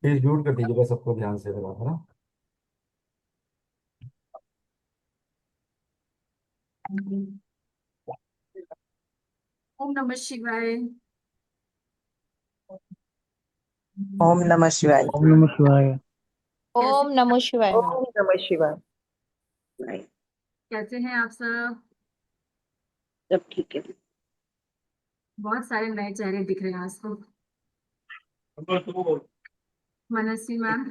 Page mute कर दीजिएगा सबको ध्यान से जरा, है ना। ओम नमः शिवाय। ओम नमः शिवाय। ओम नमः शिवाय। कैसे ओम नमः शिवाय मैम। ओम नमः शिवाय। कैसे हैं आप सब? सब ठीक है। बहुत सारे नए चेहरे दिख रहे हैं आज तो। मनस्वी मैम,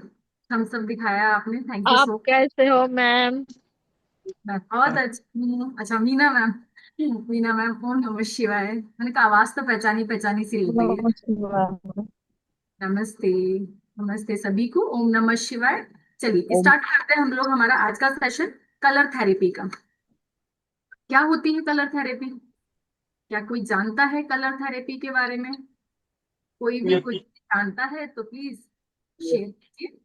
हम सब दिखाया आपने, थैंक यू आप सो कैसे हो मैम? मच। बहुत अच्छा। अच्छा मीना मैम, मीना मैम ओम नमः शिवाय। मैंने कहा आवाज तो पहचानी पहचानी सी लग रही है। नमः शिवाय। नमस्ते। नमस्ते सभी को, ओम नमः शिवाय। चलिए ओम। स्टार्ट करते हैं हम लोग हमारा आज का सेशन कलर थेरेपी का। क्या होती है कलर थेरेपी? क्या कोई जानता है कलर थेरेपी के बारे में? कोई भी कुछ जानता है तो प्लीज शेयर कीजिए।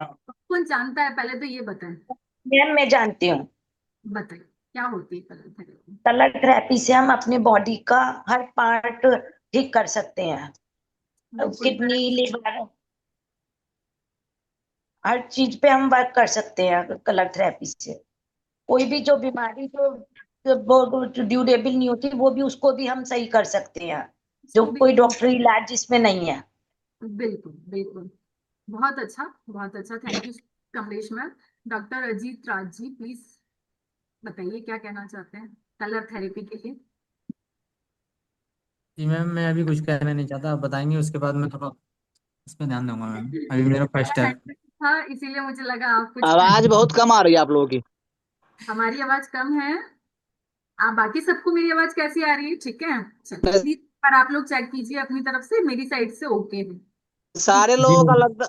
कौन जानता है पहले तो ये बताएं। मैम मैं जानती हूँ। बताइए क्या होती है कलर थेरेपी? कलर थेरेपी से हम अपने बॉडी का हर पार्ट ठीक कर सकते हैं। बिल्कुल किडनी, लिवर, हर चीज पे हम वर्क कर सकते हैं कलर थेरेपी से। कोई भी जो बीमारी जो ड्यूरेबल नहीं होती, वो भी उसको भी हम सही कर सकते हैं, जो इसको भी। कोई डॉक्टरी इलाज जिसमें नहीं है। बिल्कुल बिल्कुल। बहुत अच्छा बहुत अच्छा, thank you Kamlesh ma'am. Doctor Ajit Raj ji please बताइए क्या कहना चाहते हैं कलर थेरेपी के लिए। जी मैम, मैं अभी कुछ कहना नहीं चाहता, आप बताएंगे उसके बाद मैं थोड़ा इस पे ध्यान दूंगा मैम। अभी मेरा फर्स्ट है। था इसीलिए मुझे लगा आप कुछ आवाज बहुत कम आ रही है आप लोगों की। हमारी आवाज कम है। आप बाकी सबको मेरी आवाज कैसी आ रही है? ठीक है, चलिए प्लीज पर आप लोग चेक कीजिए अपनी तरफ से, मेरी साइड से ओके है। ठीक। सारे जी लोगों का मैम। लगता,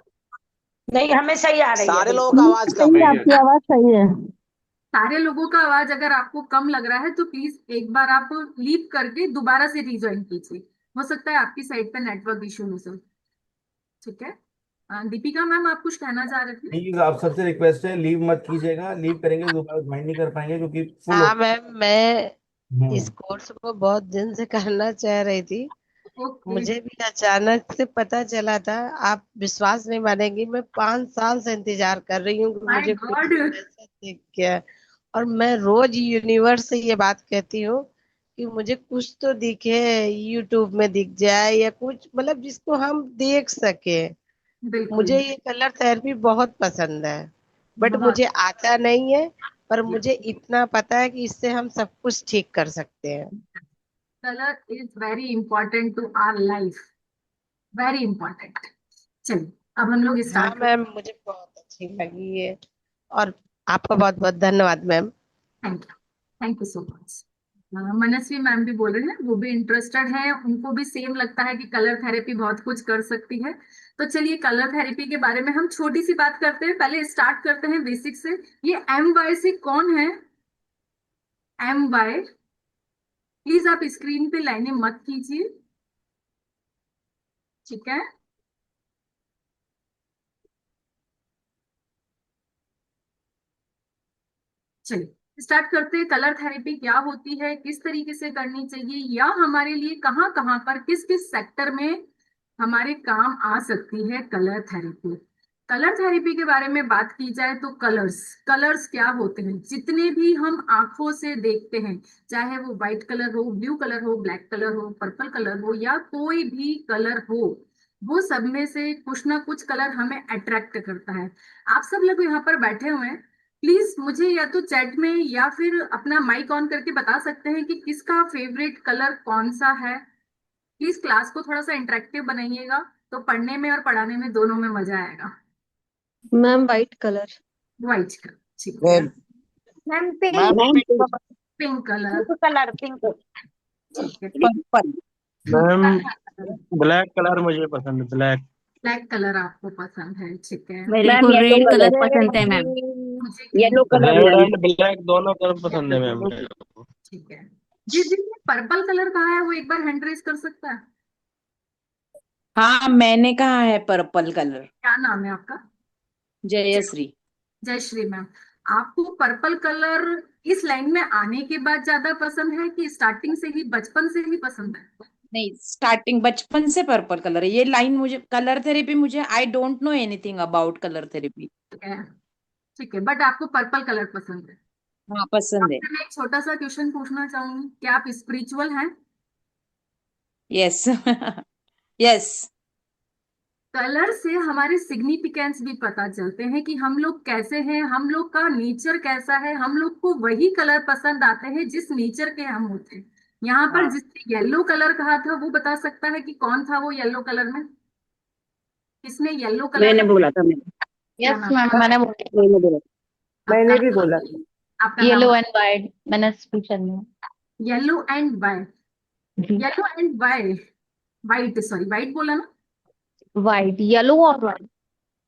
नहीं, हमें सही आ रही है सारे लोगों बिल्कुल। का आवाज कम सही है, है। आपकी आवाज सही है। सारे लोगों का आवाज अगर आपको कम लग रहा है तो प्लीज एक बार आप लीव करके दोबारा से रिज्वाइन कीजिए। हो सकता है आपकी साइड पे नेटवर्क इशू हो सर। ठीक है। दीपिका मैम आप कुछ कहना चाह रहे थे? प्लीज आप सबसे रिक्वेस्ट है, लीव मत कीजिएगा। लीव करेंगे तो दोबारा ज्वाइन नहीं कर पाएंगे क्योंकि फुल हो। हाँ मैम, मैं हम्म। इस कोर्स को बहुत दिन से करना चाह रही थी। ओके। मुझे भी अचानक से पता चला था। आप विश्वास नहीं मानेंगी, मैं 5 साल से इंतजार कर रही हूँ कि माय मुझे गॉड। कुछ ऐसा दिख गया। और मैं रोज यूनिवर्स से ये बात कहती हूँ कि मुझे कुछ तो दिखे, यूट्यूब में दिख जाए या कुछ, मतलब जिसको हम देख सके। बिल्कुल। मुझे ये कलर थेरेपी बहुत पसंद है, बट बहुत। मुझे आता नहीं है। पर मुझे इतना पता है कि इससे हम सब कुछ ठीक कर सकते हैं। Colour is very important to our life, very important. चलिए अब हम लोग हाँ स्टार्ट मैम, मुझे बहुत अच्छी लगी है। और आपका बहुत बहुत धन्यवाद मैम। करते। Thank you so much. Manasvi ma'am भी बोल रहे हैं, वो भी इंटरेस्टेड है, उनको भी सेम लगता है कि कलर थेरेपी बहुत कुछ कर सकती है। तो चलिए कलर थेरेपी के बारे में हम छोटी सी बात करते हैं। पहले स्टार्ट करते हैं बेसिक से। ये एम वाई से कौन है? एम वाई प्लीज आप स्क्रीन पे लाइनें मत कीजिए। ठीक है। चलिए स्टार्ट करते हैं। कलर थेरेपी क्या होती है, किस तरीके से करनी चाहिए, या हमारे लिए कहाँ कहाँ पर किस किस सेक्टर में हमारे काम आ सकती है कलर थेरेपी। कलर थेरेपी के बारे में बात की जाए तो कलर्स, कलर्स क्या होते हैं जितने भी हम आंखों से देखते हैं, चाहे वो व्हाइट कलर हो, ब्लू कलर हो, ब्लैक कलर हो, पर्पल कलर हो, या कोई भी कलर हो, वो सब में से कुछ ना कुछ कलर हमें अट्रैक्ट करता है। आप सब लोग यहाँ पर बैठे हुए हैं, प्लीज मुझे या तो चैट में या फिर अपना माइक ऑन करके बता सकते हैं कि किसका फेवरेट कलर कौन सा है। प्लीज क्लास को थोड़ा सा इंटरेक्टिव बनाइएगा, तो पढ़ने में और पढ़ाने में दोनों में मजा आएगा। Ma'am white colour. White colour ठीक है। Ma'am ma'am pink. Ma'am ma'am pink. Pink colour pink colour, pink. ठीक है। पर्पल। मैम ब्लैक कलर मुझे पसंद है, ब्लैक। ब्लैक कलर आपको पसंद है, ठीक है। मेरे मैम को येलो रेड कलर कलर। पसंद है मैम। मुझे green. Yellow colour red ma'am. And black दोनों कलर पसंद है मैम। ठीक है। जिस जिसने पर्पल कलर कहा है वो एक बार हैंड रेस कर सकता है। हाँ, मैंने कहा है पर्पल कलर। क्या नाम है आपका? जयश्री। जय श्री मैम। आपको पर्पल कलर इस लाइन में आने के बाद ज्यादा पसंद है कि स्टार्टिंग से ही, बचपन से ही पसंद है? नहीं, स्टार्टिंग बचपन से पर्पल कलर है। ये लाइन मुझे कलर थेरेपी, मुझे I don't know anything about colour therapy. ठीक है, बट आपको पर्पल कलर पसंद है। हाँ, पसंद है। आपसे मैं एक छोटा सा क्वेश्चन पूछना चाहूंगी, क्या आप स्पिरिचुअल हैं? यस। यस। कलर से हमारे सिग्निफिकेंस भी पता चलते हैं कि हम लोग कैसे हैं, हम लोग का नेचर कैसा है। हम लोग को वही कलर पसंद आते हैं जिस नेचर के हम होते हैं। यहाँ पर हाँ, जिसने येलो कलर कहा था वो बता सकता है कि कौन था वो येलो कलर में? किसने येलो कलर मैंने का? बोला था, मैंने क्या यस नाम? मैम, मैंने बोला मैंने बोला आपका मैंने भी नाम? बोला। आपका नाम? येलो एंड वाइट, मैंने पूछा नहीं। Yellow and white. जी, yellow and white, white sorry, white बोला ना? वाइट, येलो और वाइट।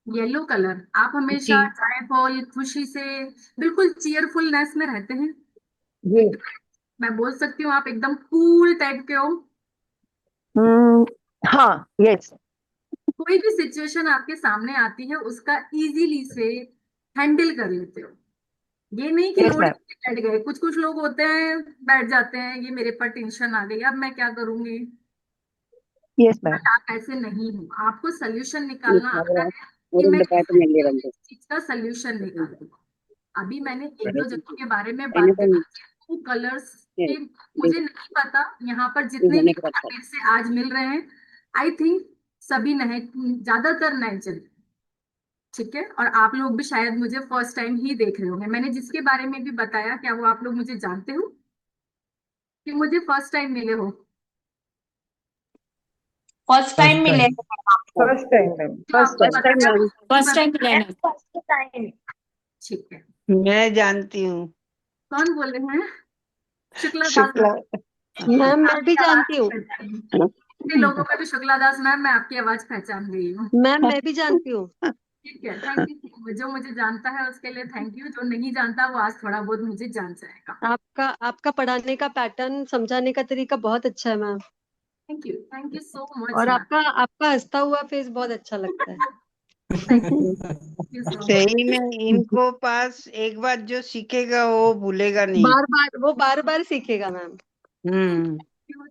Yellow colour. आप हमेशा जी जॉयफुल, खुशी से, बिल्कुल चीयरफुलनेस में रहते हैं। जी। एक, मैं बोल सकती हूँ आप एकदम कूल टाइप के हो। हम्म, हाँ, यस। कोई भी सिचुएशन आपके सामने आती है उसका इजीली से हैंडल कर लेते हो। ये नहीं कि यस लोड मैम। के बैठ गए। कुछ कुछ लोग होते हैं बैठ जाते हैं, ये मेरे पर टेंशन आ गई, अब मैं क्या करूंगी। Yes ma'am. बट आप ऐसे नहीं हो, आपको सोल्यूशन निकालना आता है कि और मैं डिपार्टमेंट ले कैसे रहे इस चीज का सोल्यूशन निकालूं। अभी मैंने एक दो जगहों थे। के बारे में मैंने बात करी, वो कलर्स के मुझे तो नहीं पता। यहाँ पर जितने भी होने के बाद मेरे से आज मिल रहे हैं, आई थिंक सभी नए, ज्यादातर नए चले। ठीक है, और आप लोग भी शायद मुझे फर्स्ट टाइम ही देख रहे होंगे। मैंने जिसके बारे में भी बताया, क्या वो आप लोग मुझे जानते हो कि मुझे फर्स्ट टाइम मिले हो? फर्स्ट टाइम फर्स्ट मिले टाइम। हैं आपको। फर्स्ट टाइम मैम, जो फर्स्ट आपको फर्स्ट टाइम। पता टाइम है मैम, उसकी फर्स्ट टाइम मिले हैं। First time. ठीक है। मैं जानती हूँ। कौन बोले हैं? शुक्ला दास शुक्ला। मैम। मैम मैं भी आपकी आवाज जानती हूँ। पहचान गई। इतने लोगों में भी शुक्ला दास मैम, मैं आपकी आवाज पहचान गई हूँ। मैम मैं भी जानती हूँ। ठीक है, थैंक यू। जो मुझे जानता है उसके लिए थैंक यू, जो नहीं जानता वो आज थोड़ा बहुत मुझे जान जाएगा। आपका आपका पढ़ाने का पैटर्न, समझाने का तरीका बहुत अच्छा है ma'am. Thank you so much और मैम। आपका आपका हंसता हुआ फेस बहुत अच्छा लगता है। Thank you so much. सही में इनको पास एक बात जो सीखेगा वो भूलेगा नहीं। वो बार बार सीखेगा मैम। हम्म।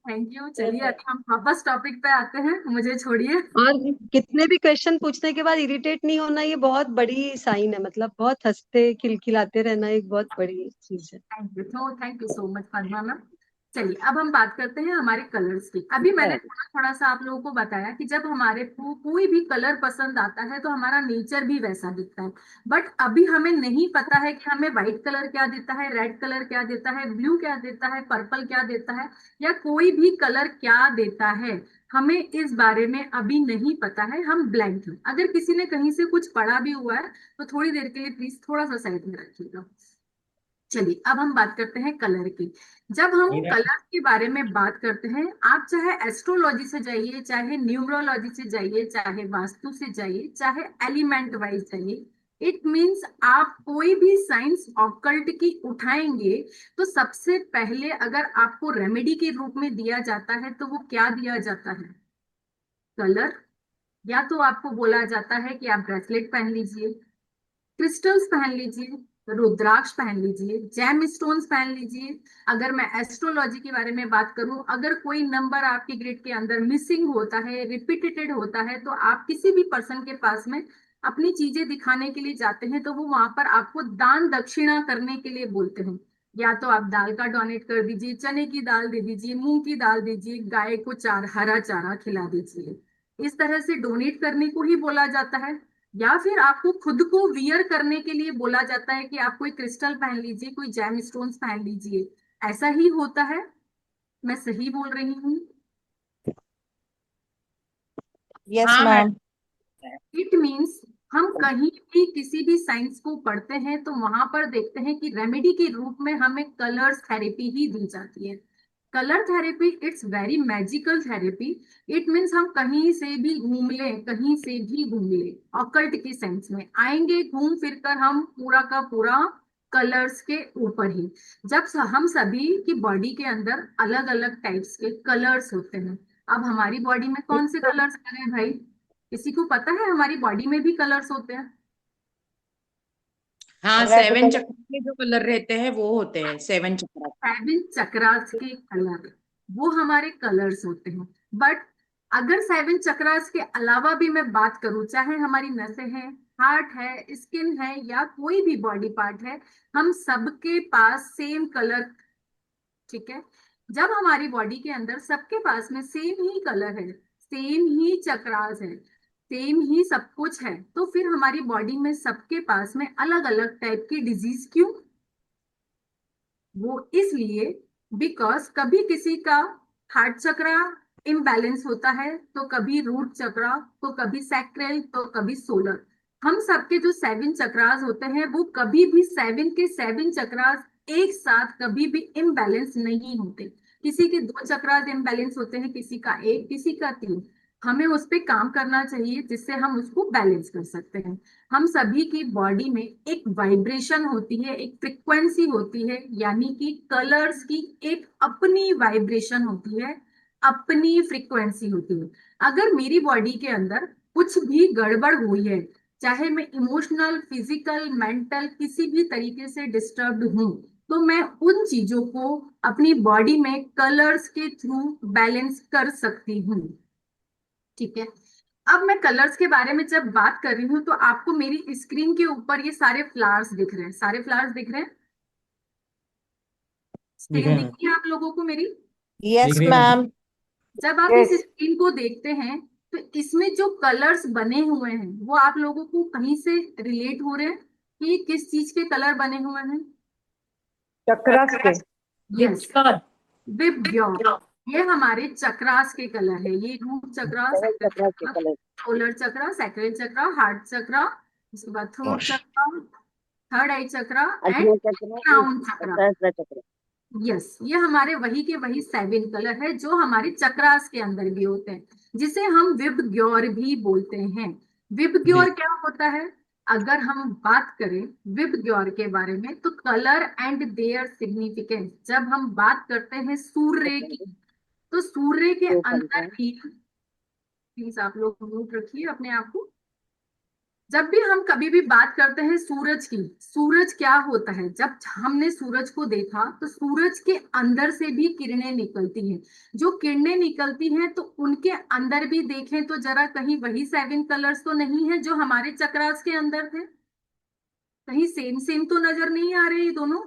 Thank you. चलिए अभी हम वापस टॉपिक पे आते हैं, मुझे छोड़िए। और कितने भी क्वेश्चन पूछने के बाद इरिटेट नहीं होना, ये बहुत बड़ी साइन है। मतलब बहुत हंसते खिलखिलाते रहना एक बहुत बड़ी चीज है। Thank you so much Padma ma'am. चलिए अब हम बात करते हैं हमारे कलर्स की। अभी मैंने थोड़ा थोड़ा सा आप लोगों को बताया कि जब हमारे को कोई भी कलर पसंद आता है तो हमारा नेचर भी वैसा दिखता है। बट अभी हमें नहीं पता है कि हमें व्हाइट कलर क्या देता है, रेड कलर क्या देता है, ब्लू क्या देता है, पर्पल क्या देता है, या कोई भी कलर क्या देता है। हमें इस बारे में अभी नहीं पता है, हम ब्लैंक हैं। अगर किसी ने कहीं से कुछ पढ़ा भी हुआ है तो थोड़ी देर के लिए प्लीज थोड़ा सा साइड में रखिएगा। चलिए अब हम बात करते हैं कलर की। जब हम मीरा, कलर के बारे में बात करते हैं, आप चाहे एस्ट्रोलॉजी से जाइए, चाहे न्यूमरोलॉजी से जाइए, चाहे वास्तु से जाइए, चाहे एलिमेंट वाइज जाइए, इट मीन्स आप कोई भी साइंस ऑकल्ट की उठाएंगे तो सबसे पहले अगर आपको रेमेडी के रूप में दिया जाता है तो वो क्या दिया जाता है? कलर। या तो आपको बोला जाता है कि आप ब्रेसलेट पहन लीजिए, क्रिस्टल्स पहन लीजिए, रुद्राक्ष पहन लीजिए, जेम स्टोन्स पहन लीजिए। अगर मैं एस्ट्रोलॉजी के बारे में बात करूं, अगर कोई नंबर आपके ग्रिड के अंदर मिसिंग होता है, रिपीटेड होता है, तो आप किसी भी पर्सन के पास में अपनी चीजें दिखाने के लिए जाते हैं तो वो वहां पर आपको दान दक्षिणा करने के लिए बोलते हैं। या तो आप दाल का डोनेट कर दीजिए, चने की दाल दे दीजिए, मूंग की दाल दीजिए, गाय को हरा चारा खिला दीजिए। इस तरह से डोनेट करने को ही बोला जाता है। या फिर आपको खुद को वियर करने के लिए बोला जाता है कि आप कोई क्रिस्टल पहन लीजिए, कोई जेम स्टोन्स पहन लीजिए। ऐसा ही होता है, मैं सही बोल रही हूँ? हाँ मैम। इट मीन्स हम कहीं भी किसी भी साइंस को पढ़ते हैं तो वहां पर देखते हैं कि रेमेडी के रूप में हमें कलर्स थेरेपी ही दी जाती है। Colour therapy it's very magical therapy. It means हम कहीं से भी घूम लें, कहीं से भी घूम लें, ऑकल्ट के सेंस में आएंगे, घूम फिर कर हम पूरा का पूरा कलर्स के ऊपर ही। हम सभी की बॉडी के अंदर अलग अलग टाइप्स के कलर्स होते हैं। अब हमारी बॉडी में कौन से कलर्स हैं भाई? किसी को पता है हमारी बॉडी में भी कलर्स होते हैं? हाँ, रेड 7 कलर। चक्र के जो कलर रहते हैं वो होते हैं 7 चक्र। 7 चक्रास के कलर। वो हमारे कलर्स होते हैं। बट अगर 7 चक्रास के अलावा भी मैं बात करूं, चाहे हमारी नसें हैं, हार्ट है, स्किन है, या कोई भी बॉडी पार्ट है, हम सबके पास सेम कलर, ठीक है, जब हमारी बॉडी के अंदर सबके पास में सेम ही कलर है, सेम ही चक्रास है, सेम ही सब कुछ है, तो फिर हमारी बॉडी में सबके पास में अलग अलग टाइप की डिजीज क्यों? वो इसलिए बिकॉज कभी किसी का हार्ट चक्रा इम्बैलेंस होता है, तो कभी रूट चक्रा, तो कभी सैक्रल, तो कभी सोलर। हम सबके जो 7 चक्रास होते हैं वो कभी भी 7 के 7 चक्रास एक साथ कभी भी इम्बैलेंस नहीं होते। किसी के 2 चक्रास इम्बैलेंस होते हैं, किसी का 1, किसी का 3। हमें उस पर काम करना चाहिए जिससे हम उसको बैलेंस कर सकते हैं। हम सभी की बॉडी में एक वाइब्रेशन होती है, एक फ्रिक्वेंसी होती है, यानी कि कलर्स की एक अपनी वाइब्रेशन होती है, अपनी फ्रिक्वेंसी होती है। अगर मेरी बॉडी के अंदर कुछ भी गड़बड़ हुई है, चाहे मैं इमोशनल, फिजिकल, मेंटल किसी भी तरीके से डिस्टर्ब्ड हूं, तो मैं उन चीजों को अपनी बॉडी में कलर्स के थ्रू बैलेंस कर सकती हूँ। ठीक है, अब मैं कलर्स के बारे में जब बात कर रही हूँ तो आपको मेरी स्क्रीन के ऊपर ये सारे फ्लावर्स दिख रहे हैं, सारे फ्लावर्स दिख रहे हैं, दिख स्क्रीन रहे दिख हैं रही है आप लोगों को मेरी? दिख यस रही है मैम। मैम। जब आप इस स्क्रीन को देखते हैं तो इसमें जो कलर्स बने हुए हैं वो आप लोगों को कहीं से रिलेट हो रहे हैं कि ये किस चीज के कलर बने हुए हैं? चक्रास के। Yes, VIBGYOR. ये हमारे चक्रास के कलर है, ये रूट चक्रा, सेवन सैक्रल चक्रा के चक्रा, कलर। सोलर चक्रा, सैक्रल चक्रा, हार्ट चक्रा, उसके बाद throat chakra, third I chakra and अंतिम चक्र क्राउन चक्रा। सहस्त्र चक्र। यस, ये हमारे वही के वही 7 कलर है जो हमारे चक्रास के अंदर भी होते हैं, जिसे हम विबग्योर भी बोलते हैं। जी विबग्योर क्या होता है? अगर हम बात करें विबग्योर के बारे में, तो कलर एंड देयर सिग्निफिकेंस, जब हम बात करते हैं सूर्य की, तो सूर्य के दो अंदर पंद्रह। भी, प्लीज आप लोग म्यूट रखिए अपने आप को। जब भी हम कभी भी बात करते हैं सूरज की, सूरज क्या होता है? जब हमने सूरज को देखा तो सूरज के अंदर से भी किरणें निकलती हैं। जो किरणें निकलती हैं तो उनके अंदर भी देखें तो जरा कहीं वही 7 कलर्स तो नहीं है जो हमारे चक्रास के अंदर थे? कहीं सेम सेम तो नजर नहीं आ रहे ये दोनों?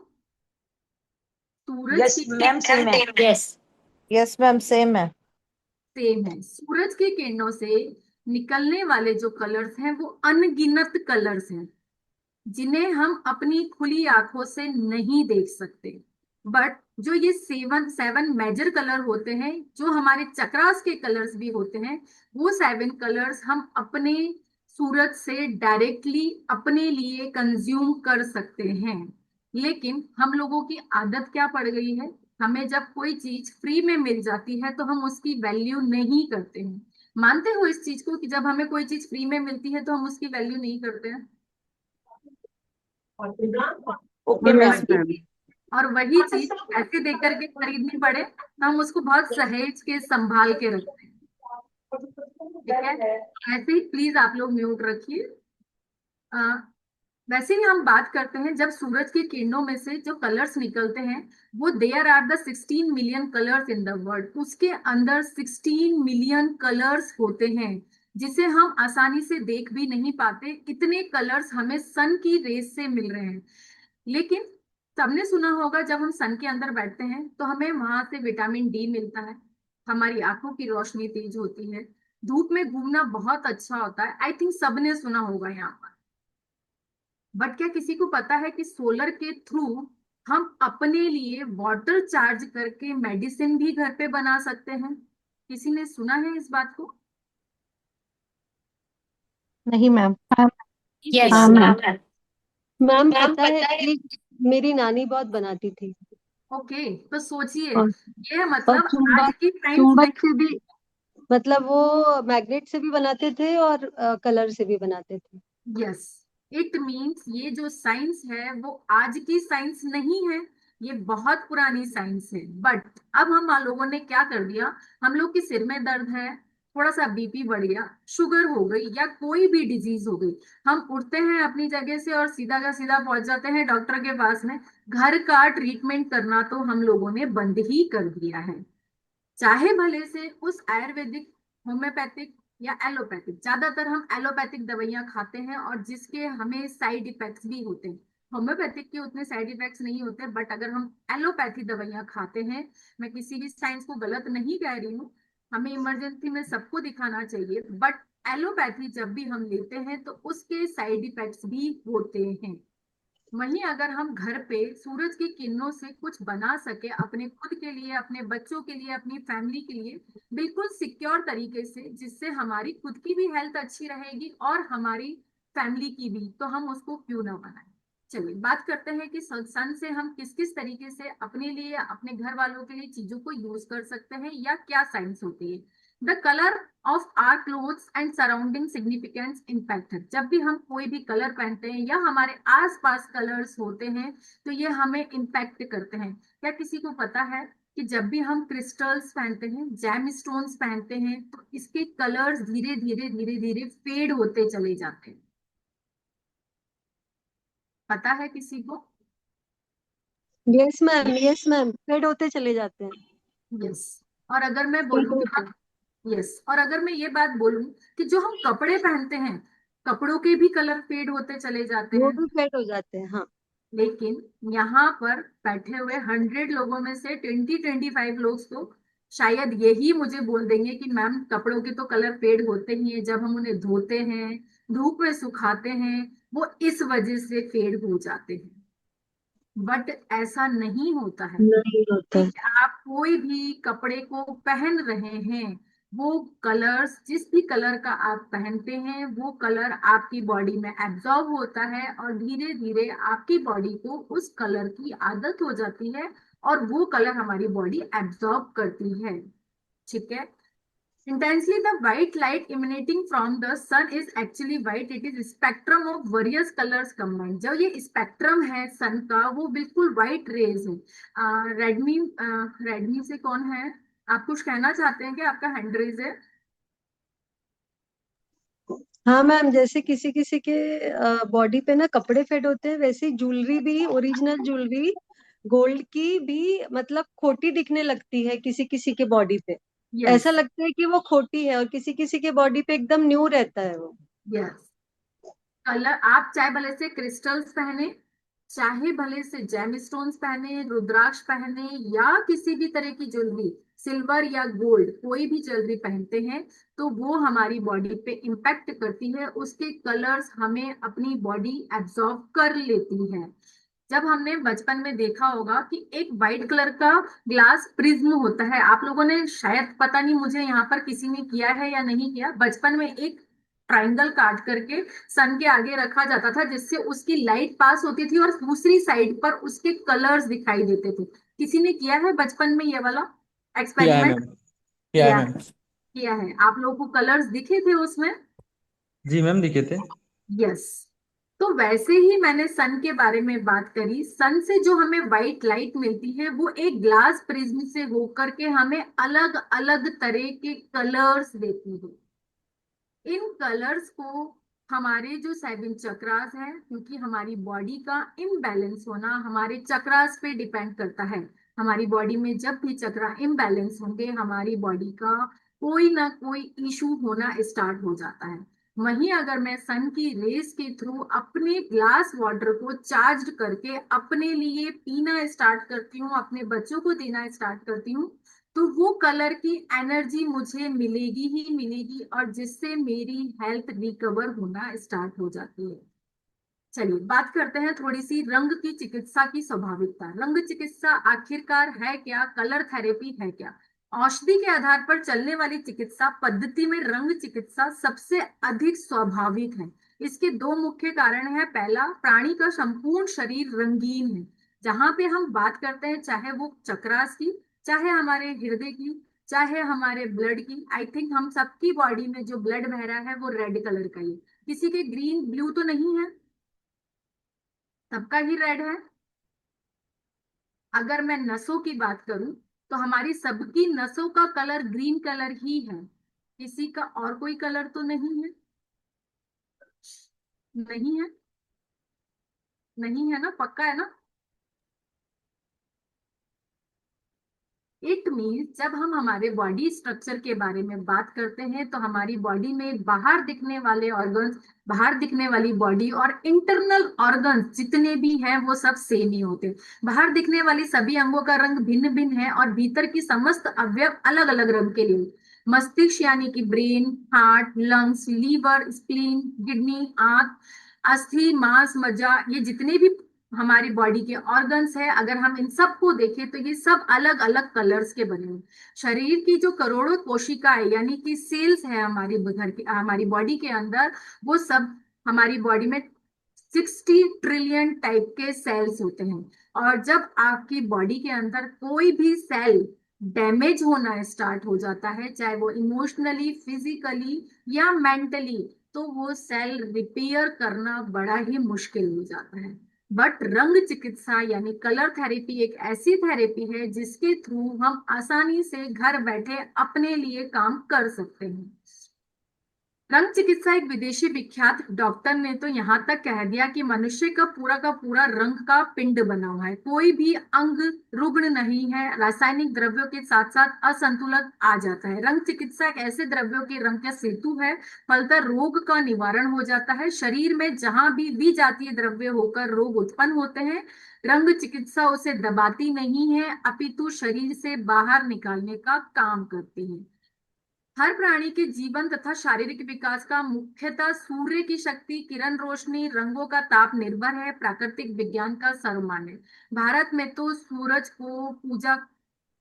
सूरज यस की मैम, सेम है। यस यस मैम, सेम है। सेम है। सूरज की किरणों से निकलने वाले जो कलर्स हैं वो अनगिनत कलर्स हैं, जिन्हें हम अपनी खुली आंखों से नहीं देख सकते। बट जो ये 7 मेजर कलर होते हैं, जो हमारे चक्रास के कलर्स भी होते हैं, वो 7 कलर्स हम अपने सूरज से डायरेक्टली अपने लिए कंज्यूम कर सकते हैं। लेकिन हम लोगों की आदत क्या पड़ गई है, हमें जब कोई चीज फ्री में मिल जाती है तो हम उसकी वैल्यू नहीं करते हैं। मानते हो इस चीज को कि जब हमें कोई चीज फ्री में मिलती है तो हम उसकी वैल्यू नहीं करते हैं? ओके और मैम। वही और वही चीज ऐसे देख करके खरीदनी पड़े तो हम उसको बहुत सहेज के संभाल के रखते हैं। ठीक है, ऐसे ही प्लीज आप लोग म्यूट रखिए। अ, वैसे ही हम बात करते हैं, जब सूरज की किरणों में से जो कलर्स निकलते हैं, वो there are the 16 million colours in the world. उसके अंदर 16 मिलियन कलर्स होते हैं जिसे हम आसानी से देख भी नहीं पाते, इतने कलर्स हमें सन की रेस से मिल रहे हैं। लेकिन सबने सुना होगा जब हम सन के अंदर बैठते हैं तो हमें वहां से विटामिन डी मिलता है, हमारी आंखों की रोशनी तेज होती है, धूप में घूमना बहुत अच्छा होता है। आई थिंक सबने सुना होगा यहाँ पर। बट क्या किसी को पता है कि सोलर के थ्रू हम अपने लिए वाटर चार्ज करके मेडिसिन भी घर पे बना सकते हैं? किसी ने सुना है इस बात को? नहीं मैम। यस हाँ मैम। मैम पता है, मेरी नानी बहुत बनाती थी। ओके, तो सोचिए, और ये और मतलब आज चुंबक की साइंस में। चुंबक से भी, मतलब वो मैग्नेट से भी बनाते थे और कलर से भी बनाते थे। यस, इट मीन्स ये जो साइंस है वो आज की साइंस नहीं है, ये बहुत पुरानी साइंस है। बट अब हम लोगों ने क्या कर दिया, हम लोग के सिर में दर्द है, थोड़ा सा बीपी बढ़ गया, शुगर हो गई, या कोई भी डिजीज हो गई, हम उठते हैं अपनी जगह से और सीधा का सीधा पहुंच जाते हैं डॉक्टर के पास में। घर का ट्रीटमेंट करना तो हम लोगों ने बंद ही कर दिया है। चाहे भले से उस आयुर्वेदिक, होम्योपैथिक या एलोपैथिक, ज्यादातर हम एलोपैथिक दवाइयां खाते हैं और जिसके हमें साइड इफेक्ट्स भी होते हैं। होम्योपैथिक के उतने साइड इफेक्ट्स नहीं होते, बट अगर हम एलोपैथी दवाइयां खाते हैं, मैं किसी भी साइंस को गलत नहीं कह रही हूँ, हमें इमरजेंसी में सबको दिखाना चाहिए, बट एलोपैथी जब भी हम लेते हैं तो उसके साइड इफेक्ट्स भी होते हैं। वहीं अगर हम घर पे सूरज की किरणों से कुछ बना सके अपने खुद के लिए, अपने बच्चों के लिए, अपनी फैमिली के लिए, बिल्कुल सिक्योर तरीके से, जिससे हमारी खुद की भी हेल्थ अच्छी रहेगी और हमारी फैमिली की भी, तो हम उसको क्यों ना बनाएं। चलिए बात करते हैं कि सन से हम किस किस तरीके से अपने लिए, अपने घर वालों के लिए चीजों को यूज कर सकते हैं, या क्या साइंस होती है। The colour of our clothes and surrounding significance impact. जब भी हम कोई भी कलर पहनते हैं या हमारे आसपास कलर्स होते हैं तो ये हमें इम्पैक्ट करते हैं। क्या किसी को पता है कि जब भी हम क्रिस्टल्स पहनते हैं, जैम स्टोन्स पहनते हैं, तो इसके कलर्स धीरे धीरे धीरे धीरे फेड होते चले जाते हैं। पता है किसी को? यस मैम, फेड होते चले जाते हैं। यस। और अगर मैं फेड बोलूं होते कि, यस, और अगर मैं ये बात बोलूं कि जो हम कपड़े पहनते हैं, कपड़ों के भी कलर फेड होते चले जाते वो हैं। भी फेड हो जाते हैं, हाँ। लेकिन यहाँ पर बैठे हुए 100 लोगों में से 20-25 लोग तो शायद यही मुझे बोल देंगे कि मैम कपड़ों के तो कलर फेड होते ही हैं, जब हम उन्हें धोते हैं, धूप में सुखाते हैं, वो इस वजह से फेड हो जाते हैं। बट ऐसा नहीं होता है। नहीं होता है। कि आप कोई भी कपड़े को पहन रहे हैं, वो कलर्स, जिस भी कलर का आप पहनते हैं, वो कलर आपकी बॉडी में एब्जॉर्ब होता है और धीरे धीरे आपकी बॉडी को उस कलर की आदत हो जाती है और वो कलर हमारी बॉडी एब्जॉर्ब करती है। ठीक है। Intensely, the white light emanating from the sun is actually white. It is spectrum of various colors combined. जो ये स्पेक्ट्रम है सन का, वो बिल्कुल व्हाइट रेज है। रेडमी, रेडमी से कौन है? आप कुछ कहना चाहते हैं कि आपका हैंड रेज है? हाँ मैम, जैसे किसी किसी के बॉडी पे ना कपड़े फेड होते हैं, वैसे ही ज्वेलरी भी, ओरिजिनल ज्वेलरी गोल्ड की भी मतलब खोटी दिखने लगती है किसी किसी के बॉडी पे। यस। ऐसा लगता है कि वो खोटी है, और किसी किसी के बॉडी पे एकदम न्यू रहता है वो। यस। कलर, आप चाहे भले से क्रिस्टल्स पहने, चाहे भले से जेमस्टोन्स पहने, रुद्राक्ष पहने, या किसी भी तरह की ज्वेलरी, सिल्वर या गोल्ड, कोई भी ज्वेलरी पहनते हैं, तो वो हमारी बॉडी पे इम्पैक्ट करती है। उसके कलर्स हमें अपनी बॉडी एब्जॉर्ब कर लेती है। जब हमने बचपन में देखा होगा कि एक व्हाइट कलर का ग्लास प्रिज्म होता है, आप लोगों ने शायद, पता नहीं मुझे यहाँ पर किसी ने किया है या नहीं किया, बचपन में एक ट्राइंगल काट करके सन के आगे रखा जाता था, जिससे उसकी लाइट पास होती थी और दूसरी साइड पर उसके कलर्स दिखाई देते थे। किसी ने किया है बचपन में ये वाला किया है एक्सपेरिमेंट? मैम, किया है किया मैम। है। किया है। आप लोगों को कलर्स दिखे थे उसमें? जी मैम, दिखे थे। यस। तो वैसे ही मैंने सन के बारे में बात करी। सन से जो हमें व्हाइट लाइट मिलती है, वो एक ग्लास प्रिज्म से होकर के हमें अलग अलग तरह के कलर्स देती है। इन कलर्स को हमारे जो 7 चक्रास हैं, क्योंकि हमारी बॉडी का इम्बैलेंस होना हमारे चक्रास पे डिपेंड करता है। हमारी बॉडी में जब भी चक्रा इम्बैलेंस होंगे, हमारी बॉडी का कोई ना कोई इशू होना स्टार्ट हो जाता है। वहीं अगर मैं सन की रेस के थ्रू अपने ग्लास वाटर को चार्ज करके अपने लिए पीना स्टार्ट करती हूँ, अपने बच्चों को देना स्टार्ट करती हूँ, तो वो कलर की एनर्जी मुझे मिलेगी ही मिलेगी, और जिससे मेरी हेल्थ रिकवर होना स्टार्ट हो जाती है। चलिए बात करते हैं थोड़ी सी रंग की चिकित्सा की स्वाभाविकता। रंग चिकित्सा आखिरकार है क्या? कलर थेरेपी है क्या? औषधि के आधार पर चलने वाली चिकित्सा पद्धति में रंग चिकित्सा सबसे अधिक स्वाभाविक है। इसके दो मुख्य कारण हैं। पहला, प्राणी का संपूर्ण शरीर रंगीन है। जहां पे हम बात करते हैं, चाहे वो चक्रास की, चाहे हमारे हृदय की, चाहे हमारे ब्लड की, आई थिंक हम सबकी बॉडी में जो ब्लड बह रहा है वो रेड कलर का ही है। किसी के ग्रीन ब्लू तो नहीं है, सबका ही रेड है। अगर मैं नसों की बात करूं, तो हमारी सबकी नसों का कलर ग्रीन कलर ही है। किसी का और कोई कलर तो नहीं है? नहीं है? नहीं है ना? पक्का है ना? इट मीन्स जब हम हमारे बॉडी स्ट्रक्चर के बारे में बात करते हैं तो हमारी बॉडी में बाहर दिखने वाले ऑर्गन्स, बाहर दिखने वाली बॉडी और इंटरनल ऑर्गन्स जितने भी हैं वो सब सेम ही होते हैं। बाहर दिखने वाली सभी अंगों का रंग भिन्न भिन्न है और भीतर की समस्त अवयव अलग अलग रंग के लिए। मस्तिष्क यानी कि brain, heart, lungs, liver, spleen, kidney, आंख, अस्थि, मांस, मज्जा, ये जितने भी हमारी बॉडी के ऑर्गन्स है, अगर हम इन सबको देखें तो ये सब अलग अलग कलर्स के बने हैं। शरीर की जो करोड़ों कोशिकाएं यानी कि सेल्स है हमारी घर की, हमारी बॉडी के अंदर, वो सब हमारी बॉडी में 60 ट्रिलियन टाइप के सेल्स होते हैं। और जब आपकी बॉडी के अंदर कोई भी सेल डैमेज होना स्टार्ट हो जाता है, चाहे वो इमोशनली, फिजिकली या मेंटली, तो वो सेल रिपेयर करना बड़ा ही मुश्किल हो जाता है। बट रंग चिकित्सा यानी कलर थेरेपी एक ऐसी थेरेपी है जिसके थ्रू हम आसानी से घर बैठे अपने लिए काम कर सकते हैं। रंग चिकित्सा एक विदेशी विख्यात डॉक्टर ने तो यहाँ तक कह दिया कि मनुष्य का पूरा रंग का पिंड बना हुआ है, कोई भी अंग रुग्ण नहीं है, रासायनिक द्रव्यों के साथ साथ असंतुलन आ जाता है। रंग चिकित्सा एक ऐसे द्रव्यों के रंग का सेतु है, फलतः रोग का निवारण हो जाता है। शरीर में जहां भी विजातीय द्रव्य होकर रोग उत्पन्न होते हैं, रंग चिकित्सा उसे दबाती नहीं है अपितु शरीर से बाहर निकालने का काम करती है। हर प्राणी के जीवन तथा शारीरिक विकास का मुख्यतः सूर्य की शक्ति, किरण रोशनी, रंगों का ताप निर्भर है, प्राकृतिक विज्ञान का सर्वमान्य। भारत में तो सूरज को पूजा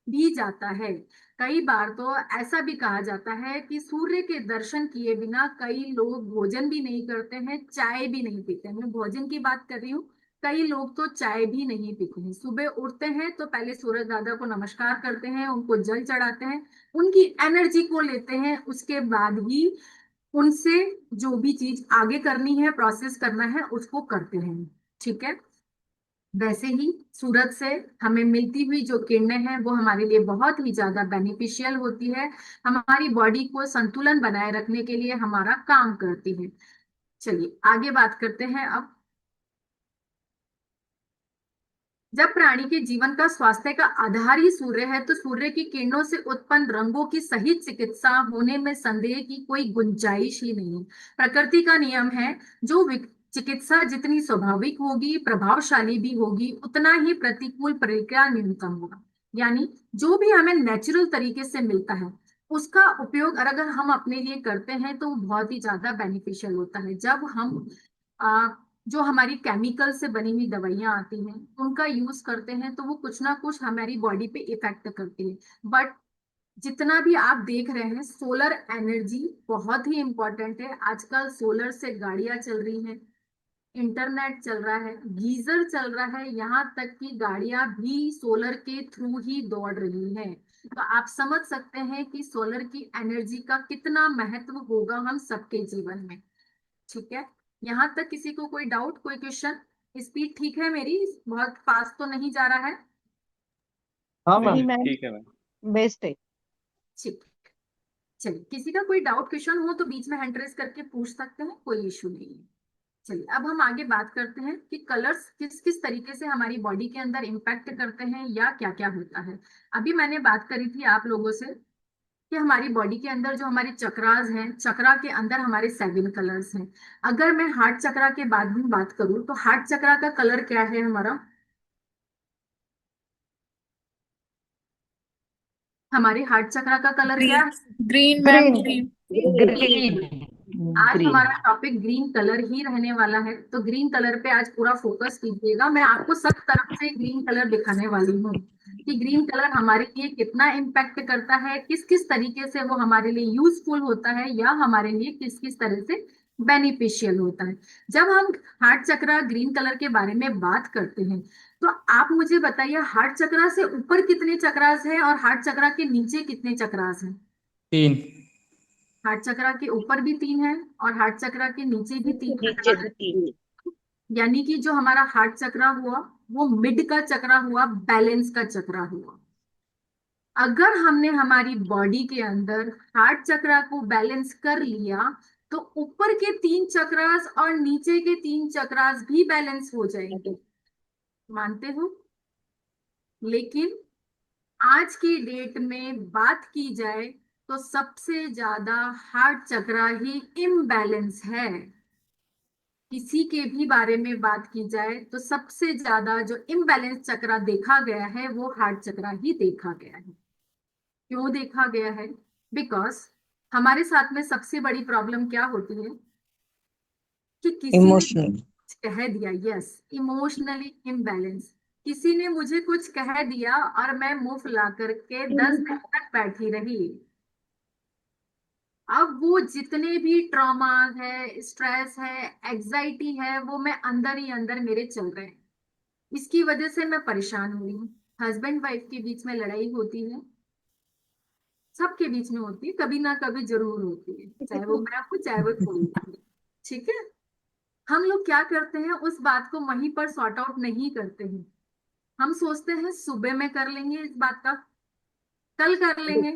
भी जाता है। कई बार तो ऐसा भी कहा जाता है कि सूर्य के दर्शन किए बिना कई लोग भोजन भी नहीं करते हैं, चाय भी नहीं पीते हैं। मैं भोजन की बात कर रही हूँ, कई लोग तो चाय भी नहीं पीते हैं। सुबह उठते हैं तो पहले सूरज दादा को नमस्कार करते हैं, उनको जल चढ़ाते हैं, उनकी एनर्जी को लेते हैं, उसके बाद ही उनसे जो भी चीज आगे करनी है, प्रोसेस करना है, उसको करते हैं। ठीक है। वैसे ही सूरज से हमें मिलती हुई जो किरणें हैं वो हमारे लिए बहुत ही ज्यादा बेनिफिशियल होती है, हमारी बॉडी को संतुलन बनाए रखने के लिए हमारा काम करती है। चलिए आगे बात करते हैं। अब जब प्राणी के जीवन का स्वास्थ्य का आधार ही सूर्य है, तो सूर्य की किरणों से उत्पन्न रंगों की सही चिकित्सा होने में संदेह की कोई गुंजाइश ही नहीं। प्रकृति का नियम है, जो चिकित्सा जितनी स्वाभाविक होगी, प्रभावशाली भी होगी, उतना ही प्रतिकूल प्रतिक्रिया न्यूनतम होगा। यानी जो भी हमें नेचुरल तरीके से मिलता है उसका उपयोग अगर हम अपने लिए करते हैं तो वो बहुत ही ज्यादा बेनिफिशियल होता है। जब हम जो हमारी केमिकल से बनी हुई दवाइयां आती हैं उनका यूज करते हैं तो वो कुछ ना कुछ हमारी बॉडी पे इफेक्ट करती है। बट जितना भी आप देख रहे हैं, सोलर एनर्जी बहुत ही इंपॉर्टेंट है। आजकल सोलर से गाड़ियां चल रही हैं, इंटरनेट चल रहा है, गीजर चल रहा है, यहाँ तक कि गाड़ियां भी सोलर के थ्रू ही दौड़ रही हैं। तो आप समझ सकते हैं कि सोलर की एनर्जी का कितना महत्व होगा हम सबके जीवन में। ठीक है, यहाँ तक किसी को कोई डाउट, कोई क्वेश्चन? स्पीड ठीक है मेरी? बहुत फास्ट तो नहीं जा रहा है? हाँ नहीं मैम। मैम, ठीक है मैम। बेस्ट है। ठीक। चलिए, किसी का कोई डाउट क्वेश्चन हो तो बीच में हैंड रेज करके पूछ सकते हैं, कोई इशू नहीं है। चलिए अब हम आगे बात करते हैं कि कलर्स किस किस तरीके से हमारी बॉडी के अंदर इम्पैक्ट करते हैं या क्या क्या होता है। अभी मैंने बात करी थी आप लोगों से कि हमारी बॉडी के अंदर जो हमारे चक्रास हैं, चक्रा के अंदर हमारे 7 कलर्स हैं। अगर मैं हार्ट चक्रा के बाद में बात करूं तो हार्ट चक्रा का कलर क्या है हमारा? हमारे हार्ट चक्रा का कलर क्या है? Green ma'am, green green. आज हमारा टॉपिक ग्रीन कलर ही रहने वाला है, तो ग्रीन कलर पे आज पूरा फोकस कीजिएगा। मैं आपको सब तरफ से ग्रीन कलर दिखाने वाली हूँ कि ग्रीन कलर हमारे लिए कितना इम्पैक्ट करता है, किस किस तरीके से वो हमारे लिए यूजफुल होता है या हमारे लिए किस किस तरह से बेनिफिशियल होता है। जब हम हार्ट चक्रा ग्रीन कलर के बारे में बात करते हैं तो आप मुझे बताइए, हार्ट चक्रा से ऊपर कितने चक्रास हैं और हार्ट चक्रा के नीचे कितने चक्रास हैं? 3। हार्ट चक्रा के ऊपर भी 3 है और हार्ट चक्रा के नीचे भी 3 नीचे चक्रा भी है। 3 यानी कि जो हमारा हार्ट चक्रा हुआ वो मिड का चक्रा हुआ, बैलेंस का चक्रा हुआ। अगर हमने हमारी बॉडी के अंदर हार्ट चक्रा को बैलेंस कर लिया तो ऊपर के 3 चक्रास और नीचे के 3 चक्रास भी बैलेंस हो जाएंगे। मानते हो? लेकिन आज की डेट में बात की जाए तो सबसे ज्यादा हार्ट चक्रा ही इम्बैलेंस है। किसी के भी बारे में बात की जाए तो सबसे ज्यादा जो इम्बैलेंस चक्रा देखा गया है वो हार्ट चक्रा ही देखा गया है। क्यों देखा गया है? बिकॉज हमारे साथ में सबसे बड़ी प्रॉब्लम क्या होती है कि किसी ने इमोशनल। कुछ कह दिया। Yes, emotionally imbalance. किसी ने मुझे कुछ कह दिया और मैं मुंह फुला करके 10 दिन तक बैठी रही। अब वो जितने भी ट्रॉमा है, स्ट्रेस है, एग्जाइटी है, वो मैं अंदर ही अंदर मेरे चल रहे हैं। इसकी वजह से मैं परेशान हुई हूँ। हस्बैंड वाइफ के बीच में लड़ाई होती है, सबके बीच में होती है, कभी ना कभी जरूर होती है, चाहे वो मैं हूँ चाहे वो कोई भी। ठीक है। हम लोग क्या करते हैं, उस बात को वहीं पर सॉर्ट आउट नहीं करते हैं। हम सोचते हैं सुबह में कर लेंगे इस बात का, कल कर लेंगे,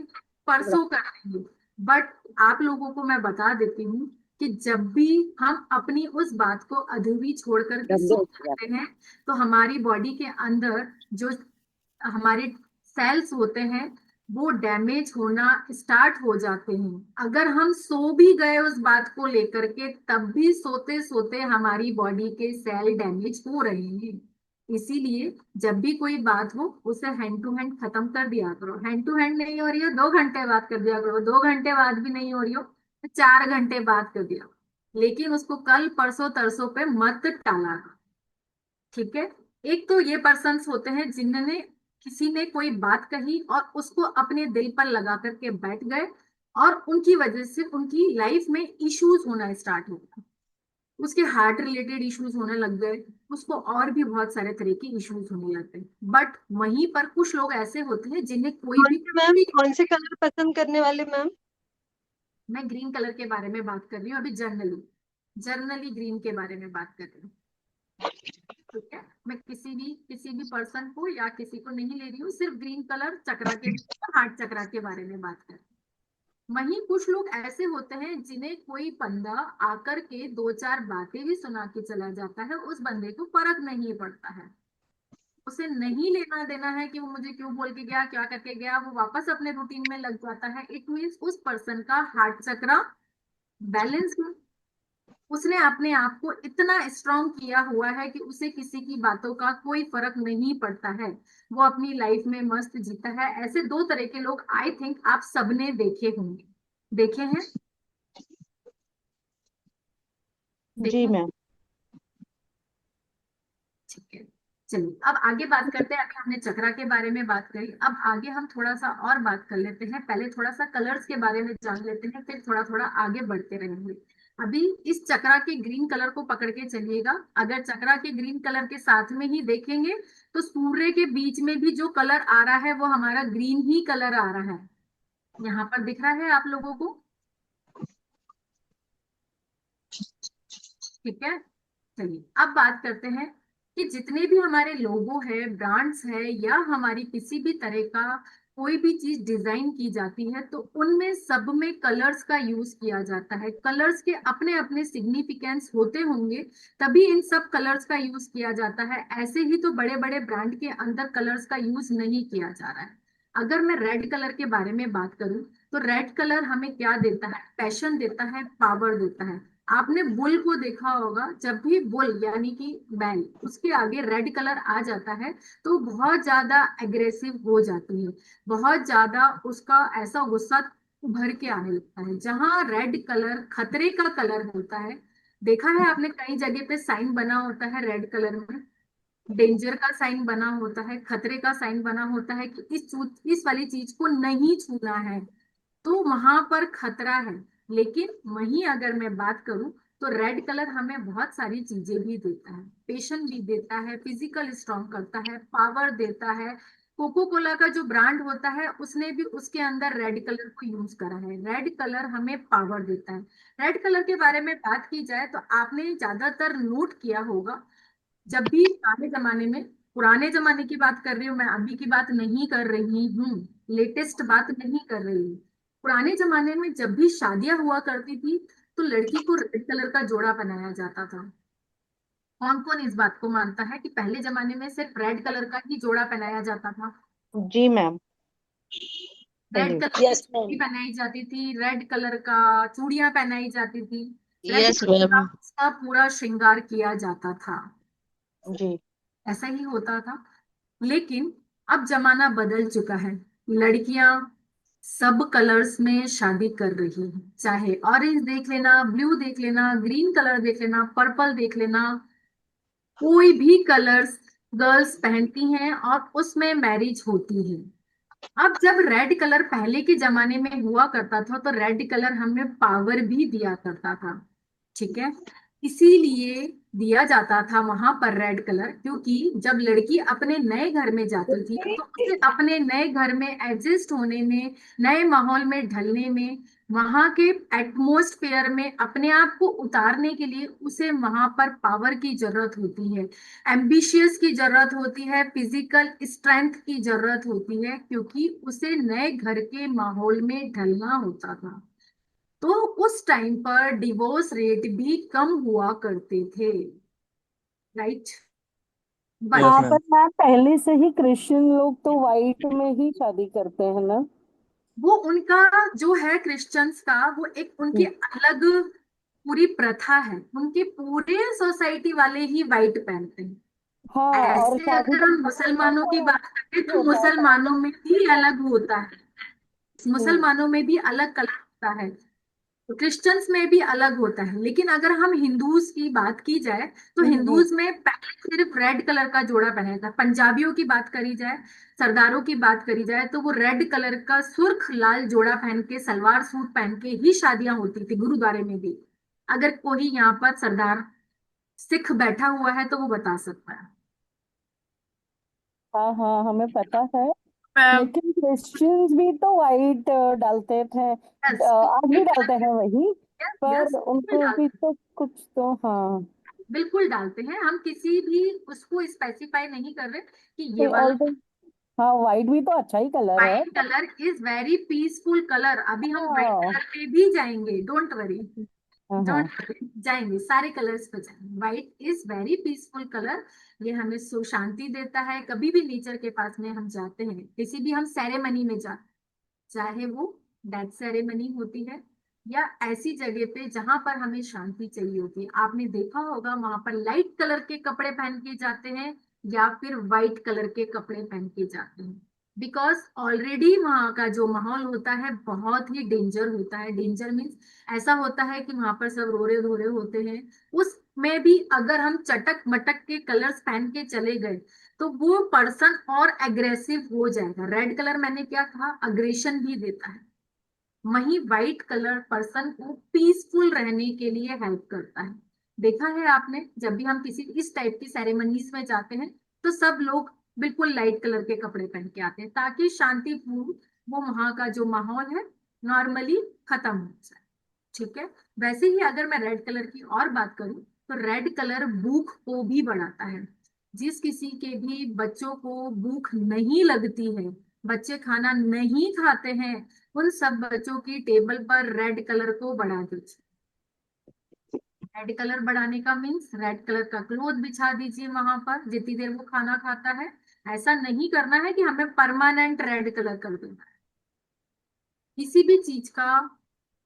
परसों कर लेंगे। बट आप लोगों को मैं बता देती हूँ कि जब भी हम अपनी उस बात को अधूरी छोड़ करके सो जाते हैं तो हमारी बॉडी के अंदर जो हमारे सेल्स होते हैं वो डैमेज होना स्टार्ट हो जाते हैं। अगर हम सो भी गए उस बात को लेकर के, तब भी सोते सोते हमारी बॉडी के सेल डैमेज हो रहे हैं। इसीलिए जब भी कोई बात हो उसे हैंड टू हैंड खत्म कर दिया करो। हैंड टू हैंड नहीं हो रही हो 2 घंटे बात कर दिया करो, 2 घंटे बाद भी नहीं हो रही हो तो 4 घंटे बात कर दिया करो। लेकिन उसको कल परसों तरसों पे मत टाला करो। ठीक है। एक तो ये पर्सन्स होते हैं जिन्होंने किसी ने कोई बात कही और उसको अपने दिल पर लगा करके बैठ गए और उनकी वजह से उनकी लाइफ में इश्यूज होना स्टार्ट हो गया। उसके हार्ट रिलेटेड इश्यूज होने लग गए, उसको और भी बहुत सारे तरह के इश्यूज होने लग गए। बट वहीं पर कुछ लोग ऐसे होते हैं जिन्हें कोई भी मैम कौन से कलर पसंद करने वाले मैम? मैं ग्रीन कलर के बारे में बात कर रही हूँ अभी, जर्नली जर्नली ग्रीन के बारे में बात कर रही हूँ। ठीक है। मैं किसी भी पर्सन को या किसी को नहीं ले रही हूँ, सिर्फ ग्रीन कलर चक्रा के, हार्ट चक्रा के बारे में बात कर रही हूँ। वहीं कुछ लोग ऐसे होते हैं जिन्हें कोई बंदा आकर के 2-4 बातें भी सुना के चला जाता है, उस बंदे को फर्क नहीं पड़ता है, उसे नहीं लेना देना है कि वो मुझे क्यों बोल के गया, क्या करके गया, वो वापस अपने रूटीन में लग जाता है। इट मीन्स उस पर्सन का हार्ट चक्रा बैलेंस, उसने अपने आप को इतना स्ट्रांग किया हुआ है कि उसे किसी की बातों का कोई फर्क नहीं पड़ता है, वो अपनी लाइफ में मस्त जीता है। ऐसे 2 तरह के लोग आई थिंक आप सबने देखे होंगे। देखे हैं? जी देखे? मैम। ठीक है। चलिए अब आगे बात करते हैं। अभी हमने चक्रा के बारे में बात करी, अब आगे हम थोड़ा सा और बात कर लेते हैं। पहले थोड़ा सा कलर्स के बारे में जान लेते हैं, फिर थोड़ा थोड़ा आगे बढ़ते रहेंगे। अभी इस चक्रा के ग्रीन कलर को पकड़ के चलिएगा। अगर चक्रा के ग्रीन कलर के साथ में ही देखेंगे तो सूर्य के बीच में भी जो कलर आ रहा है वो हमारा ग्रीन ही कलर आ रहा है। यहाँ पर दिख रहा है आप लोगों को? ठीक है। चलिए अब बात करते हैं कि जितने भी हमारे लोगो है, ब्रांड्स है, या हमारी किसी भी तरह का कोई भी चीज डिजाइन की जाती है तो उनमें सब में कलर्स का यूज किया जाता है। कलर्स के अपने अपने सिग्निफिकेंस होते होंगे, तभी इन सब कलर्स का यूज किया जाता है। ऐसे ही तो बड़े बड़े ब्रांड के अंदर कलर्स का यूज नहीं किया जा रहा है। अगर मैं रेड कलर के बारे में बात करूं तो रेड कलर हमें क्या देता है? पैशन देता है, पावर देता है। आपने बुल को देखा होगा, जब भी बुल यानी कि बैल उसके आगे रेड कलर आ जाता है तो बहुत ज्यादा एग्रेसिव हो जाती है, बहुत ज्यादा उसका ऐसा गुस्सा उभर के आने लगता है। जहां रेड कलर खतरे का कलर होता है, देखा है आपने कई जगह पे साइन बना होता है रेड कलर में, डेंजर का साइन बना होता है, खतरे का साइन बना होता है कि इस वाली चीज को नहीं छूना है, तो वहां पर खतरा है। लेकिन वहीं अगर मैं बात करूं तो रेड कलर हमें बहुत सारी चीजें भी देता है, पेशन भी देता है, फिजिकल स्ट्रांग करता है, पावर देता है। कोको कोला का जो ब्रांड होता है उसने भी उसके अंदर रेड कलर को यूज करा है। रेड कलर हमें पावर देता है। रेड कलर के बारे में बात की जाए तो आपने ज्यादातर नोट किया होगा, जब भी पुराने जमाने की बात कर रही हूँ मैं, अभी की बात नहीं कर रही हूँ, लेटेस्ट बात नहीं कर रही हूँ। पुराने जमाने में जब भी शादियां हुआ करती थी तो लड़की को रेड कलर का जोड़ा पहनाया जाता था। कौन कौन इस बात को मानता है कि पहले जमाने में सिर्फ रेड कलर का ही जोड़ा पहनाया जाता था? जी मैम। रेड सही। कलर की यस चूड़ी मैम। पहनाई जाती थी, रेड कलर का चूड़ियां पहनाई जाती थी, रेड यस कलर का मैम। उसका पूरा श्रृंगार किया जाता था। जी। ऐसा ही होता था। लेकिन अब जमाना बदल चुका है। लड़कियां सब कलर्स में शादी कर रही हैं, चाहे ऑरेंज देख लेना, ब्लू देख लेना, ग्रीन कलर देख लेना, पर्पल देख लेना, कोई भी कलर्स गर्ल्स पहनती हैं और उसमें मैरिज होती है। अब जब रेड कलर पहले के जमाने में हुआ करता था तो रेड कलर हमें पावर भी दिया करता था, ठीक है। इसीलिए दिया जाता था वहां पर रेड कलर, क्योंकि जब लड़की अपने नए घर में जाती थी तो उसे अपने नए घर में एडजस्ट होने में, नए माहौल में ढलने में, वहां के एटमोस्फेयर में अपने आप को उतारने के लिए उसे वहां पर पावर की जरूरत होती है, एम्बिशियस की जरूरत होती है, फिजिकल स्ट्रेंथ की जरूरत होती है, क्योंकि उसे नए घर के माहौल में ढलना होता था। तो उस टाइम पर डिवोर्स रेट भी कम हुआ करते थे, राइट। बट यस हाँ, मैम। पर मैम पहले से ही क्रिश्चियन लोग तो वाइट में ही शादी करते हैं ना। वो उनका जो है क्रिश्चियंस का, वो एक उनकी अलग पूरी प्रथा है, उनके पूरे सोसाइटी वाले ही वाइट पहनते हाँ, हैं। और ऐसे शादी अगर का हम मुसलमानों की बात करें तो होता है मुसलमानों में भी अलग होता है, हम्म, मुसलमानों में भी अलग कलर होता है, क्रिश्चियंस में भी अलग होता है। लेकिन अगर हम हिंदूज की बात की जाए तो हम्म, हिंदूज में पहले सिर्फ रेड कलर का जोड़ा पहना था। पंजाबियों की बात करी जाए, सरदारों की बात करी जाए, तो वो रेड कलर का सुर्ख लाल जोड़ा पहन के, सलवार सूट पहन के ही शादियां होती थी गुरुद्वारे में भी। अगर कोई यहाँ पर सरदार सिख बैठा हुआ है तो वो बता सकता है। हाँ हाँ, हमें पता है। मैम। लेकिन क्रिश्चियंस भी तो वाइट डालते थे, यस, आज भी डालते हैं वही, यस, पर उनको भी तो कुछ तो हाँ। बिल्कुल डालते हैं। हम किसी भी उसको स्पेसिफाई नहीं कर रहे कि ये तो वाला। और तो हाँ, वाइट भी तो अच्छा ही कलर है। White colour is very peaceful colour. अभी हम व्हाइट हाँ कलर पे भी जाएंगे, डोंट वरी, हाँ हाँ। डोंट वरी, जाएंगे, सारे कलर्स पे जाएंगे। White is very peaceful colour. ये हमें शांति देता है। कभी भी नेचर के पास में हम जाते हैं, किसी भी हम सेरेमनी में जाते, चाहे वो डेथ सेरेमनी होती है या ऐसी जगह पे जहां पर हमें शांति चाहिए होती है, आपने देखा होगा वहां पर लाइट कलर के कपड़े पहन के जाते हैं या फिर वाइट कलर के कपड़े पहन के जाते हैं। बिकॉज ऑलरेडी वहां का जो माहौल होता है बहुत ही डेंजर होता है। डेंजर मीन्स ऐसा होता है कि वहां पर सब रोरे धोरे होते हैं। उसमें भी अगर हम चटक मटक के कलर्स पहन के चले गए तो वो पर्सन और एग्रेसिव हो जाएगा। रेड कलर मैंने क्या कहा, अग्रेशन भी देता है। वही व्हाइट कलर पर्सन को पीसफुल रहने के लिए हेल्प करता है। देखा है आपने, जब भी हम किसी इस टाइप की सेरेमनीज में जाते हैं तो सब लोग बिल्कुल लाइट कलर के कपड़े पहन के आते हैं ताकि शांतिपूर्ण वो वहां का जो माहौल है नॉर्मली खत्म हो जाए, ठीक है। वैसे ही अगर मैं रेड कलर की और बात करूं तो रेड कलर भूख को भी बढ़ाता है। जिस किसी के भी बच्चों को भूख नहीं लगती है, बच्चे खाना नहीं खाते हैं, उन सब बच्चों की टेबल पर रेड कलर को बढ़ा दीजिए। रेड कलर बढ़ाने का मीन्स रेड कलर का क्लोथ बिछा दीजिए वहां पर जितनी देर वो खाना खाता है। ऐसा नहीं करना है कि हमें परमानेंट रेड कलर कर देना है। किसी भी चीज का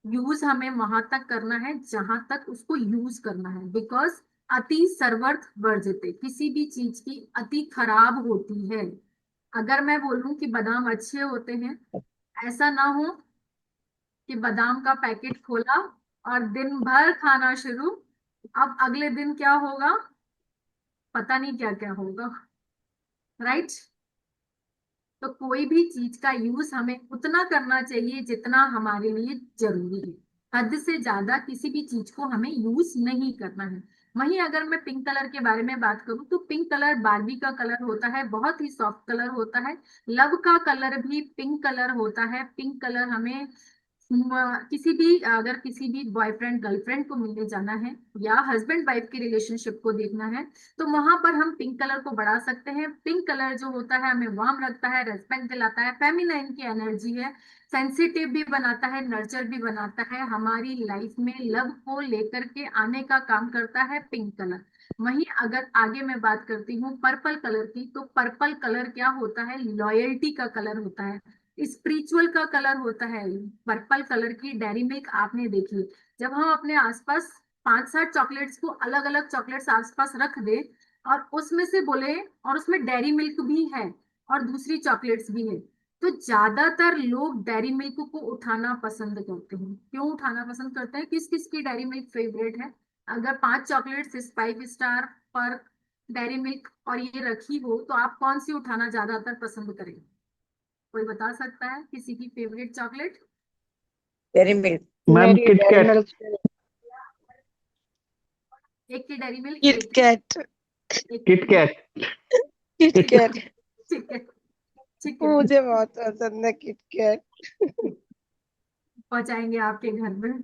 यूज हमें वहां तक करना है जहां तक उसको यूज करना है। बिकॉज अति सर्वथ वर्जते, किसी भी चीज की अति खराब होती है। अगर मैं बोलूं कि बादाम अच्छे होते हैं, ऐसा ना हो कि बादाम का पैकेट खोला और दिन भर खाना शुरू, अब अगले दिन क्या होगा पता नहीं क्या क्या होगा, राइट। तो कोई भी चीज का यूज हमें उतना करना चाहिए जितना हमारे लिए जरूरी है। हद से ज्यादा किसी भी चीज को हमें यूज नहीं करना है। वहीं अगर मैं पिंक कलर के बारे में बात करूं तो पिंक कलर बारबी का कलर होता है, बहुत ही सॉफ्ट कलर होता है। लव का कलर भी पिंक कलर होता है। पिंक कलर हमें किसी भी, अगर किसी भी बॉयफ्रेंड गर्लफ्रेंड को मिलने जाना है या हस्बैंड वाइफ की रिलेशनशिप को देखना है तो वहां पर हम पिंक कलर को बढ़ा सकते हैं। पिंक कलर जो होता है हमें वार्म रखता है, रेस्पेक्ट दिलाता है, फेमिनाइन की एनर्जी है, सेंसिटिव भी बनाता है, नर्चर भी बनाता है, हमारी लाइफ में लव को लेकर के आने का काम करता है पिंक कलर। वहीं अगर आगे मैं बात करती हूँ पर्पल कलर की, तो पर्पल कलर क्या होता है, लॉयल्टी का कलर होता है। स्पिरिचुअल का कलर होता है। पर्पल कलर की डेयरी मिल्क आपने देखी, जब हम अपने आसपास 5-7 चॉकलेट्स को अलग अलग चॉकलेट्स आसपास रख दे और उसमें से बोले और उसमें डेयरी मिल्क भी है और दूसरी चॉकलेट्स भी है, तो ज्यादातर लोग डेयरी मिल्क को उठाना पसंद करते हैं। क्यों उठाना पसंद करते हैं? किस किस की डेयरी मिल्क फेवरेट है? अगर 5 चॉकलेट्स 5 स्टार पर डेयरी मिल्क और ये रखी हो तो आप कौन सी उठाना ज्यादातर पसंद करेंगे? कोई बता सकता है किसी की favourite chocolate? Dairy milk. Ma'am मेरी डेयरी किटकैट। मिल्क। एक की डेयरी मिल्क, किट एक कैट। एक किटकैट। किट कैट ठीक है, ठीक है, मुझे बहुत पसंद है किट कैट। पहुंचाएंगे आपके घर में।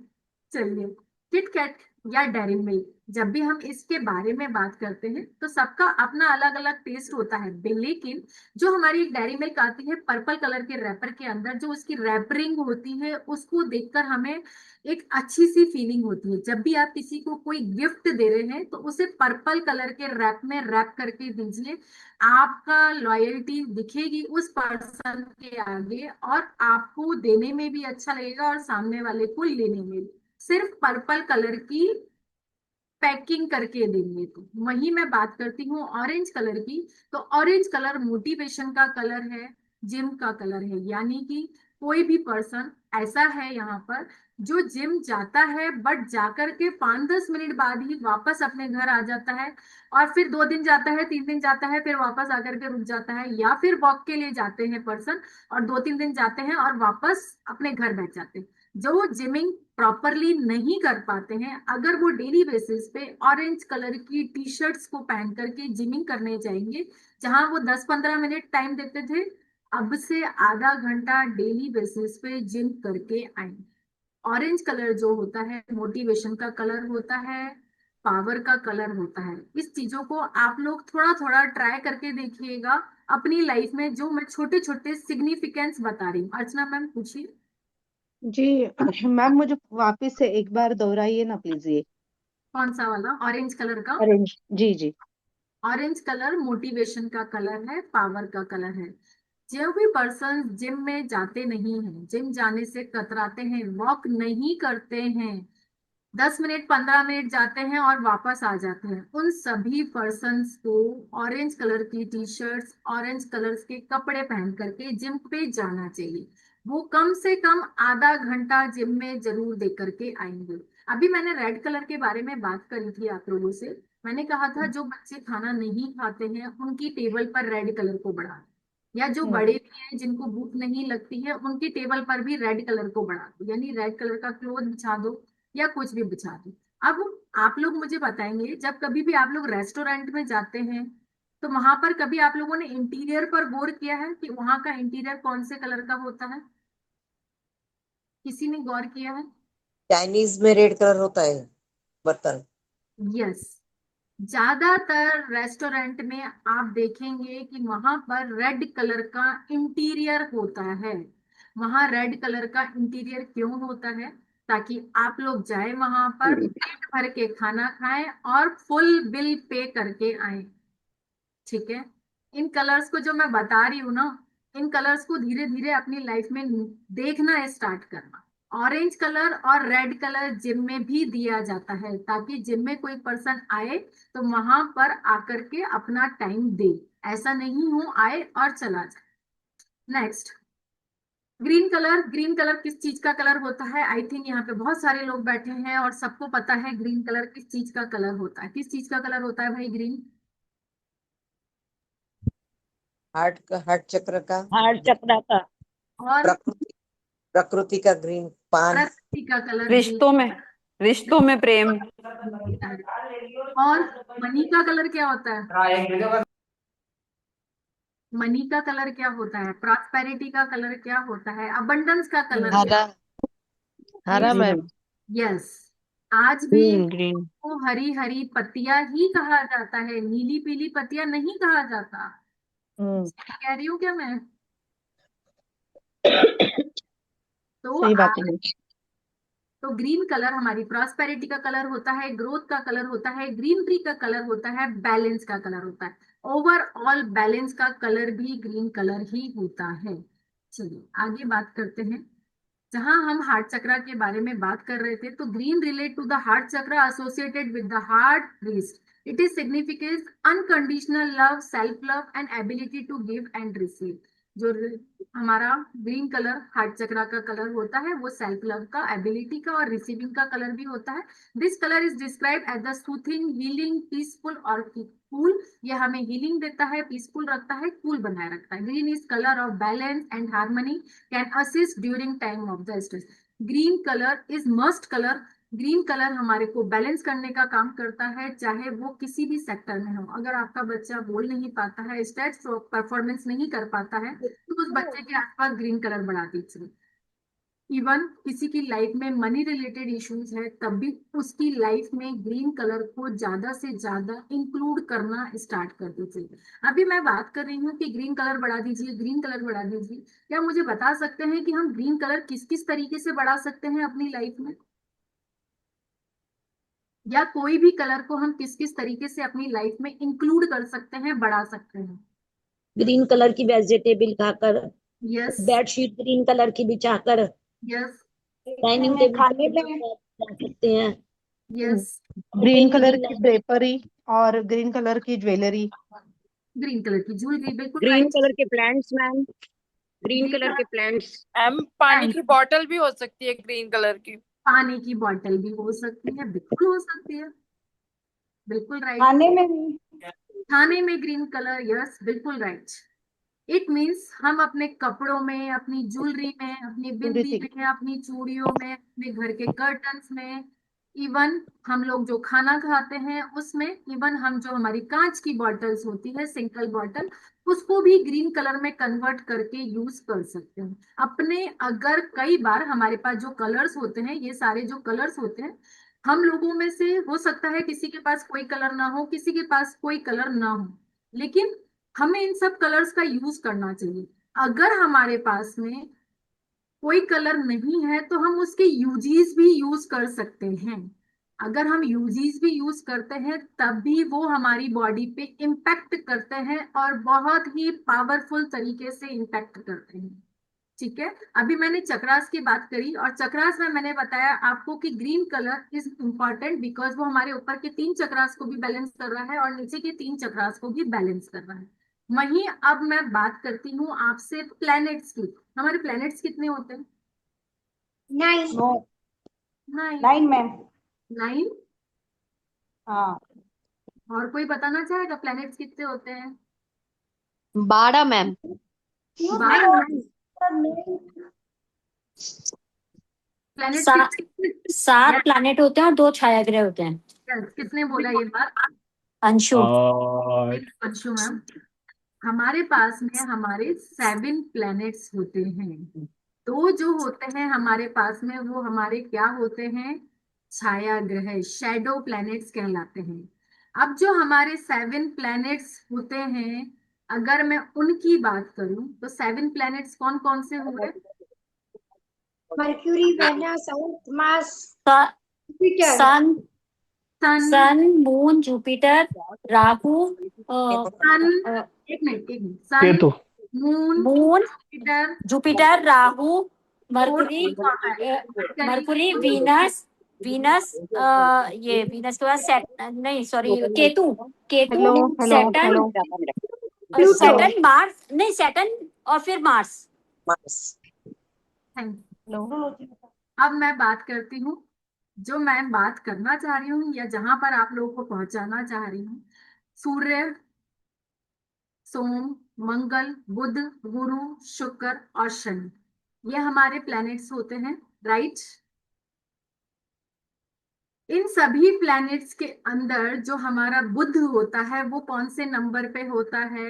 चलिए, किटकैट या डेयरी मिल्क, जब भी हम इसके बारे में बात करते हैं तो सबका अपना अलग अलग टेस्ट होता है, लेकिन जो हमारी एक डेयरी मिल्क आती है पर्पल कलर के रैपर के अंदर, जो उसकी रैपरिंग होती है उसको देखकर हमें एक अच्छी सी फीलिंग होती है। जब भी आप किसी को कोई गिफ्ट दे रहे हैं तो उसे पर्पल कलर के रैप में रैप करके दीजिए। आपका लॉयल्टी दिखेगी उस पर्सन के आगे और आपको देने में भी अच्छा लगेगा और सामने वाले को लेने में भी। सिर्फ पर्पल कलर की पैकिंग करके देंगे। तो वही मैं बात करती हूँ ऑरेंज कलर की। तो ऑरेंज कलर मोटिवेशन का कलर है, जिम का कलर है, यानी कि कोई भी पर्सन ऐसा है यहाँ पर जो जिम जाता है बट जाकर के 5-10 मिनट बाद ही वापस अपने घर आ जाता है और फिर 2 दिन जाता है, 3 दिन जाता है, फिर वापस आकर के रुक जाता है, या फिर वॉक के लिए जाते हैं पर्सन और 2-3 दिन जाते हैं और वापस अपने घर बैठ जाते हैं। जो जिमिंग प्रॉपरली नहीं कर पाते हैं, अगर वो डेली बेसिस पे ऑरेंज कलर की टी शर्ट्स को पहन करके जिमिंग करने जाएंगे, जहां वो 10-15 मिनट टाइम देते थे, अब से आधा घंटा डेली बेसिस पे जिम करके आएंगे। ऑरेंज कलर जो होता है मोटिवेशन का कलर होता है, पावर का कलर होता है। इस चीजों को आप लोग थोड़ा थोड़ा ट्राई करके देखिएगा अपनी लाइफ में, जो मैं छोटे छोटे सिग्निफिकेंस बता रही हूँ। अर्चना मैम पूछिए। जी मैम, मुझे वापस से एक बार दोहराइए ना प्लीज ये। कौन सा वाला? ऑरेंज कलर का? ऑरेंज, जी जी। ऑरेंज कलर मोटिवेशन का कलर है, पावर का कलर है। जो भी पर्सन जिम में जाते नहीं हैं, जिम जाने से कतराते हैं, वॉक नहीं करते हैं, 10 मिनट 15 मिनट जाते हैं और वापस आ जाते हैं, उन सभी पर्सन्स को ऑरेंज कलर की टी शर्ट्स, ऑरेंज कलर के कपड़े पहन करके जिम पे जाना चाहिए। वो कम से कम आधा घंटा जिम में जरूर दे करके आएंगे। अभी मैंने रेड कलर के बारे में बात करी थी आप लोगों से। मैंने कहा था जो बच्चे खाना नहीं खाते हैं उनकी टेबल पर रेड कलर को बढ़ा दो, या जो बड़े भी हैं जिनको भूख नहीं लगती है उनकी टेबल पर भी रेड कलर को बढ़ा दो, यानी रेड कलर का क्लोथ बिछा दो या कुछ भी बिछा दो। अब आप लोग मुझे बताएंगे, जब कभी भी आप लोग रेस्टोरेंट में जाते हैं तो वहां पर कभी आप लोगों ने इंटीरियर पर गौर किया है कि वहां का इंटीरियर कौन से कलर का होता है? किसी ने गौर किया है? चाइनीज में रेड कलर होता है बर्तन। यस, ज्यादातर रेस्टोरेंट में आप देखेंगे कि वहां पर रेड कलर का इंटीरियर होता है। वहां रेड कलर का इंटीरियर क्यों होता है? ताकि आप लोग जाए वहां पर पेट भर के खाना खाएं और फुल बिल पे करके आए। ठीक है, इन कलर्स को जो मैं बता रही हूँ ना, इन कलर्स को धीरे धीरे अपनी लाइफ में देखना स्टार्ट करना। ऑरेंज कलर और रेड कलर जिम में भी दिया जाता है ताकि जिम में कोई पर्सन आए तो वहां पर आकर के अपना टाइम दे, ऐसा नहीं हो आए और चला जाए। Next, green colour. Green colour किस चीज का कलर होता है? आई थिंक यहाँ पे बहुत सारे लोग बैठे हैं और सबको पता है ग्रीन कलर किस चीज का कलर होता है। किस चीज का कलर होता है भाई ग्रीन? हार्ट चक्र का, हार्ट चक्र का। और प्रकृति प्रकृति का ग्रीन, पान। प्रकृति का कलर रिश्तों में प्रेम। होता है। और मनी का कलर क्या होता है? मनी का कलर क्या होता है? प्रॉस्पेरिटी का कलर क्या होता है? अबंडेंस का कलर क्या? हरा, हरा मैम। यस, आज भी ग्रीन। को हरी हरी पत्तियां ही कहा जाता है, नीली पीली पत्तियां नहीं कहा जाता। कह रही हूँ क्या मैं? तो सही बात है। तो ग्रीन कलर हमारी प्रॉस्पेरिटी का कलर होता है, ग्रोथ का कलर होता है, ग्रीन ट्री का कलर होता है, बैलेंस का कलर होता है। ओवरऑल बैलेंस का कलर भी ग्रीन कलर ही होता है। चलिए आगे बात करते हैं। जहां हम हार्ट चक्रा के बारे में बात कर रहे थे, तो green relate to the heart chakra associated with the heart beat. It is significance unconditional love, self love and ability to give and receive. जो हमारा ग्रीन कलर हार्ट चक्रा का कलर होता है वो सेल्फ लव का, एबिलिटी का और रिसीविंग का कलर भी होता है। This colour is describe as the soothing, healing, peaceful और कूल। ये हमें हीलिंग देता है, पीसफुल रखता है, कूल बनाए रखता है। Green is colour of balance and harmony, can assist during time of the stress. Green colour is must colour. Green colour हमारे को बैलेंस करने का काम करता है, चाहे वो किसी भी सेक्टर में हो। अगर आपका बच्चा बोल नहीं पाता है, स्टेज परफॉर्मेंस नहीं कर पाता है, तो उस बच्चे के आसपास ग्रीन कलर बढ़ा दीजिए। इवन किसी की लाइफ में मनी रिलेटेड इश्यूज है, तब भी उसकी लाइफ में ग्रीन कलर को ज्यादा से ज्यादा इंक्लूड करना स्टार्ट कर दीजिए। अभी मैं बात कर रही हूँ कि ग्रीन कलर बढ़ा दीजिए, ग्रीन कलर बढ़ा दीजिए। क्या मुझे बता सकते हैं कि हम ग्रीन कलर किस किस तरीके से बढ़ा सकते हैं अपनी लाइफ में, या कोई भी कलर को हम किस किस तरीके से अपनी लाइफ में इंक्लूड कर सकते हैं, बढ़ा सकते हैं? ग्रीन कलर की वेजिटेबल खाकर, यस, बेडशीट ग्रीन कलर की बिछाकर, यस, डाइनिंग टेबल खाने ग्रीन में कलर का बना सकते हैं, yes. Green kitchen colour green की ड्रेपरी और ग्रीन कलर की ज्वेलरी। ग्रीन कलर की ज्वेलरी, बिल्कुल ग्रीन राइट। कलर के plants ma'am, green green colour के प्लांट्स। मैम पानी की बॉटल भी हो सकती है ग्रीन कलर की। पानी की बोतल भी हो सकती है, बिल्कुल हो सकती है, बिल्कुल राइट। खाने में भी। खाने में ग्रीन कलर, यस, बिल्कुल राइट। इट मीन्स हम अपने कपड़ों में, अपनी ज्वेलरी में, अपनी बिंदी में, अपनी चूड़ियों में, अपने घर के कर्टन्स में, इवन हम लोग जो खाना खाते हैं उसमें, इवन हम जो हमारी कांच की बॉटल्स होती है, सिंगल बॉटल, उसको भी ग्रीन कलर में कन्वर्ट करके यूज कर सकते हैं अपने। अगर कई बार हमारे पास जो कलर्स होते हैं, ये सारे जो कलर्स होते हैं, हम लोगों में से हो सकता है किसी के पास कोई कलर ना हो, किसी के पास कोई कलर ना हो, लेकिन हमें इन सब कलर्स का यूज करना चाहिए। अगर हमारे पास में कोई कलर नहीं है तो हम उसके यूजीज भी यूज कर सकते हैं। अगर हम यूजीज भी यूज करते हैं तब भी वो हमारी बॉडी पे इम्पैक्ट करते हैं और बहुत ही पावरफुल तरीके से इम्पैक्ट करते हैं। ठीक है, अभी मैंने चक्रास की बात करी और चक्रास में मैंने बताया आपको कि green colour is important because वो हमारे ऊपर के 3 चक्रास को भी बैलेंस कर रहा है और नीचे के 3 चक्रास को भी बैलेंस कर रहा है। वहीं अब मैं बात करती हूँ आपसे प्लैनेट्स की। हमारे प्लैनेट्स कितने होते हैं? 9 9। 9 मैम। 9। हाँ। और कोई बताना चाहेगा प्लैनेट्स कितने होते हैं? 12 मैम। 12 प्लैनेट्स कितने? 7 प्लैनेट होते हैं और 2 छाया ग्रह होते हैं। किसने बोला ये बात? अंशु। अंशु मैम। हमारे पास में हमारे 7 प्लैनेट्स होते हैं। तो जो होते हैं हमारे पास में वो हमारे क्या होते हैं? छाया ग्रह, शैडो प्लैनेट्स कहलाते हैं। अब जो हमारे 7 प्लैनेट्स होते हैं, अगर मैं उनकी बात करूं तो 7 प्लैनेट्स कौन कौन से हुए? Mercury, Venus, Earth, Mars, Sun, Sun, Sun, Moon, Jupiter, Rahu, Sun, एक minute, Sun, Moon, Jupiter, Rahu, Mercury, Venus, ये वीनस के बाद नहीं सॉरी केतु, सैटर्न, मार्स, नहीं सैटर्न और फिर मार्स। अब मैं बात करती हूँ, जो मैं बात करना चाह रही हूँ या जहां पर आप लोगों को पहुंचाना चाह रही हूँ। सूर्य, सोम, मंगल, बुध, गुरु, शुक्र और शनि, ये हमारे प्लैनेट्स होते हैं, राइट। इन सभी प्लैनेट्स के अंदर जो हमारा बुध होता है वो कौन से नंबर पे होता है?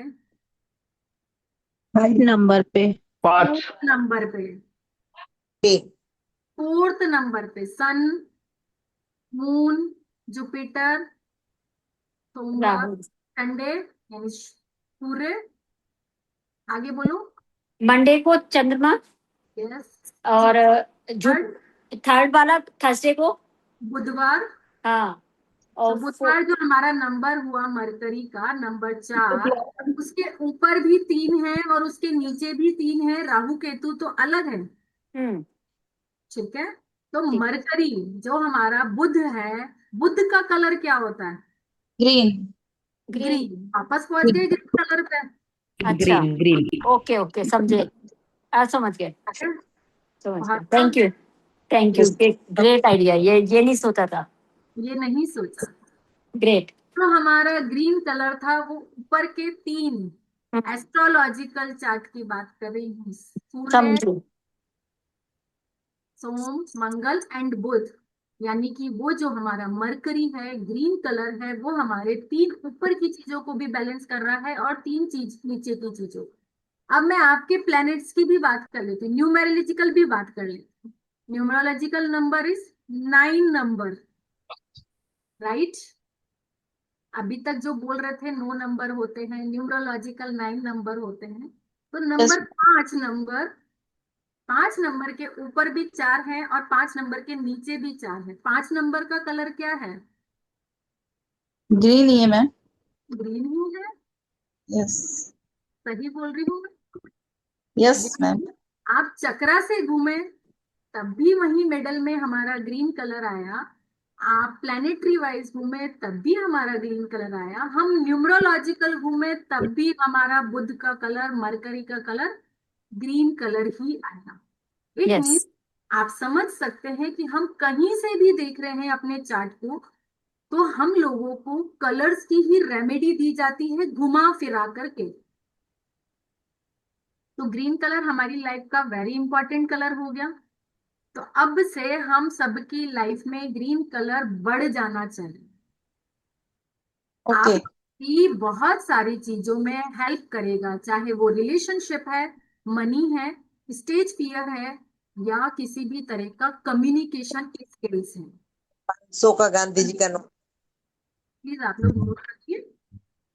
5 नंबर पे। 5 नंबर पे। 4th नंबर पे सन, मून, जुपिटर, सोमवार, संडे यानी सूर्य। आगे बोलो। मंडे को चंद्रमा, यस। और थर्ड वाला थर्सडे को बुधवार, हाँ, और सुबोधवार जो हमारा नंबर हुआ मरकरी का नंबर 4, उसके ऊपर भी 3 है और उसके नीचे भी 3 है। राहु केतु तो अलग है, ठीक है। तो ठीक। मरकरी जो हमारा बुध है, बुध का कलर क्या होता है? ग्रीन। ग्रीन। ग्रीन। वापस पहुंच गए ग्रीन कलर पे। अच्छा, ग्रीन। ओके ओके, समझे, समझ गए, समझ गए। बहुत thank you, thank you, great idea, ये नहीं सोचा था। ये नहीं सोचा। ग्रेट। तो हमारा ग्रीन कलर था वो ऊपर के 3 एस्ट्रोलॉजिकल चार्ट की बात कर रही हूँ। सूर्य, समझू। सोम, मंगल एंड बुध, यानी कि वो जो हमारा मरकरी है, ग्रीन कलर है, वो हमारे 3 ऊपर की चीजों को भी बैलेंस कर रहा है और 3 चीज नीचे की चीजों। अब मैं आपके प्लैनेट्स की भी बात कर लेती हूँ, न्यूमेरोलॉजिकल भी बात कर लेती हूँ। न्यूमेरोलॉजिकल नंबर इज 9 नंबर, राइट। अभी तक जो बोल रहे थे 9 नंबर होते हैं, न्यूमरोलॉजिकल 9 नंबर होते हैं। तो नंबर 5 नंबर के ऊपर भी 4 है और 5 नंबर के नीचे भी 4 है। 5 नंबर का कलर क्या है? ग्रीन ही है मैम। ग्रीन ही है। यस। सही बोल रही हूँ मैं? Yes ma'am. आप चक्रा से घूमे तब भी वही मिडल में हमारा ग्रीन कलर आया। आप प्लेनेटरी वाइज घूमे तब भी हमारा ग्रीन कलर आया। हम न्यूमरोलॉजिकल घूमे तब भी हमारा बुध का कलर, मरकरी का कलर ग्रीन कलर ही आया। It yes. मीन्स आप समझ सकते हैं कि हम कहीं से भी देख रहे हैं अपने चार्ट को, तो हम लोगों को कलर्स की ही रेमेडी दी जाती है घुमा फिरा करके। तो ग्रीन कलर हमारी लाइफ का वेरी इंपॉर्टेंट कलर हो गया। तो अब से हम सबकी लाइफ में ग्रीन कलर बढ़ जाना चाहिए। ओके। आपकी बहुत सारी चीजों में हेल्प करेगा, चाहे वो रिलेशनशिप है, मनी है, स्टेज फियर है, या किसी भी तरह का कम्युनिकेशन स्किल्स है। 500 का गांधी जी का नोट। प्लीज आप लोग म्यूट रखिए,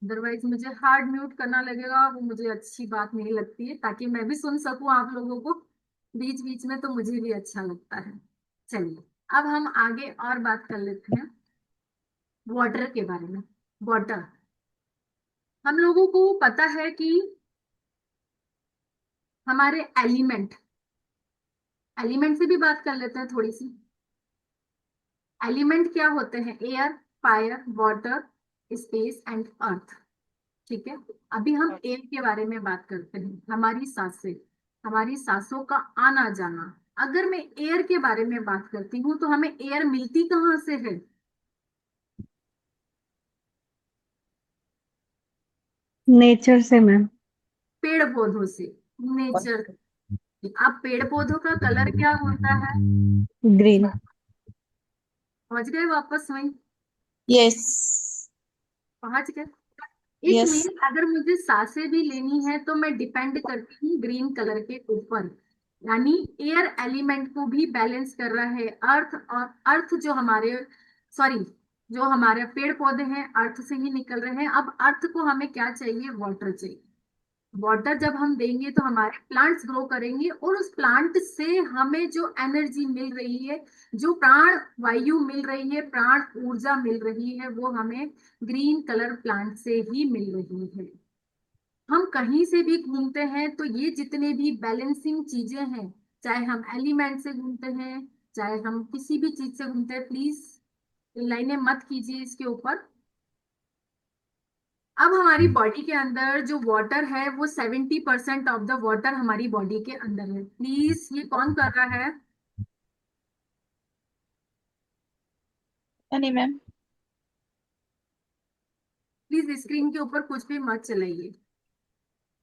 अदरवाइज मुझे हार्ड म्यूट करना लगेगा, वो मुझे अच्छी बात नहीं लगती है, ताकि मैं भी सुन सकूं आप लोगों को बीच बीच में, तो मुझे भी अच्छा लगता है। चलिए अब हम आगे और बात कर लेते हैं वाटर के बारे में। वाटर, हम लोगों को पता है कि हमारे एलिमेंट से भी बात कर लेते हैं थोड़ी सी। एलिमेंट क्या होते हैं? Air, fire, water, space and earth, ठीक है। अभी हम एयर के बारे में बात करते हैं। हमारी सांसें, हमारी सांसों का आना जाना। अगर मैं एयर के बारे में बात करती हूँ तो हमें एयर मिलती कहाँ से है? नेचर से मैम। पेड़ पौधों से, नेचर। अब पेड़ पौधों का कलर क्या होता है? ग्रीन। पहुंच गए वापस वहीं? यस। पहुंच गए। It yes. मीन अगर मुझे सांसें भी लेनी है तो मैं डिपेंड करती हूँ ग्रीन कलर के ऊपर, यानी एयर एलिमेंट को भी बैलेंस कर रहा है अर्थ। और अर्थ जो हमारे, सॉरी, जो हमारे पेड़ पौधे हैं अर्थ से ही निकल रहे हैं। अब अर्थ को हमें क्या चाहिए? वाटर चाहिए। वाटर जब हम देंगे तो हमारे प्लांट्स ग्रो करेंगे, और उस प्लांट से हमें जो एनर्जी मिल रही है, जो प्राण वायु मिल रही है, प्राण ऊर्जा मिल रही है, वो हमें ग्रीन कलर प्लांट से ही मिल रही है। हम कहीं से भी घूमते हैं तो ये जितने भी बैलेंसिंग चीजें हैं, चाहे हम एलिमेंट से घूमते हैं, चाहे हम किसी भी चीज से घूमते हैं, प्लीज लाइनें मत कीजिए इसके ऊपर। अब हमारी बॉडी के अंदर जो वाटर है वो 70% ऑफ द वाटर हमारी बॉडी के अंदर है। प्लीज ये कौन कर रहा है? नहीं मैम। प्लीज स्क्रीन के ऊपर कुछ भी मत चलाइए।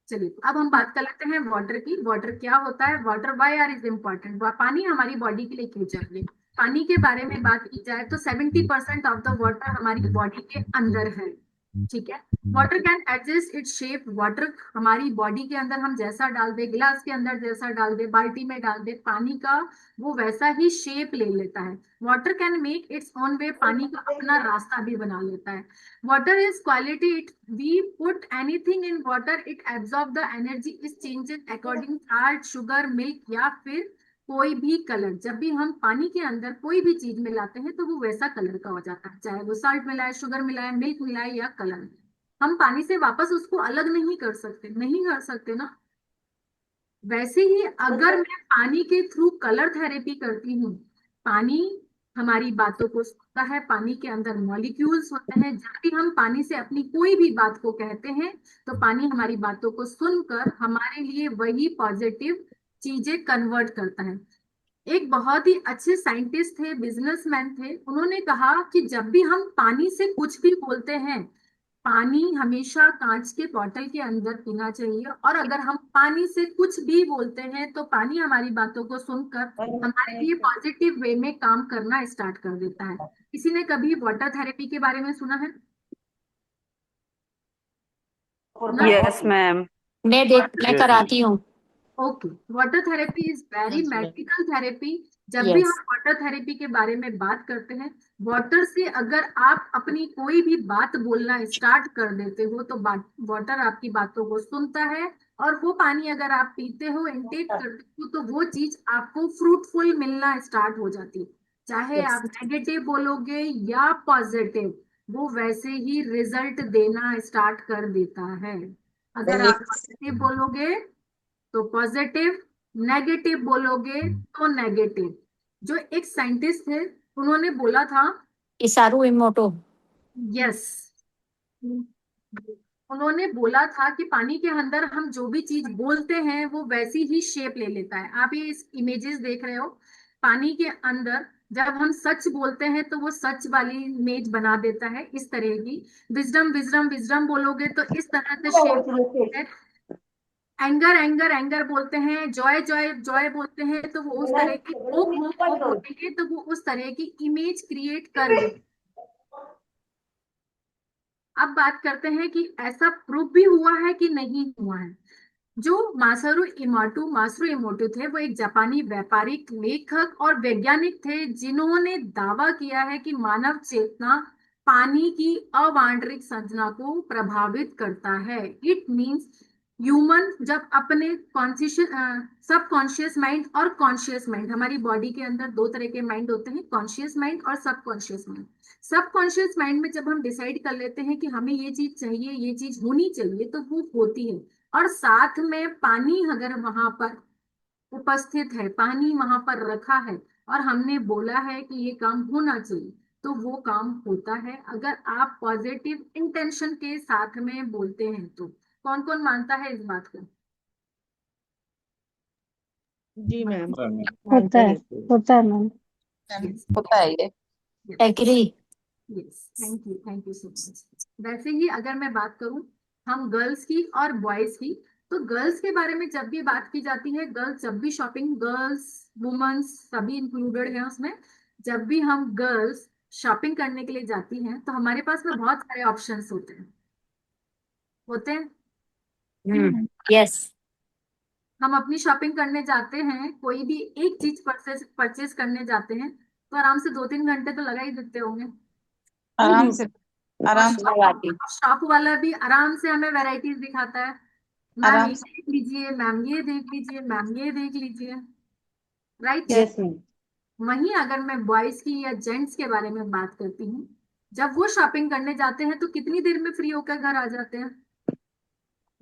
चलिए अब हम बात कर लेते हैं वाटर की। वाटर क्या होता है? Water why are is important? पानी हमारी बॉडी के लिए क्यों चाहिए? पानी के बारे में बात की जाए तो 70% ऑफ द वाटर हमारी बॉडी के अंदर है, ठीक है। Water can adjust its shape. Water हमारी बॉडी के अंदर हम जैसा डाल दे, गिलास के अंदर जैसा डाल दे, बाल्टी में डाल दे, पानी का वो वैसा ही शेप ले लेता है। Water can make its own way. पानी का अपना रास्ता भी बना लेता है। Water is quality, it we put anything in water, it absorb the energy, is changes according salt, sugar, milk या फिर कोई भी कलर, जब भी हम पानी के अंदर कोई भी चीज मिलाते हैं तो वो वैसा कलर का हो जाता है, चाहे वो साल्ट मिलाए, शुगर मिलाए, मिल्क मिलाए या कलर। हम पानी से वापस उसको अलग नहीं कर सकते, नहीं कर सकते ना। वैसे ही अगर मैं पानी के थ्रू कलर थेरेपी करती हूँ, पानी हमारी बातों को सुनता है, पानी के अंदर मॉलिक्यूल्स होते हैं, जब भी हम पानी से अपनी कोई भी बात को कहते हैं तो पानी हमारी बातों को सुनकर हमारे लिए वही पॉजिटिव चीजें कन्वर्ट करता है। एक बहुत ही अच्छे साइंटिस्ट थे, बिजनेसमैन थे, उन्होंने कहा कि जब भी हम पानी से कुछ भी बोलते हैं, पानी हमेशा कांच के बॉटल के अंदर पीना चाहिए, और अगर हम पानी से कुछ भी बोलते हैं तो पानी हमारी बातों को सुनकर हमारे लिए पॉजिटिव वे में काम करना स्टार्ट कर देता है। किसी ने कभी वाटर थेरेपी के बारे में सुना है? ना? Yes ma'am. मैं कराती हूँ। Okay, water therapy is very Yes, ma'am. Medical therapy. जब भी यस हम वाटर थेरेपी के बारे में बात करते हैं, वाटर से अगर आप अपनी कोई भी बात बोलना स्टार्ट कर देते हो तो वाटर आपकी बातों को सुनता है, और वो पानी अगर आप पीते हो, इनटेक करते हो, तो वो चीज आपको फ्रूटफुल मिलना स्टार्ट हो जाती है। चाहे यस आप नेगेटिव बोलोगे या पॉजिटिव, वो वैसे ही रिजल्ट देना स्टार्ट कर देता है। अगर आप पॉजिटिव बोलोगे तो पॉजिटिव, नेगेटिव बोलोगे तो नेगेटिव। जो एक साइंटिस्ट थे, उन्होंने बोला था, इसारू इमोटो। यस, उन्होंने बोला था कि पानी के अंदर हम जो भी चीज बोलते हैं वो वैसी ही शेप ले लेता है। आप ये इस इमेजेस देख रहे हो, पानी के अंदर जब हम सच बोलते हैं तो वो सच वाली इमेज बना देता है, इस तरह की। विजडम विजडम विजडम बोलोगे तो इस तरह से शेप। एंगर एंगर एंगर बोलते हैं, जॉय जॉय जॉय बोलते हैं तो वो उस तरह की, होप होप होप बोलेंगे तो वो उस तरह की इमेज क्रिएट कर दे। अब बात करते हैं कि ऐसा प्रूफ भी हुआ है कि नहीं हुआ है। जो मासारू इमोटो थे, वो एक जापानी व्यापारिक, लेखक और वैज्ञानिक थे जिन्होंने दावा किया है कि मानव चेतना पानी की अवांतरिक संरचना को प्रभावित करता है। इट मींस ह्यूमन जब अपने कॉन्शियस, सबकॉन्शियस माइंड और कॉन्शियस माइंड, हमारी बॉडी के अंदर दो तरह के माइंड होते हैं, कॉन्शियस माइंड और सबकॉन्शियस माइंड। सबकॉन्शियस माइंड में जब हम डिसाइड कर लेते हैं कि हमें ये चीज चाहिए, ये चीज होनी चाहिए, तो वो होती है। और साथ में पानी अगर वहां पर उपस्थित है, पानी वहां पर रखा है और हमने बोला है कि ये काम होना चाहिए, तो वो काम होता है, अगर आप पॉजिटिव इंटेंशन के साथ में बोलते हैं तो। कौन कौन मानता है इस बात को? जी मैम। होता है, होता है मैम। होता है ये। Agree. Yes, thank you so much. वैसे ही अगर मैं बात करूं हम गर्ल्स की और बॉयज की, तो गर्ल्स के बारे में जब भी बात की जाती है, गर्ल्स जब भी शॉपिंग, गर्ल्स वुमेन्स सभी इंक्लूडेड है उसमें, जब भी हम गर्ल्स शॉपिंग करने के लिए जाती हैं तो हमारे पास में बहुत सारे ऑप्शंस होते हैं। यस हम अपनी शॉपिंग करने जाते हैं, कोई भी एक चीज परचेज करने जाते हैं तो आराम से 2-3 घंटे तो लगा ही देते होंगे। आराम से, और आराम से लगाती। शॉप वाला भी आराम से हमें वैरायटीज दिखाता है, मैम आराम ये से। देख लीजिए, मैम ये देख लीजिए, मैम ये देख लीजिए, राइट। Yes ma'am. वहीं अगर मैं बॉयज की या जेंट्स के बारे में बात करती हूँ, जब वो शॉपिंग करने जाते हैं तो कितनी देर में फ्री होकर घर आ जाते हैं?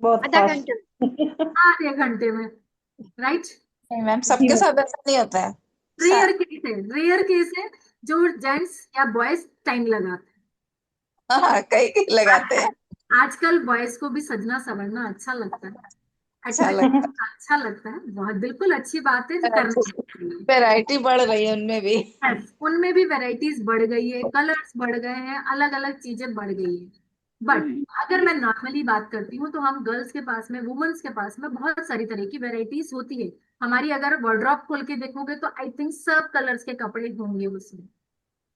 बहुत आधा फास्ट। घंटा। आधे घंटे में, राइट। मैम सबके साथ ऐसा नहीं होता है। रेयर केस है जो जेंट्स या बॉयज टाइम लगाते हाँ, कई कई लगाते हैं। हैं। आजकल बॉयज को भी सजना संवरना अच्छा लगता है, अच्छा लगता है। अच्छा लगता है, बहुत बिल्कुल अच्छी बात है जो करना चाहिए। वैरायटी बढ़ रही है उनमें भी। Yes, उनमें भी वैरायटीज बढ़ गई है, कलर्स बढ़ गए हैं, अलग अलग चीजें बढ़ गई है। बट अगर मैं नॉर्मली बात करती हूँ तो हम गर्ल्स के पास में, वुमेन्स के पास में बहुत सारी तरह की वैरायटीज होती है। हमारी अगर वार्डरोब खोल के देखोगे तो आई थिंक सब कलर्स के कपड़े होंगे उसमें।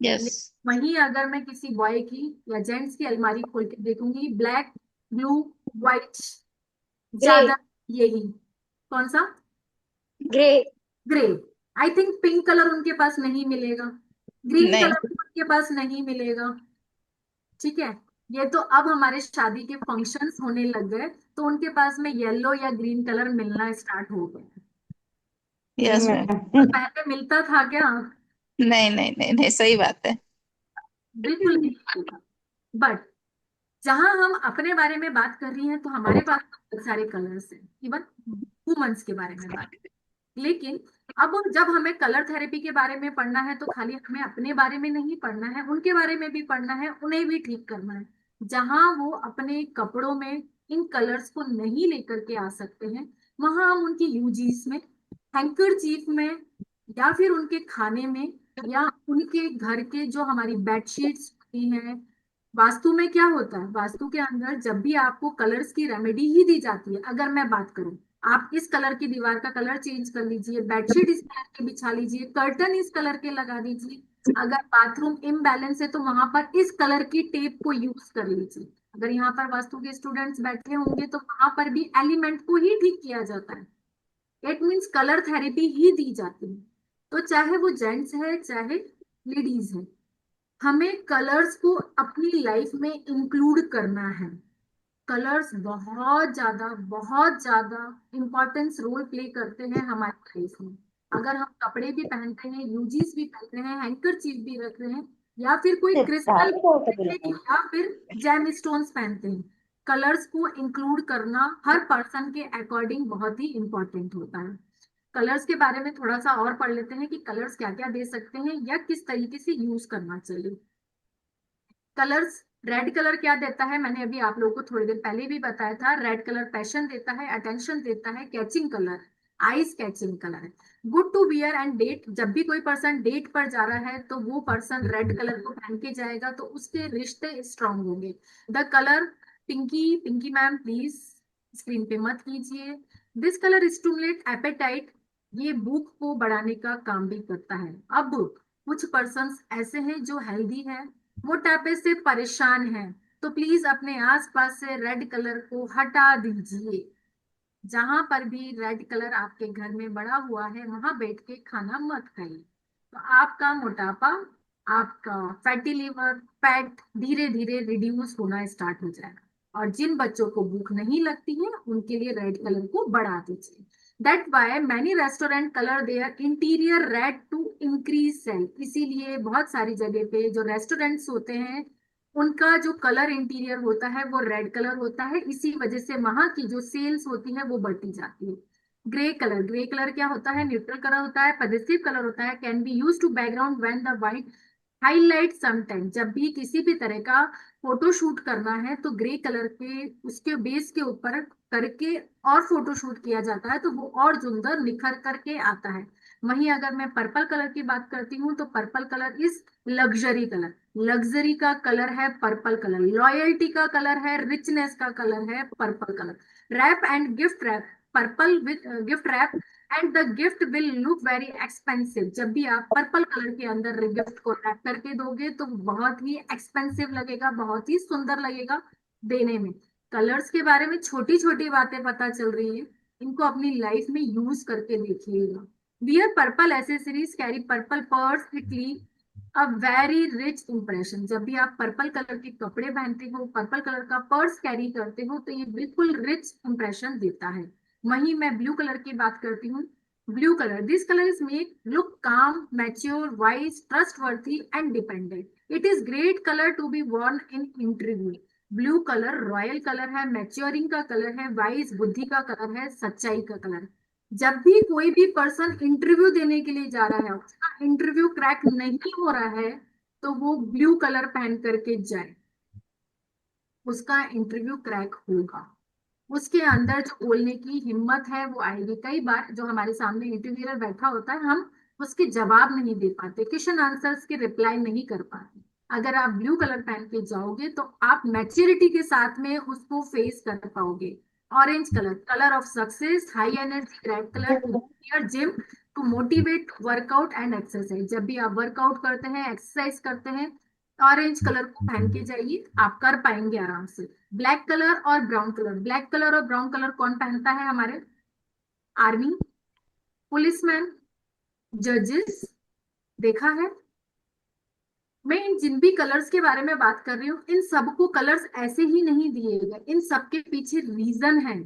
यस। वहीं अगर मैं किसी बॉय की या जेंट्स की अलमारी खोल के देखूंगी, ब्लैक, ब्लू, व्हाइट, ज्यादा यही। कौन सा? Grey. Grey. I think pink colour उनके पास नहीं मिलेगा, ग्रीन नहीं। कलर उनके पास नहीं मिलेगा। ठीक है, ये तो अब हमारे शादी के फंक्शंस होने लग गए तो उनके पास में येलो या ग्रीन कलर मिलना स्टार्ट हो गया। जी यस मैम। मैम। पहले मिलता था क्या? नहीं नहीं नहीं नहीं, सही बात है। बिल्कुल नहीं मिलता। बट जहां हम अपने बारे में बात कर रही हैं तो हमारे पास बहुत सारे कलर्स हैं, इवन वुमेन्स के बारे में बात। लेकिन अब जब हमें कलर थेरेपी के बारे में पढ़ना है तो खाली हमें अपने बारे में नहीं पढ़ना है, उनके बारे में भी पढ़ना है, उन्हें भी ठीक करना है। जहां वो अपने कपड़ों में इन कलर्स को नहीं लेकर के आ सकते हैं, वहां हम उनकी यूजीस में, हैंकरचीफ में, या फिर उनके खाने में, या उनके घर के जो हमारी बेडशीट्स होती हैं। वास्तु में क्या होता है, वास्तु के अंदर जब भी आपको कलर्स की रेमेडी ही दी जाती है, अगर मैं बात करूं, आप इस कलर की दीवार का कलर चेंज कर लीजिए, बेडशीट इस कलर की बिछा लीजिए, कर्टन इस कलर के लगा दीजिए। अगर बाथरूम इम्बैलेंस है तो वहां पर इस कलर की टेप को यूज कर लीजिए। अगर यहाँ पर वास्तु के स्टूडेंट्स बैठे होंगे तो वहां पर भी एलिमेंट को ही ठीक किया जाता है। इट मीन्स कलर थेरेपी ही दी जाती है। तो चाहे वो जेंट्स है चाहे लेडीज है, हमें कलर्स को अपनी लाइफ में इंक्लूड करना है। कलर्स बहुत ज्यादा इम्पोर्टेंस रोल प्ले करते हैं हमारी लाइफ में। अगर हम कपड़े भी पहनते हैं, यूजीस भी पहनते हैं, हैंकरचीफ भी रख रहे हैं, या फिर कोई क्रिस्टल या फिर जेम स्टोन्स पहनते हैं, कलर्स को इंक्लूड करना हर पर्सन के अकॉर्डिंग बहुत ही इम्पोर्टेंट होता है। कलर्स के बारे में थोड़ा सा और पढ़ लेते हैं कि कलर्स क्या क्या दे सकते हैं या किस तरीके से यूज करना चाहिए। कलर्स, रेड कलर क्या देता है, मैंने अभी आप लोगों को थोड़ी देर पहले भी बताया था। रेड कलर पैशन देता है, अटेंशन देता है, catching colour, eyes catching colour है। Good to wear and date, जब भी कोई पर्सन डेट पर जा रहा है तो वो पर्सन रेड कलर को पहन के जाएगा तो उसके रिश्ते स्ट्रांग होंगे। The colour Pinky, Pinky ma'am please screen पे मत कीजिए। दिस कलर स्टिमुलेट एपेटाइट, ये भूख को बढ़ाने का काम भी करता है। अब कुछ पर्सन्स ऐसे हैं जो हेल्दी है, मोटापे से परेशान है, तो प्लीज अपने आसपास से रेड कलर को हटा दीजिए। जहां पर भी रेड कलर आपके घर में बड़ा हुआ है वहां बैठ के खाना मत खाइए, तो आपका मोटापा, आपका फैटी लिवर, फैट धीरे धीरे रिड्यूस होना स्टार्ट हो जाएगा। और जिन बच्चों को भूख नहीं लगती है उनके लिए रेड कलर को बढ़ा दीजिए। That why many restaurant colour there interior red to increase sale, इसीलिए बहुत सारी जगह पे जो रेस्टोरेंट्स होते हैं उनका जो कलर इंटीरियर होता है वो रेड कलर होता है। इसी वजह से वहां की जो सेल्स होती है वो बढ़ती जाती है। ग्रे कलर, ग्रे कलर क्या होता है, न्यूट्रल कलर होता है, पजेसिव कलर होता है, can be use to background when the white highlight sometime. जब भी किसी भी तरह का फोटो शूट करना है तो ग्रे कलर के उसके बेस के ऊपर करके और फोटो शूट किया जाता है तो वो और सुंदर निखर करके आता है। वहीं अगर मैं पर्पल कलर की बात करती हूँ तो purple colour is luxury colour, luxury का कलर है पर्पल कलर, लॉयल्टी का कलर है, रिचनेस का कलर है purple colour. Wrap and gift wrap, purple with gift wrap and the gift will look very expensive. जब भी आप पर्पल कलर के अंदर गिफ्ट को रैप करके दोगे तो बहुत ही एक्सपेंसिव लगेगा, बहुत ही सुंदर लगेगा देने में। कलर्स के बारे में छोटी छोटी बातें पता चल रही है, इनको अपनी लाइफ में यूज करके देखिएगा। Wear purple accessories, carry purple purse, it leave a very rich impression. जब भी आप पर्पल कलर के कपड़े पहनते हो, पर्पल कलर का पर्स कैरी करते हो तो ये बिल्कुल रिच इंप्रेशन देता है। वहीं मैं ब्लू कलर की बात करती हूँ। Blue colour, this colour is make look calm, mature, wise, trustworthy and dependent. It is great colour to be worn in interview. Blue colour royal colour है, मैच्योरिंग का कलर है, वाइज बुद्धि का colour है, सच्चाई का कलर। जब भी कोई भी पर्सन इंटरव्यू देने के लिए जा रहा है, उसका इंटरव्यू क्रैक नहीं हो रहा है तो वो ब्लू कलर पहन करके जाए, उसका इंटरव्यू क्रैक होगा। उसके अंदर जो बोलने की हिम्मत है वो आएगी। कई बार जो हमारे सामने इंटरव्यूअर बैठा होता है हम उसके जवाब नहीं दे पाते, क्वेश्चन आंसर्स के रिप्लाई नहीं कर पाते। अगर आप ब्लू कलर पहन के जाओगे तो आप मैच्योरिटी के साथ में उसको फेस कर पाओगे। Orange colour, colour of success, high energy, red colour to gym, to motivate, workout and exercise. जब भी आप वर्कआउट करते हैं, एक्सरसाइज करते हैं, ऑरेंज कलर को पहन के जाइए, आप कर पाएंगे आराम से। ब्लैक कलर और ब्राउन कलर, ब्लैक कलर और ब्राउन कलर कौन पहनता है, हमारे आर्मी, पुलिसमैन, जजेस, देखा है। मैं इन जिन भी कलर्स के बारे में बात कर रही हूँ इन सबको कलर्स ऐसे ही नहीं दिए गए, इन सबके पीछे रीजन है।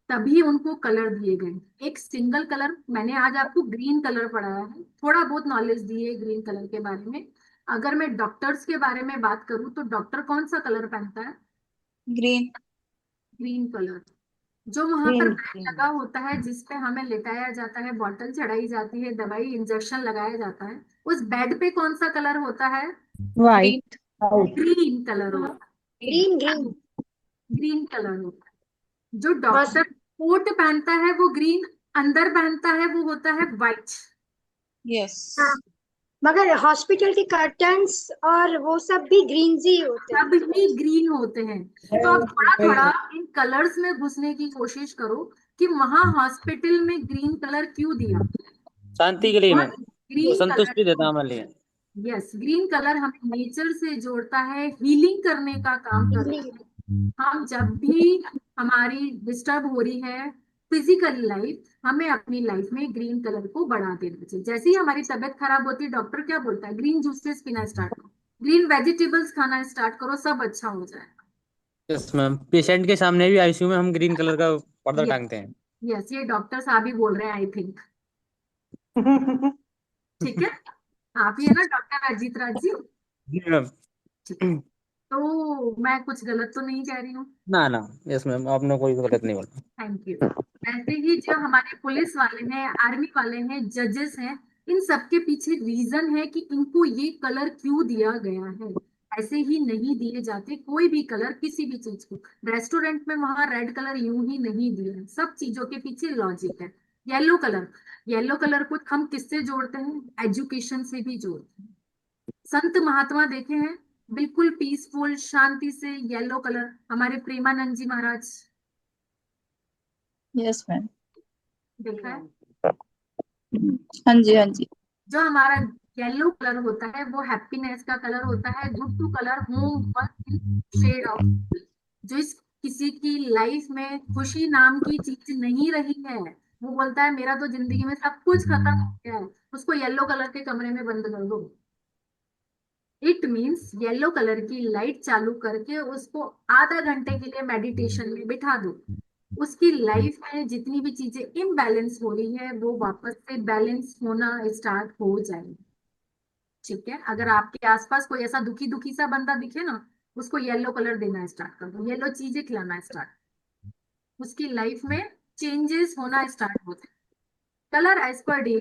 तभी उनको कलर दिए गए। एक सिंगल कलर, मैंने आज आपको ग्रीन कलर पढ़ाया है, थोड़ा बहुत नॉलेज दी है ग्रीन कलर के बारे में। अगर मैं डॉक्टर्स के बारे में बात करूं तो डॉक्टर कौन सा कलर पहनता है? ग्रीन। Green colour. जो वहां पर ग्रीन बेड लगा होता है, जिसपे हमें लेटाया जाता है, बॉटल चढ़ाई जाती है, दवाई इंजेक्शन लगाया जाता है, उस बेड पे कौन सा कलर होता है? Green. White white green colour होता ग्रीन ग्रीन। है। ग्रीन कलर होता है। जो हाँ डॉक्टर कोट पहनता है वो ग्रीन, अंदर पहनता है वो होता है व्हाइट। यस। हाँ, मगर हॉस्पिटल के कर्टन्स और वो सब भी ग्रीन ही होते सब हैं। ही ग्रीन होते हैं। तो आप थोड़ा थोड़ा इन कलर्स में घुसने की कोशिश करो कि वहां हॉस्पिटल में ग्रीन कलर क्यों दिया। शांति के लिए मैम, ग्रीन कलर, संतुष्टि देता हमारे लिए। यस, ग्रीन कलर हमें नेचर से जोड़ता है, हीलिंग करने का काम करता है। हम जब भी हमारी डिस्टर्ब हो रही है फिजिकल लाइफ, हमें अपनी लाइफ में ग्रीन कलर को बढ़ा देना चाहिए। जैसे ही हमारी तबीयत खराब होती है, डॉक्टर क्या बोलता है? ग्रीन जूसेस पीना स्टार्ट करो, ग्रीन वेजिटेबल्स खाना स्टार्ट करो, सब अच्छा हो जाएगा। यस मैम, पेशेंट के सामने भी आईसीयू में हम ग्रीन कलर का पर्दा यस, टांगते हैं। यस, ये डॉक्टर साहब ही बोल रहे हैं आई थिंक। ठीक है, आप ही है ना डॉक्टर अजीत राज जी? जी मैम। ठीक है। तो मैं कुछ गलत तो नहीं कह रही हूँ? ना ना, यस मैम, आपने कोई गलत नहीं बोला। Thank you. ऐसे ही जो हमारे पुलिस वाले हैं, आर्मी वाले हैं, जजेस हैं, इन सबके पीछे रीजन है कि इनको ये कलर क्यों दिया गया है। ऐसे ही नहीं दिए जाते कोई भी कलर किसी भी चीज को। रेस्टोरेंट में वहां रेड कलर यूं ही नहीं दिया है, सब चीजों के पीछे लॉजिक है। येलो कलर, येलो कलर को हम किससे जोड़ते हैं? एजुकेशन से भी जोड़ते हैं। संत महात्मा देखे हैं, बिल्कुल पीसफुल शांति से येलो कलर। हमारे प्रेमानंद जी महाराज, यस मैम। देखा है? हाँ जी, हाँ जी। जो हमारा येलो कलर होता है वो हैप्पीनेस का कलर होता है। Good to colour home shade of, जो इस किसी की लाइफ में खुशी नाम की चीज नहीं रही है, वो बोलता है मेरा तो जिंदगी में सब कुछ खत्म हो गया है, उसको येलो कलर के कमरे में बंद कर दो। इट मीन्स येलो कलर की लाइट चालू करके उसको आधा घंटे के लिए मेडिटेशन में बिठा दो। उसकी लाइफ में जितनी भी चीजें इम्बैलेंस हो रही है वो वापस से बैलेंस होना स्टार्ट हो जाएगी। ठीक है, अगर आपके आसपास कोई ऐसा दुखी दुखी सा बंदा दिखे ना, उसको येलो कलर देना स्टार्ट कर दो, येलो चीजें खिलाना स्टार्ट, उसकी लाइफ में चेंजेस होना स्टार्ट हो जाए। Colour as per day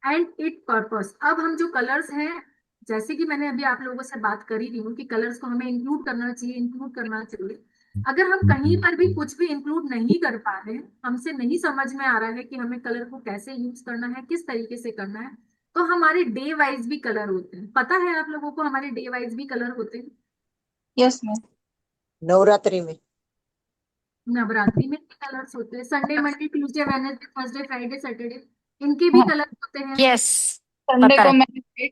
and it purpose. अब हम जो कलर्स हैं, जैसे कि मैंने अभी आप लोगों से बात करी रही हूँ कि कलर्स को हमें इंक्लूड करना चाहिए, इंक्लूड करना चाहिए। अगर हम कहीं पर भी कुछ भी इंक्लूड नहीं कर पा रहे हैं, हमसे नहीं समझ में आ रहा है कि हमें कलर को कैसे यूज करना है, किस तरीके से करना है, तो हमारे डे वाइज भी कलर होते हैं। पता है आप लोगों को हमारे डे वाइज भी कलर होते हैं? Yes ma'am. नवरात्रि में नवरात्रि में भी कलर्स होते हैं। Sunday Monday Tuesday Wednesday Thursday Friday Saturday, इनके भी हाँ, कलर होते हैं। यस, संडे पता को है। मैं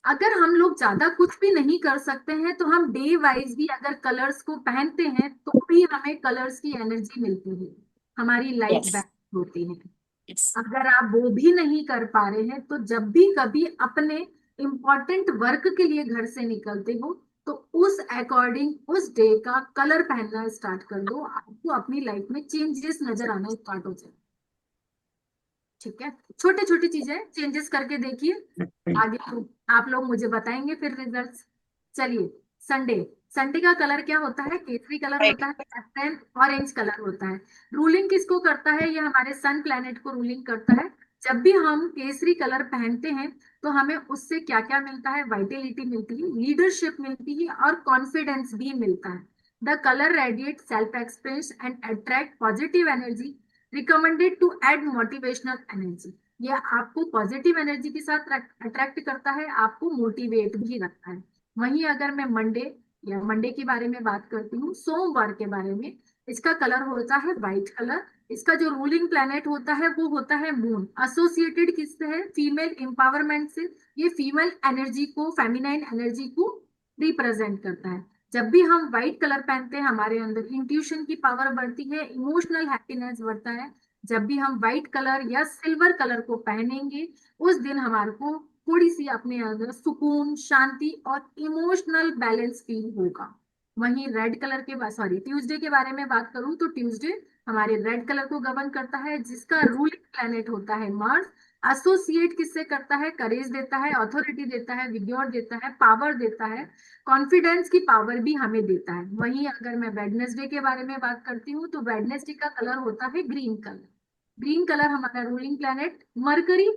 अगर हम लोग ज्यादा कुछ भी नहीं कर सकते हैं तो हम डे वाइज भी अगर कलर्स को पहनते हैं तो भी हमें कलर्स की एनर्जी मिलती है, हमारी लाइफ यस, बैलेंस होती है। यस, अगर आप वो भी नहीं कर पा रहे हैं तो जब भी कभी अपने इम्पोर्टेंट वर्क के लिए घर से निकलते हो तो उस अकॉर्डिंग उस डे का कलर पहनना स्टार्ट कर दो, आपको अपनी लाइफ में चेंजेस नजर आना स्टार्ट हो जाए। ठीक है, छोटे छोटी चीजें चेंजेस करके देखिए, आगे तो आप लोग मुझे बताएंगे फिर रिजल्ट्स। चलिए, संडे, संडे का कलर क्या होता है? केसरी कलर होता है एंड ऑरेंज कलर होता है। रूलिंग किसको करता है? ये हमारे सन प्लैनेट को रूलिंग करता है। जब भी हम केसरी कलर पहनते हैं तो हमें उससे क्या क्या मिलता है? वाइटेलिटी मिलती है, लीडरशिप मिलती है और कॉन्फिडेंस भी मिलता है। The colour radiate self express and attract positive energy, recommended to add motivational energy. ये आपको पॉजिटिव एनर्जी के साथ अट्रैक्ट करता है, आपको मोटिवेट भी रखता है। वहीं अगर मैं मंडे के बारे में बात करती हूँ, सोमवार के बारे में, इसका कलर होता है व्हाइट कलर। इसका जो रूलिंग प्लैनेट होता है वो होता है मून। एसोसिएटेड किससे है? फीमेल एम्पावरमेंट से। ये फीमेल एनर्जी को, फेमिनाइन एनर्जी को रिप्रेजेंट करता है। जब भी हम व्हाइट कलर पहनते हैं हमारे अंदर इंट्यूशन की पावर बढ़ती है, इमोशनल हैप्पीनेस बढ़ता है। जब भी हम व्हाइट कलर या सिल्वर कलर को पहनेंगे उस दिन हमारे को थोड़ी सी अपने अंदर सुकून, शांति और इमोशनल बैलेंस फील होगा। वहीं रेड कलर के ट्यूसडे के बारे में बात करूं तो ट्यूसडे हमारे रेड कलर को गवर्न करता है, जिसका रूलिंग प्लैनेट होता है मार्स। एसोसिएट किससे करता है? करेज देता है, अथॉरिटी देता है, विग्योर देता है, पावर देता है, कॉन्फिडेंस की पावर भी हमें देता है। वहीं अगर मैं वेडनेसडे के बारे में बात करती हूँ तो वेडनेसडे का कलर होता है ग्रीन कलर। ग्रीन कलर हमारा रूलिंग प्लैनेट मरकरी।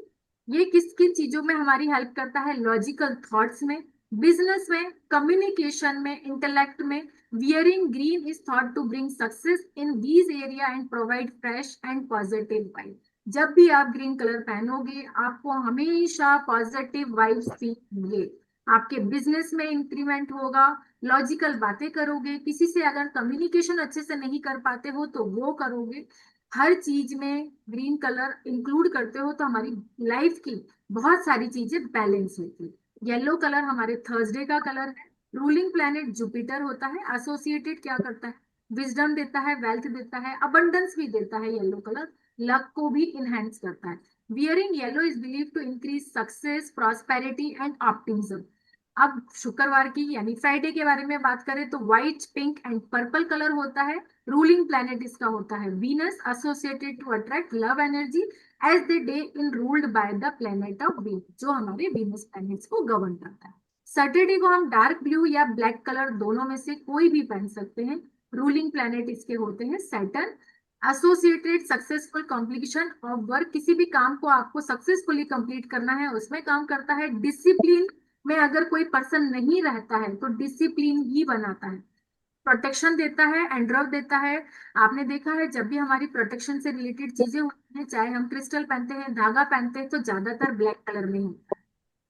ये किस किन चीजों में हमारी हेल्प करता है? लॉजिकल थॉट्स में, बिजनेस में, कम्युनिकेशन में, इंटेलेक्ट में। Wearing green is thought to bring success in these area and provide fresh and positive vibe. जब भी आप ग्रीन कलर पहनोगे आपको हमेशा पॉजिटिव वाइब्स फील होंगे, आपके बिजनेस में इंक्रीमेंट होगा, लॉजिकल बातें करोगे, किसी से अगर कम्युनिकेशन अच्छे से नहीं कर पाते हो तो वो करोगे। हर चीज में ग्रीन कलर इंक्लूड करते हो तो हमारी लाइफ की बहुत सारी चीजें बैलेंस होती है। येलो कलर हमारे थर्सडे का कलर है। रूलिंग प्लैनेट जुपिटर होता है। एसोसिएटेड क्या करता है? विजडम देता है, वेल्थ देता है, अबंडेंस भी देता है येलो कलर, लक को भी इनहेंस करता है। Wearing yellow is believe to increase success, prosperity and optimism. अब शुक्रवार की यानी फ्राइडे के बारे में बात करें तो white, pink and purple colour होता है। रूलिंग प्लैनेट इसका होता है Venus, associated to attract love energy as the day in ruled by the planet of Venus, जो हमारे वीनस प्लैनेट्स को गवर्न करता है। सैटरडे को हम डार्क ब्लू या ब्लैक कलर दोनों में से कोई भी पहन सकते हैं। रूलिंग प्लैनेट इसके होते हैं Saturn. Associated successful completion of work, किसी भी काम को आपको सक्सेसफुली कंप्लीट करना है उसमें काम करता है। डिसिप्लिन में अगर कोई पर्सन नहीं रहता है तो डिसिप्लिन ही बनाता है। प्रोटेक्शन देता है, एंड्रॉव देता है। आपने देखा है जब भी हमारी प्रोटेक्शन से रिलेटेड चीजें होती हैं, चाहे हम क्रिस्टल पहनते हैं, धागा पहनते हैं, तो ज्यादातर ब्लैक कलर में होता है।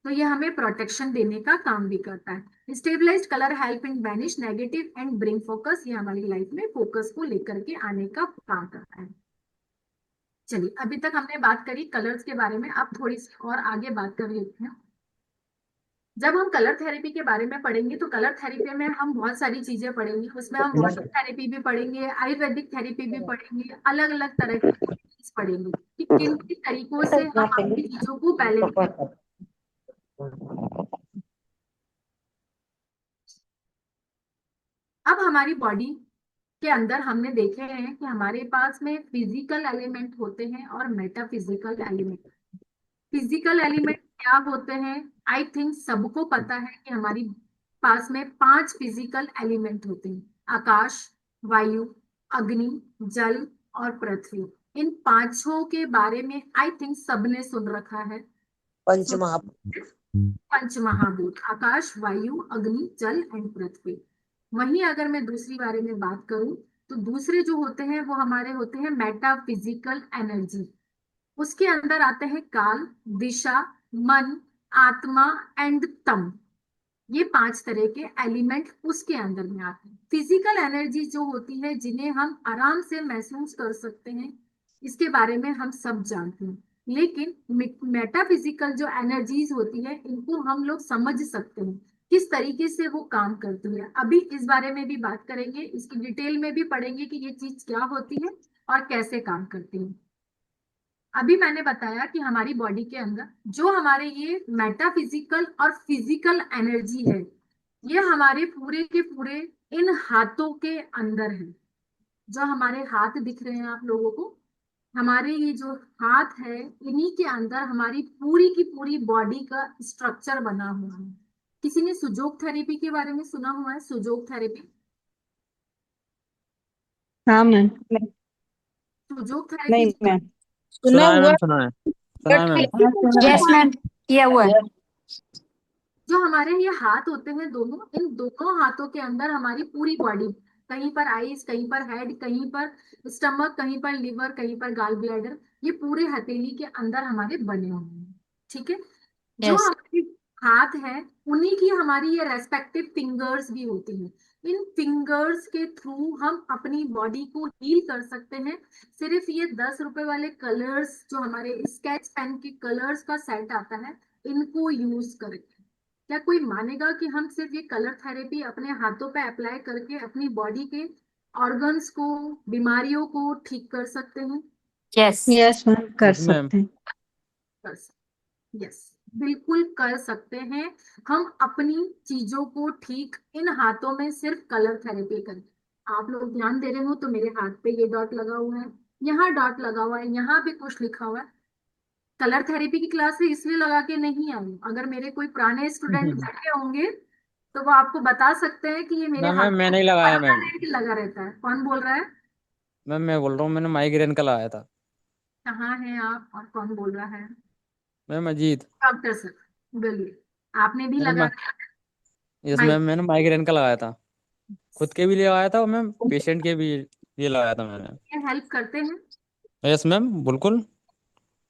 तो ये हमें प्रोटेक्शन देने का काम भी करता है। Stabilized colour help in banish negative and bring focus, ये हमारी लाइफ में फोकस को लेकर के आने का काम करता है। चलिए, अभी तक हमने बात करी कलर्स के बारे में, अब थोड़ी सी और आगे बात कर लेते हैं। जब हम कलर थेरेपी के बारे में पढ़ेंगे तो कलर थेरेपी में हम बहुत सारी चीजें पढ़ेंगे। उसमें हम वाटर थेरेपी भी पढ़ेंगे, आयुर्वेदिक थेरेपी भी पढ़ेंगे, अलग अलग तरह की चीज पढ़ेंगे कि किन किन तरीकों से हम अपनी चीजों को बैलेंस कर। अब हमारी बॉडी के अंदर हमने देखे हैं कि हमारे पास में फिजिकल एलिमेंट होते हैं और मेटाफिजिकल एलिमेंट। फिजिकल एलिमेंट क्या होते हैं? आई थिंक सबको पता है कि हमारी पास में 5 फिजिकल एलिमेंट होते हैं। आकाश, वायु, अग्नि, जल और पृथ्वी। इन पांचों के बारे में आई थिंक सबने सुन रखा है। पंचमहाभूत, आकाश, वायु, अग्नि, जल एंड पृथ्वी। वहीं अगर मैं दूसरी बारे में बात करूं तो दूसरे जो होते हैं वो हमारे होते हैं मेटाफिजिकल एनर्जी। उसके अंदर आते हैं काल, दिशा, मन, आत्मा एंड तम। ये 5 तरह के एलिमेंट उसके अंदर में आते हैं। फिजिकल एनर्जी जो होती है, जिन्हें हम आराम से महसूस कर सकते हैं, इसके बारे में हम सब जानते हैं। लेकिन मेटाफिजिकल जो एनर्जीज होती है, इनको हम लोग समझ सकते हैं किस तरीके से वो काम करती है। अभी इस बारे में भी बात करेंगे, इसकी डिटेल में भी पढ़ेंगे कि ये चीज क्या होती है और कैसे काम करती है। अभी मैंने बताया कि हमारी बॉडी के अंदर जो हमारे ये मेटाफिजिकल और फिजिकल एनर्जी है, ये हमारे पूरे के पूरे इन हाथों के अंदर है। जो हमारे हाथ दिख रहे हैं आप लोगों को, हमारे ये जो हाथ है, इन्हीं के अंदर हमारी पूरी की पूरी बॉडी का स्ट्रक्चर बना हुआ है। किसी ने सुजोग थेरेपी के बारे में सुना हुआ है? सुजोग थेरेपी, हाँ मैम। सुजोग नहीं थेरेपी मैम। सुना हुआ सुना है मैम। यस मैम, किया हुआ है। जो हमारे ये हाथ होते हैं दोनों, इन दोनों हाथों के अंदर हमारी पूरी बॉडी, कहीं पर आईज, कहीं पर हेड, कहीं पर स्टमक, कहीं पर लिवर, कहीं पर गाल ब्लैडर, ये पूरे हथेली के अंदर हमारे बने हुए हैं। ठीक है। जो यस हमारे हाथ है, उन्हीं की हमारी ये रेस्पेक्टिव फिंगर्स भी होती हैं। इन फिंगर्स के थ्रू हम अपनी बॉडी को हील कर सकते हैं। सिर्फ ये 10 रुपए वाले कलर्स, जो हमारे स्केच पेन के कलर्स का सेट आता है, इनको यूज करके, क्या कोई मानेगा कि हम सिर्फ ये कलर थेरेपी अपने हाथों पे अप्लाई करके अपनी बॉडी के ऑर्गन्स को, बीमारियों को ठीक कर सकते हैं? यस यस मैम, कर मैम। सकते हैं। कर सकते। यस, बिल्कुल कर सकते हैं। हम अपनी चीजों को ठीक इन हाथों में सिर्फ कलर थेरेपी करें। आप लोग ध्यान दे रहे हो तो मेरे हाथ पे ये डॉट लगा हुआ है, यहाँ डॉट लगा हुआ है, यहाँ भी कुछ लिखा हुआ है। कलर थेरेपी की क्लास से इसलिए लगा के नहीं आई हूँ। अगर मेरे कोई पुराने स्टूडेंट बैठे होंगे तो वो आपको बता सकते हैं कि ये मेरे मैम हाथ मैम में मैंने ही लगाया मैम। परमानेंट लगा रहता है। कौन बोल रहा है? मैम मैं बोल रहा हूँ, मैंने माइग्रेन का लगाया था। कहाँ हैं आप और कौन बोल रहा है? मैम अजीत। डॉक्टर सर, बोलिए। आपने भी मैंने लगा यस माइक मैम, मैंने माइग्रेन का लगाया था। खुद के भी लगाया था और मैम पेशेंट के भी ये लगाया था मैंने। हेल्प करते हैं। यस मैम बिल्कुल।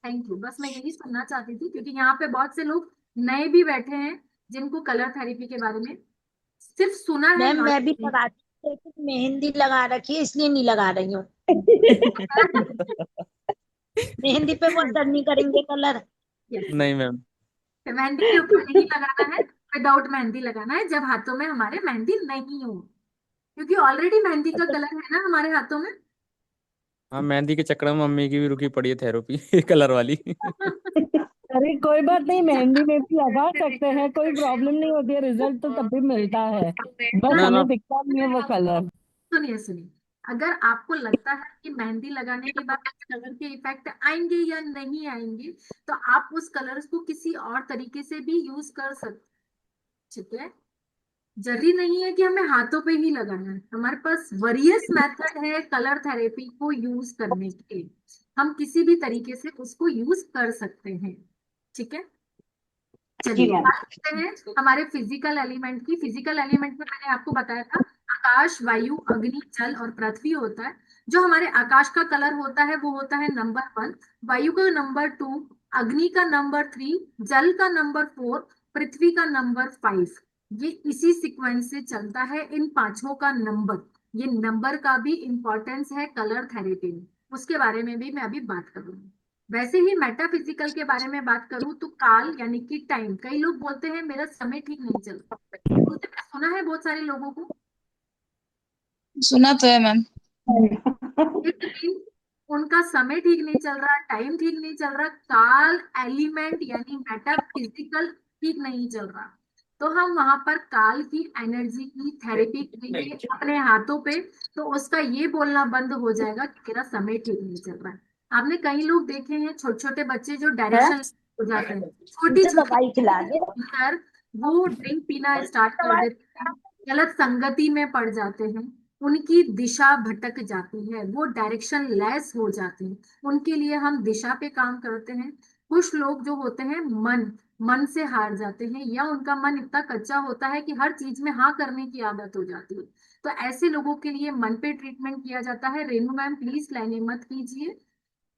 Thank you. बस मैं यही सुनना चाहती थी क्योंकि यहाँ पे बहुत से लोग नए भी बैठे हैं जिनको कलर थेरेपी के बारे में सिर्फ सुना है, मैम मैं भी नॉलेज लगा लेकिन मेहंदी लगा रखी है इसलिए नहीं लगा रही हूँ। मेहंदी पे वो असर नहीं करेंगे कलर। यस, नहीं मैम। मेहंदी के ऊपर नहीं लगाना है। विदाउट मेहंदी लगाना है जब हाथों में हमारे मेहंदी नहीं हो, क्योंकि ऑलरेडी मेहंदी का कलर है ना हमारे हाथों में। हाँ, मेहंदी के चक्कर में मम्मी की भी रुकी पड़ी है थेरेपी कलर वाली। अरे कोई बात नहीं, मेहंदी में भी लगा सकते हैं, कोई प्रॉब्लम नहीं होती है, रिजल्ट तो तब भी मिलता है, बस मैम हमें आप दिखता नहीं है वो कलर। सुनिए सुनिए, अगर आपको लगता है कि मेहंदी लगाने के बाद कलर के इफेक्ट आएंगे या नहीं आएंगे तो आप उस कलर्स को किसी और तरीके से भी यूज कर सकते। ठीक है, जरूरी नहीं है कि हमें हाथों पे ही लगाना है। हमारे पास वेरियस मेथड है कलर थेरेपी को यूज करने के। हम किसी भी तरीके से उसको यूज कर सकते हैं। ठीक है, जी चलिए मैम। बात करते हैं हमारे फिजिकल एलिमेंट की। फिजिकल एलिमेंट में मैंने आपको बताया था आकाश, वायु, अग्नि, जल और पृथ्वी होता है। जो हमारे आकाश का कलर होता है वो होता है नंबर 1, वायु का नंबर 2, अग्नि का नंबर 3, जल का नंबर 4, पृथ्वी का नंबर 5। ये इसी सीक्वेंस से चलता है, इन पांचों का नंबर। ये नंबर का भी इंपॉर्टेंस है कलर थेरेपी में, उसके बारे में भी मैं अभी बात करूंगी। वैसे ही मेटाफिजिकल के बारे में बात करूं तो काल यानी कि टाइम। कई लोग बोलते हैं मेरा समय ठीक नहीं चलता, बोलते हैं, सुना है बहुत सारे लोगों को। सुना तो है मैम। लेकिन उनका समय ठीक नहीं चल रहा, टाइम ठीक नहीं चल रहा, काल एलिमेंट यानी मेटाफिजिकल ठीक नहीं चल रहा। तो हम वहां पर काल की एनर्जी की थेरेपी करेंगे अपने हाथों पे, तो उसका ये बोलना बंद हो जाएगा कि मेरा समय ठीक नहीं चल रहा है। आपने कई लोग देखे हैं छोटे छोटे बच्चे जो है डायरेक्शन हो जाते हैं, छोटी मुझे छोटी दवाई खिला दे। वो ड्रिंक पीना स्टार्ट कर देते हैं, गलत संगति में पड़ जाते हैं, उनकी दिशा भटक जाती है, वो डायरेक्शन लेस हो जाते हैं। उनके लिए हम दिशा पे काम करते हैं। कुछ लोग जो होते हैं मन मन से हार जाते हैं, या उनका मन इतना कच्चा होता है कि हर चीज में हाँ करने की आदत हो जाती है। तो ऐसे लोगों के लिए मन पे ट्रीटमेंट किया जाता है। रेनू मैम प्लीज लाइनें मत कीजिए।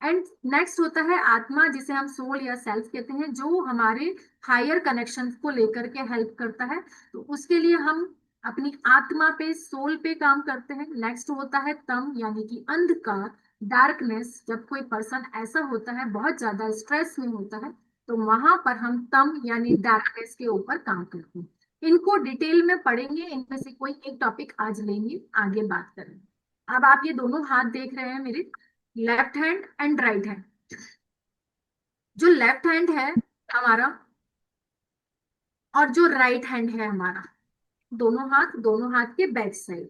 एंड नेक्स्ट होता है आत्मा, जिसे हम सोल या सेल्फ कहते हैं, जो हमारे हायर कनेक्शंस को लेकर के हेल्प करता है। तो उसके लिए हम अपनी आत्मा पे, सोल पे काम करते हैं। नेक्स्ट होता है तम यानी कि अंधकार, डार्कनेस। जब कोई पर्सन ऐसा होता है बहुत ज्यादा स्ट्रेस में होता है तो वहां पर हम तम यानी डार्कनेस के ऊपर काम करते हैं। इनको डिटेल में पढ़ेंगे, इनमें से कोई एक टॉपिक आज लेंगे, आगे बात करेंगे। अब आप ये दोनों हाथ देख रहे हैं मेरे, left hand and right hand. जो लेफ्ट हैंड है हमारा और जो राइट हैंड है हमारा, दोनों हाथ के बैक साइड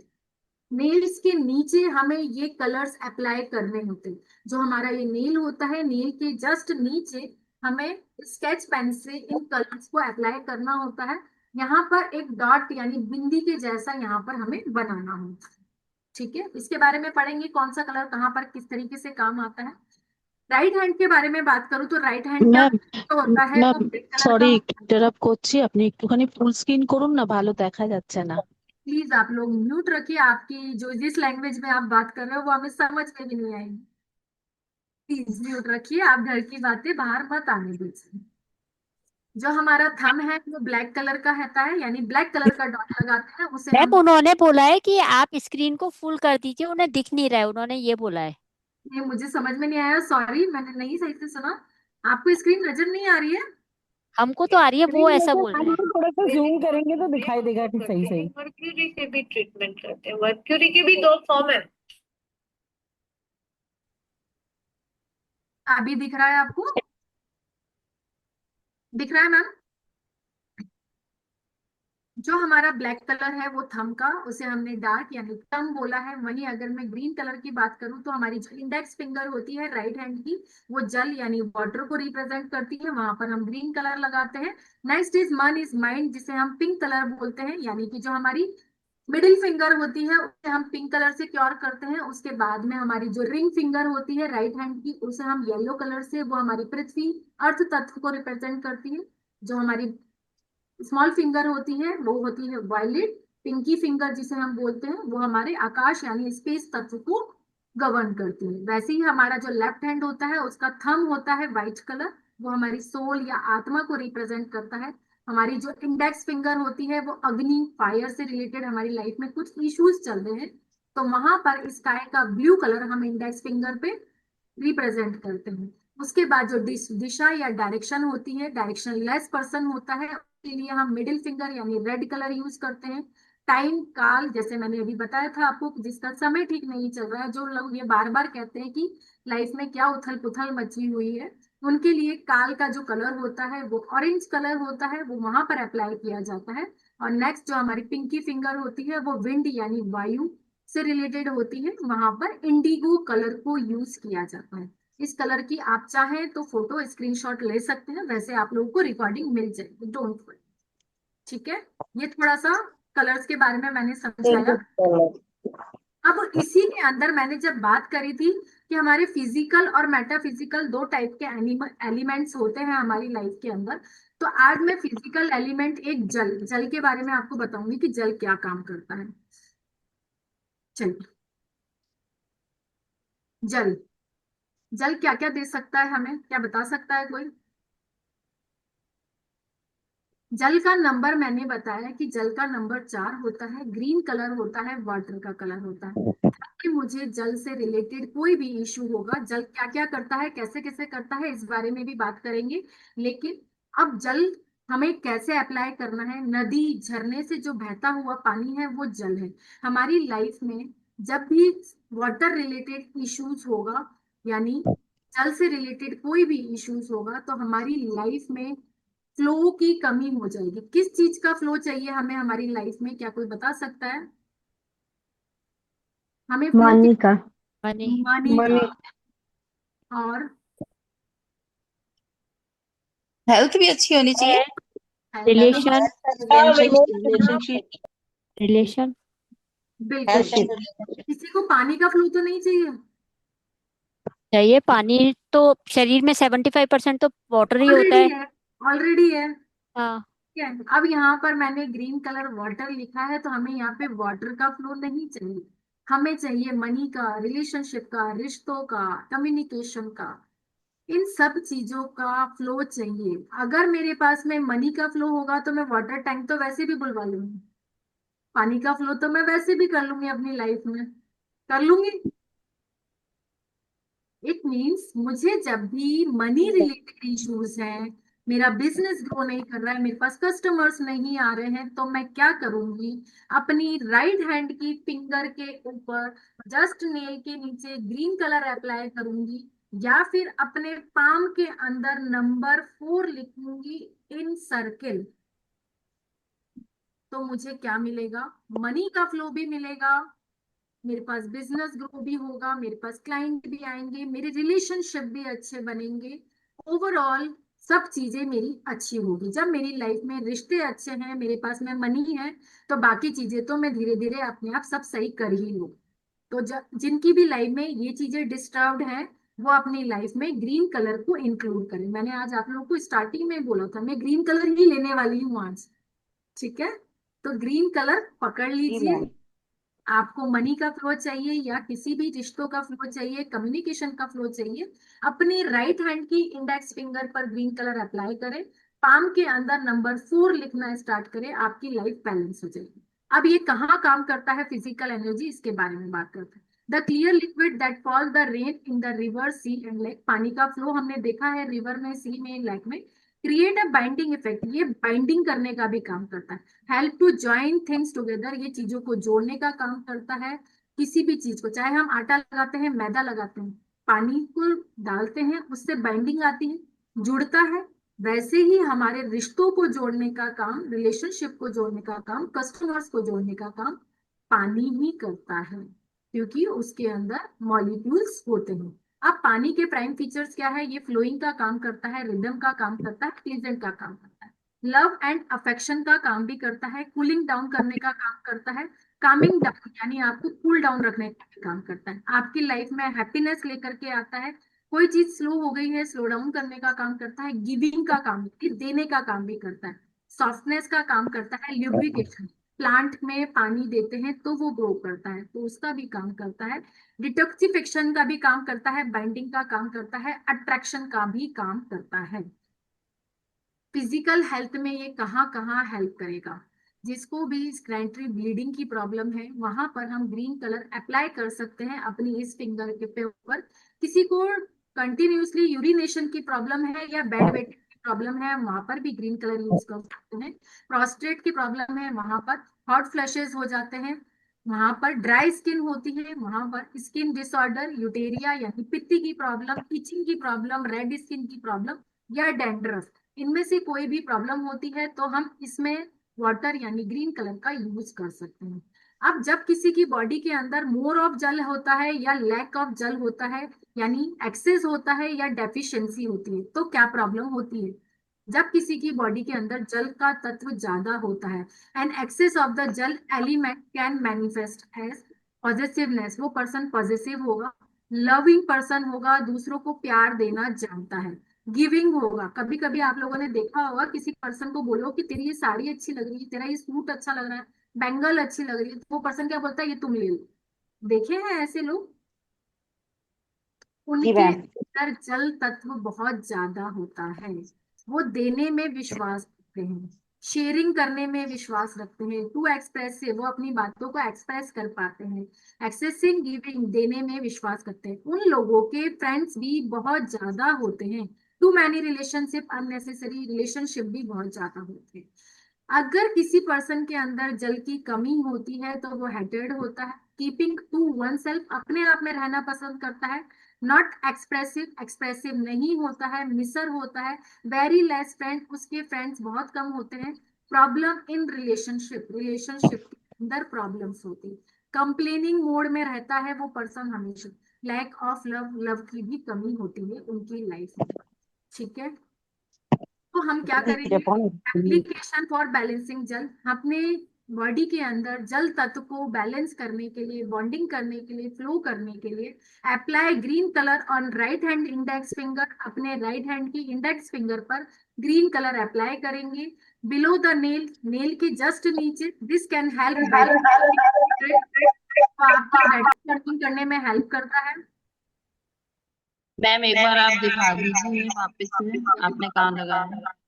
नेल्स के नीचे हमें ये कलर्स अप्लाई करने होते हैं। जो हमारा ये नेल होता है, नेल के जस्ट नीचे हमें स्केच पेन से इन कलर्स को अप्लाई करना होता है। यहाँ पर एक डॉट यानी बिंदी के जैसा यहाँ पर हमें बनाना होता है। ठीक है, इसके बारे में पढ़ेंगे कौन सा कलर कहाँ पर किस तरीके से काम आता है। রাইট হ্যান্ড के बारे में बात करूं तो राइट हैंड का ম্যাম जो होता है वो ম্যাম ब्लैक कलर का সরি होता है। ইন্টারাপ্ট করছি, আপনি একটুখানি ফুল স্ক্রিন করুন না, ভালো দেখা যাচ্ছে না। प्लीज आप लोग म्यूट रखिए, आपकी जो जिस लैंग्वेज में आप बात कर रहे हो वो हमें समझ में भी नहीं आएगी। प्लीज म्यूट रखिए, आप घर की बातें बाहर मत आने दीजिए। जो हमारा थंब है वो ब्लैक कलर का रहता है, यानी ब्लैक कलर का डॉट लगाते हैं, उसे मैम हम। उन्होंने बोला है कि आप स्क्रीन को फुल कर दीजिए, उन्हें दिख नहीं रहा है, उन्होंने ये बोला है। ये मुझे समझ में नहीं आया, सॉरी, मैंने नहीं सही से सुना। आपको स्क्रीन नजर नहीं आ रही है? हमको तो आ रही है, वो स्क्रीन ऐसा नजर बोल आ रहे रही हैं। है, थोड़ा सा जूम करेंगे तो दिखाई देगा कि सही सही। मर्क्यूरी से भी ट्रीटमेंट करते हैं। मर्क्यूरी के भी दो फॉर्म है। अभी दिख रहा है आपको? दिख रहा है मैम? जो हमारा ब्लैक कलर है वो थंब का, उसे हमने डार्क यानी थंब बोला है। वहीं अगर मैं ग्रीन कलर की बात करूं तो हमारी जो इंडेक्स फिंगर होती है राइट हैंड की, वो जल यानी वाटर को रिप्रेजेंट करती है, वहां पर हम ग्रीन कलर लगाते हैं। नेक्स्ट इज मन इज माइंड, जिसे हम पिंक कलर बोलते हैं, यानी कि जो हमारी मिडिल फिंगर होती है उसे हम पिंक कलर से क्योर करते हैं। उसके बाद में हमारी जो रिंग फिंगर होती है राइट हैंड की, उसे हम येलो कलर से, वो हमारी पृथ्वी अर्थ तत्व को रिप्रेजेंट करती है। जो हमारी स्मॉल फिंगर होती है वो होती है वायलेट। पिंकी फिंगर जिसे हम बोलते हैं वो हमारे आकाश यानी स्पेस तत्व को गवर्न करती है। वैसे ही हमारा जो लेफ्ट हैंड होता है उसका थंब होता है व्हाइट कलर, वो हमारी सोल या आत्मा को रिप्रेजेंट करता है। हमारी जो इंडेक्स फिंगर होती है वो अग्नि फायर से रिलेटेड हमारी लाइफ में कुछ इश्यूज चल रहे हैं, तो वहां पर स्काई का ब्लू कलर हम इंडेक्स फिंगर पे रिप्रेजेंट करते हैं। उसके बाद जो दिशा या डायरेक्शन होती है, डायरेक्शन लेस पर्सन होता है, उसके लिए हम मिडिल फिंगर यानी रेड कलर यूज करते हैं। टाइम काल, जैसे मैंने अभी बताया था आपको, जिसका समय ठीक नहीं चल रहा है, जो लोग ये बार बार कहते हैं कि लाइफ में क्या उथल पुथल मची हुई है, उनके लिए काल का जो कलर होता है वो ऑरेंज कलर होता है, वो वहां पर अप्लाई किया जाता है। और नेक्स्ट जो हमारी पिंकी फिंगर होती है वो विंड यानी वायु से रिलेटेड होती है, वहां पर इंडिगो कलर को यूज किया जाता है। इस कलर की आप चाहें तो फोटो स्क्रीनशॉट ले सकते हैं, वैसे आप लोगों को रिकॉर्डिंग मिल जाएगी, डोंट वरी। ठीक है, ये थोड़ा सा कलर्स के बारे में मैंने समझाया। अब इसी के अंदर मैंने जब बात करी थी कि हमारे फिजिकल और मेटाफिजिकल दो टाइप के एलिमेंट्स होते हैं हमारी लाइफ के अंदर, तो आज मैं फिजिकल एलिमेंट एक जल जल के बारे में आपको बताऊंगी कि जल क्या काम करता है। चलिए, जल जल क्या क्या दे सकता है हमें, क्या बता सकता है कोई? जल का नंबर मैंने बताया कि जल का नंबर 4 होता है, ग्रीन कलर होता है, वाटर का कलर होता है। ताकि मुझे जल से रिलेटेड कोई भी इश्यू होगा, जल क्या क्या करता है, कैसे कैसे करता है, इस बारे में भी बात करेंगे। लेकिन अब जल हमें कैसे अप्लाई करना है, नदी झरने से जो बहता हुआ पानी है वो जल है। हमारी लाइफ में जब भी वाटर रिलेटेड इश्यूज होगा, यानी जल से रिलेटेड कोई भी इश्यूज होगा, तो हमारी लाइफ में फ्लो की कमी हो जाएगी। किस चीज का फ्लो चाहिए हमें हमारी लाइफ में, क्या कोई बता सकता है? हमें फ्लो मनी का मनी का, और हेल्थ भी अच्छी होनी चाहिए। रिलेशन रिलेशनशिप रिलेशन बिल्कुल। किसी को पानी का फ्लो तो नहीं चाहिए? चाहिए। पानी तो शरीर में 75% तो वाटर ही होता ऑलरेडी है। है, ऑलरेडी है। हाँ। ठीक है, अब यहाँ पर मैंने ग्रीन कलर वाटर लिखा है, तो हमें यहाँ पे वाटर का फ्लो नहीं चाहिए, हमें चाहिए मनी का, रिलेशनशिप का, रिश्तों का, कम्युनिकेशन का, इन सब चीजों का फ्लो चाहिए। अगर मेरे पास में मनी का फ्लो होगा तो मैं वाटर टैंक तो वैसे भी बुलवा लूंगी, पानी का फ्लो तो मैं वैसे भी कर लूंगी, अपनी लाइफ में कर लूंगी। इट मीन्स मुझे जब भी मनी रिलेटेड इश्यूज हैं, मेरा बिजनेस ग्रो नहीं कर रहा है, मेरे पास कस्टमर्स नहीं आ रहे हैं, तो मैं क्या करूंगी, अपनी राइट हैंड की फिंगर के ऊपर जस्ट नेल के नीचे ग्रीन कलर अप्लाई करूंगी, या फिर अपने पाम के अंदर नंबर 4 लिखूंगी इन सर्किल। तो मुझे क्या मिलेगा? मनी का फ्लो भी मिलेगा, मेरे पास बिजनेस ग्रो भी होगा, मेरे पास क्लाइंट भी आएंगे, मेरे रिलेशनशिप भी अच्छे बनेंगे, ओवरऑल सब चीजें मेरी अच्छी होगी। जब मेरी लाइफ में रिश्ते अच्छे हैं, मेरे पास में मनी है, तो बाकी चीजें तो मैं धीरे धीरे अपने आप सब सही कर ही लूँ। तो जिनकी भी लाइफ में ये चीजें डिस्टर्ब्ड है, वो अपनी लाइफ में ग्रीन कलर को इंक्लूड करें। मैंने आज आप लोगों को स्टार्टिंग में बोला था मैं ग्रीन कलर ही लेने वाली हूँ आज। ठीक है, तो ग्रीन कलर पकड़ लीजिए। आपको मनी का फ्लो चाहिए या किसी भी रिश्तों का फ्लो चाहिए, कम्युनिकेशन का फ्लो चाहिए, अपनी राइट हैंड की इंडेक्स फिंगर पर ग्रीन कलर अप्लाई करें, पाम के अंदर नंबर 4 लिखना स्टार्ट करें, आपकी लाइफ बैलेंस हो जाएगी। अब ये कहाँ काम करता है फिजिकल एनर्जी, इसके बारे में बात करते हैं। The clear liquid that fall the rain in the river sea and lake, पानी का फ्लो हमने देखा है रिवर में, सी में, लेक में, क्रिएट अ बाइंडिंग इफेक्ट, ये बाइंडिंग करने का भी काम करता है। Help to join things together, ये चीजों को जोड़ने का काम करता है। किसी भी चीज को, चाहे हम आटा लगाते हैं, मैदा लगाते हैं, पानी को डालते हैं, उससे बाइंडिंग आती है, जुड़ता है, वैसे ही हमारे रिश्तों को जोड़ने का काम, रिलेशनशिप को जोड़ने का काम, कस्टमर्स को जोड़ने का काम पानी ही करता है, क्योंकि उसके अंदर मॉलिक्यूल्स होते हैं। अब पानी के प्राइम फीचर्स क्या है? ये फ्लोइंग का काम करता है, रिदम का काम करता है, प्लीजेंट का काम करता है, लव एंड अफेक्शन का काम भी करता है, कूलिंग डाउन करने का काम करता है, कामिंग डाउन यानी आपको कूल डाउन रखने का भी काम करता है, आपकी लाइफ में हैप्पीनेस लेकर के आता है। कोई चीज स्लो हो गई है, स्लो डाउन करने का काम करता है, गिविंग का काम, देने का काम भी करता है, सॉफ्टनेस का काम करता है, ल्यूब्रिकेशन, प्लांट में पानी देते हैं तो वो ग्रो करता है तो उसका भी काम करता है, डिटॉक्सिफिकेशन का भी काम करता है, बाइंडिंग का काम करता है, अट्रैक्शन का भी काम करता है। फिजिकल हेल्थ में ये कहाँ कहाँ हेल्प करेगा? जिसको भी स्क्रैंटरी ब्लीडिंग की प्रॉब्लम है वहां पर हम ग्रीन कलर अप्लाई कर सकते हैं अपनी इस फिंगर के ऊपर। किसी को कंटिन्यूसली यूरिनेशन की प्रॉब्लम है या बेड वेट की प्रॉब्लम है, वहां पर भी ग्रीन कलर यूज कर सकते हैं। प्रोस्टेट की प्रॉब्लम है, वहां पर हॉट फ्लैशेस हो जाते हैं, वहां पर ड्राई स्किन होती है, वहां पर स्किन डिसऑर्डर, यूटेरिया यानी पित्ती की प्रॉब्लम, इचिंग की प्रॉब्लम, रेड स्किन की प्रॉब्लम या डैंड्रफ, इनमें से कोई भी प्रॉब्लम होती है तो हम इसमें वाटर यानी ग्रीन कलर का यूज कर सकते हैं। अब जब किसी की बॉडी के अंदर मोर ऑफ जल होता है या लैक ऑफ जल होता है, यानी एक्सेस होता है या डेफिशिएंसी होती है, तो क्या प्रॉब्लम होती है? जब किसी की बॉडी के अंदर जल का तत्व ज्यादा होता है, and excess of the jal element can manifest as positiveness, वो पर्सन पॉजिटिव होगा, लविंग पर्सन होगा, दूसरों को प्यार देना जानता है, गिविंग होगा। कभी कभी आप लोगों ने देखा होगा किसी पर्सन को बोलो कि तेरी ये साड़ी अच्छी लग रही है, तेरा ये सूट अच्छा लग रहा है, बैंगल अच्छी लग रही है, तो वो पर्सन क्या बोलता है? ये तुम ले लो। देखे हैं ऐसे लोग? जी उनके मैम। अंदर जल तत्व बहुत ज्यादा होता है, वो देने में विश्वास रखते हैं, शेयरिंग करने में विश्वास रखते हैं, टू एक्सप्रेसिव, वो अपनी बातों को एक्सप्रेस कर पाते हैं, एक्सेसिंग गिविंग, देने में विश्वास करते हैं। उन लोगों के फ्रेंड्स भी बहुत ज्यादा होते हैं, too many relationship, unnecessary relationship भी बहुत ज्यादा होते हैं। अगर किसी पर्सन के अंदर जल की कमी होती है तो वो हेटेड होता है, कीपिंग टू वन सेल्फ, अपने आप में रहना पसंद करता है, नॉट एक्सप्रेसिव, एक्सप्रेसिव नहीं होता है, मिसर होता है, वेरी लेस फ्रेंड, उसके फ्रेंड्स बहुत कम होते हैं, प्रॉब्लम इन रिलेशनशिप, रिलेशनशिप के अंदर प्रॉब्लम्स होती है, कंप्लेनिंग मोड में रहता है वो पर्सन हमेशा, लैक ऑफ लव, लव की भी कमी होती है उनकी लाइफ में। ठीक है, तो हम क्या करेंगे? एप्लीकेशन फॉर बैलेंसिंग जल, अपने बॉडी के अंदर जल तत्व को बैलेंस करने के लिए, बॉन्डिंग करने के लिए, फ्लो करने के लिए apply green colour on right hand index finger, अपने राइट हैंड की इंडेक्स फिंगर पर ग्रीन कलर अप्लाई करेंगे बिलो द नेल, नेल के जस्ट नीचे। दिस कैन हेल्प आपकी बैटिंग करने में हेल्प करता है। मैम एक बार आप दिखा दीजिए वापस से, आपने कहाँ लगाया है?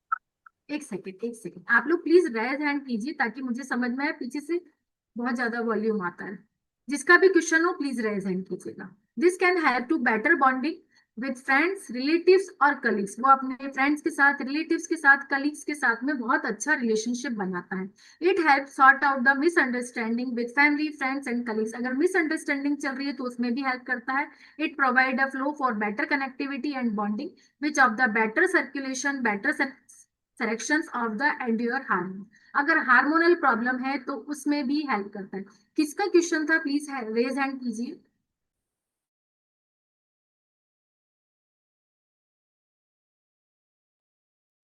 एक सेकेंड, आप लोग प्लीज रेज हैंड कीजिए ताकि मुझे समझ में आए, पीछे से बहुत ज्यादा वॉल्यूम आता है। जिसका भी क्वेश्चन हो प्लीज रेज हैंड कीजिएगा। This can help to better bonding with friends, relatives और कलीग्स, वो अपने फ्रेंड्स के साथ, रिलेटिव्स के साथ, कलीग्स के साथ में बहुत अच्छा रिलेशनशिप बनाता है। It help sort out the misunderstanding with family, friends and colleagues, अगर मिसअंडरस्टैंडिंग चल रही है तो उसमें भी हेल्प करता है। It provide a flow for better connectivity and bonding which of the better circulation, better selections of the endear hormone, अगर हार्मोनल प्रॉब्लम है तो उसमें भी हेल्प करता है। किसका क्वेश्चन था? प्लीज रेज हैंड कीजिए।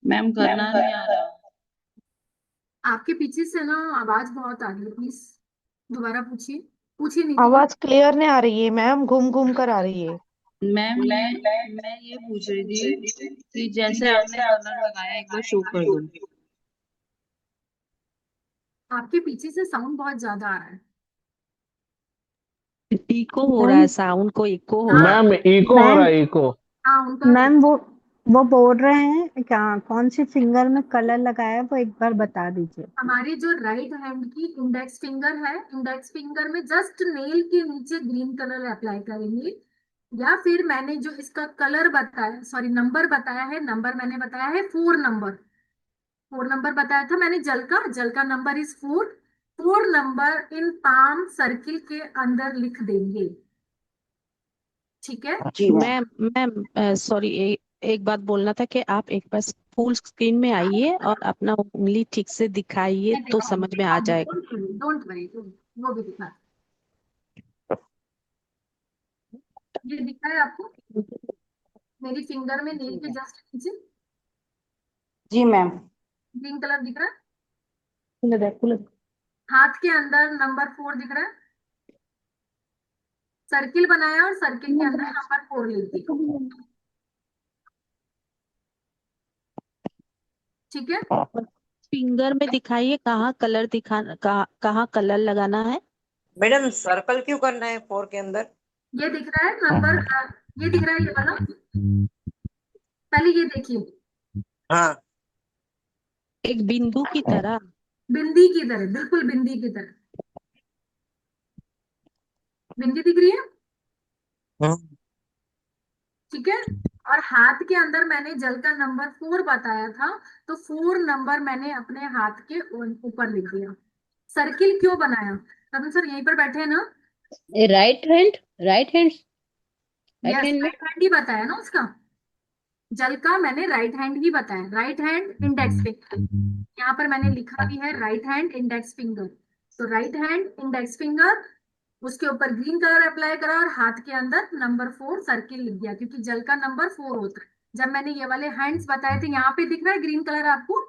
मैम करना नहीं आ रहा। आपके पीछे से ना आवाज बहुत आ रही है, प्लीज दोबारा पूछिए, पूछिए नहीं आवाज क्लियर नहीं आ रही है मैम, घूम घूम कर आ रही है। मैम मैं ये पूछ रही थी कि जैसे आपने कलर लगाया एक बार शो कर दो। आपके पीछे से साउंड बहुत ज्यादा आ रहा है। इको हो रहा है, साउंड को इको हो रहा है। मैम इको हो रहा है, इको। हाँ उनका मैम वो बोल रहे हैं क्या, कौन सी फिंगर में कलर लगाया है वो एक बार बता दीजिए। हमारी जो राइट हैंड की इंडेक्स फिंगर है, इंडेक्स फिंगर में जस्ट नेल के नीचे ग्रीन कलर अप्लाई करेंगे, या फिर मैंने जो इसका कलर बताया, सॉरी नंबर बताया है, नंबर मैंने बताया है 4 नंबर, 4 नंबर बताया था मैंने जल का number is 4, 4 number in palm circle के अंदर लिख देंगे। ठीक है मैम सॉरी एक बात बोलना था कि आप एक बार फुल स्क्रीन में आइए और अपना उंगली ठीक से दिखाइए मैं तो दिखाऊंगी समझ में आ जाएगा। डोंट वरी वो भी दिखा। ये दिखा है आपको मेरी फिंगर में नेल के जस्ट नीचे जी मैम। ग्रीन कलर दिख रहा है। खुला हाथ के अंदर नंबर 4 दिख रहा है। सर्किल बनाया और सर्किल के अंदर नंबर 4 लिख दिया। ठीक है। फिंगर में दिखाइए कहाँ कलर कहाँ कलर लगाना है। मैडम सर्कल क्यों करना है 4 के अंदर? ये दिख रहा है नंबर, ये दिख रहा है ये वाला। पहले ये देखिए। हाँ, एक बिंदु की तरह। बिंदी की तरह, बिल्कुल बिंदी की तरह। बिंदी दिख रही है। ठीक है। और हाथ के अंदर मैंने जल का नंबर 4 बताया था, तो 4 नंबर मैंने अपने हाथ के ऊपर लिख दिया। सर्किल क्यों बनाया? तरुण सर यहीं पर बैठे हैं ना? Right hand, right hand, right yes, hand में। राइट हैंड ही बताया ना उसका। जल का मैंने राइट हैंड ही बताया, राइट हैंड इंडेक्स फिंगर। यहाँ पर मैंने लिखा भी है राइट हैंड इंडेक्स फिंगर। तो राइट हैंड इंडेक्स फिंगर, उसके ऊपर ग्रीन कलर अप्लाई करा और हाथ के अंदर नंबर 4 सर्किल लिख दिया, क्योंकि जल का नंबर 4 होता है। जब मैंने ये वाले हैंड्स बताए थे, यहाँ पे दिख रहा है ग्रीन कलर आपको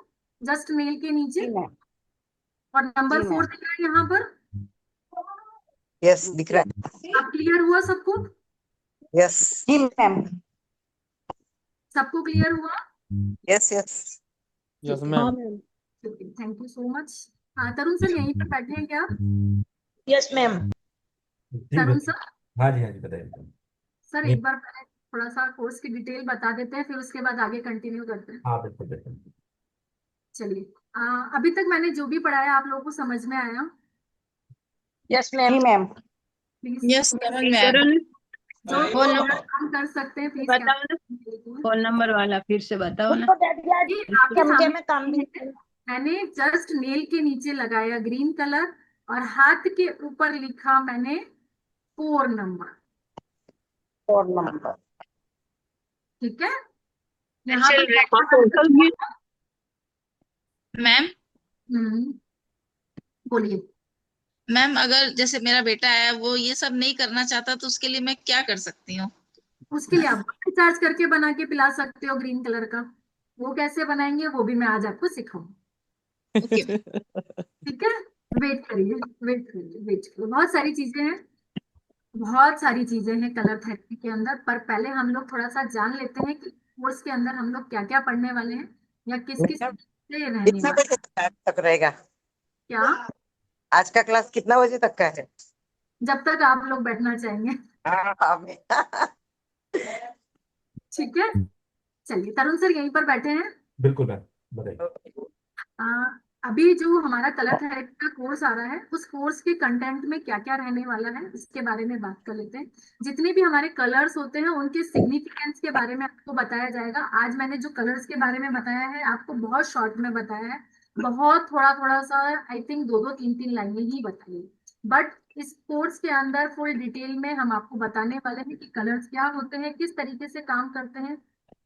जस्ट नेल के नीचे, और नंबर 4 दिख रहा है यहाँ पर। यस दिख रहा है। अब क्लियर हुआ सबको? यस जी मैम। सबको क्लियर हुआ? Yes yes yes ma'am. Thank you so much. हाँ तरुण सर यहीं पर बैठे हैं क्या? Yes ma'am. तरुण सर। हाँ जी बताइए सर एक बार पहले थोड़ा सा कोर्स की डिटेल बता देते हैं, फिर उसके बाद आगे कंटिन्यू करते हैं। हाँ बिल्कुल बिल्कुल। चलिए, अभी तक मैंने जो भी पढ़ाया आप लोगों को समझ में आया? Yes ma'am. जी मैम। Please yes ma'am. जो फोन काम कर सकते हैं प्लीज बताओ ना, फोन नंबर वाला फिर से बताओ ना। आपके सामने मैंने जस्ट नेल के नीचे लगाया ग्रीन कलर और हाथ के ऊपर लिखा मैंने 4 नंबर। 4 नंबर। ठीक है। यहाँ पर मैम बोलिए। मैम अगर जैसे मेरा बेटा है वो ये सब नहीं करना चाहता तो उसके लिए मैं क्या कर सकती हूँ? उसके लिए आप रिचार्ज करके बना के पिला सकते हो ग्रीन कलर का। वो कैसे बनाएंगे वो भी मैं आज आपको सिखाऊंगी। ठीक है। वेट करिए वेट करिए वेट करिए। बहुत सारी चीजें हैं, बहुत सारी चीजें हैं कलर थेरेपी के अंदर, पर पहले हम लोग थोड़ा सा जान लेते हैं कि कोर्स के अंदर हम लोग क्या क्या पढ़ने वाले हैं या किस किस से रहने कितना वाले बजे तक रहेगा? क्या। आज का क्लास कितना बजे तक का है? जब तक आप लोग बैठना चाहेंगे। ठीक है। चलिए तरुण सर यहीं पर बैठे हैं। बिल्कुल मैम बताइए। अभी जो हमारा कलर थेरेपी का कोर्स आ रहा है, उस कोर्स के कंटेंट में क्या क्या रहने वाला है इसके बारे में बात कर लेते हैं। जितने भी हमारे कलर्स होते हैं उनके सिग्निफिकेंस के बारे में आपको बताया जाएगा। आज मैंने जो कलर्स के बारे में बताया है आपको बहुत शॉर्ट में बताया है, बहुत थोड़ा थोड़ा सा, आई थिंक 2-2 3-3 लाइनें ही बताई है। बट इस कोर्स के अंदर फुल डिटेल में हम आपको बताने वाले हैं कि कलर्स क्या होते हैं, किस तरीके से काम करते हैं,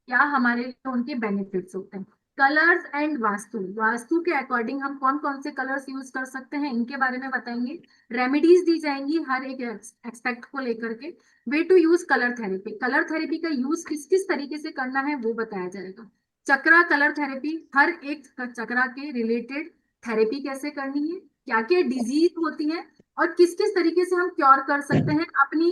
क्या हमारे लिए उनके बेनिफिट्स होते हैं। कलर्स एंड वास्तु, वास्तु के अकॉर्डिंग हम कौन कौन से कलर्स यूज कर सकते हैं इनके बारे में बताएंगे। रेमेडीज दी जाएंगी हर एक एक्सपेक्ट को लेकर के। Way to use colour therapy, colour therapy का यूज किस किस तरीके से करना है वो बताया जाएगा। चक्रा कलर थेरेपी, हर एक चक्रा के रिलेटेड थेरेपी कैसे करनी है, क्या क्या डिजीज होती है और किस किस तरीके से हम क्योर कर सकते हैं अपनी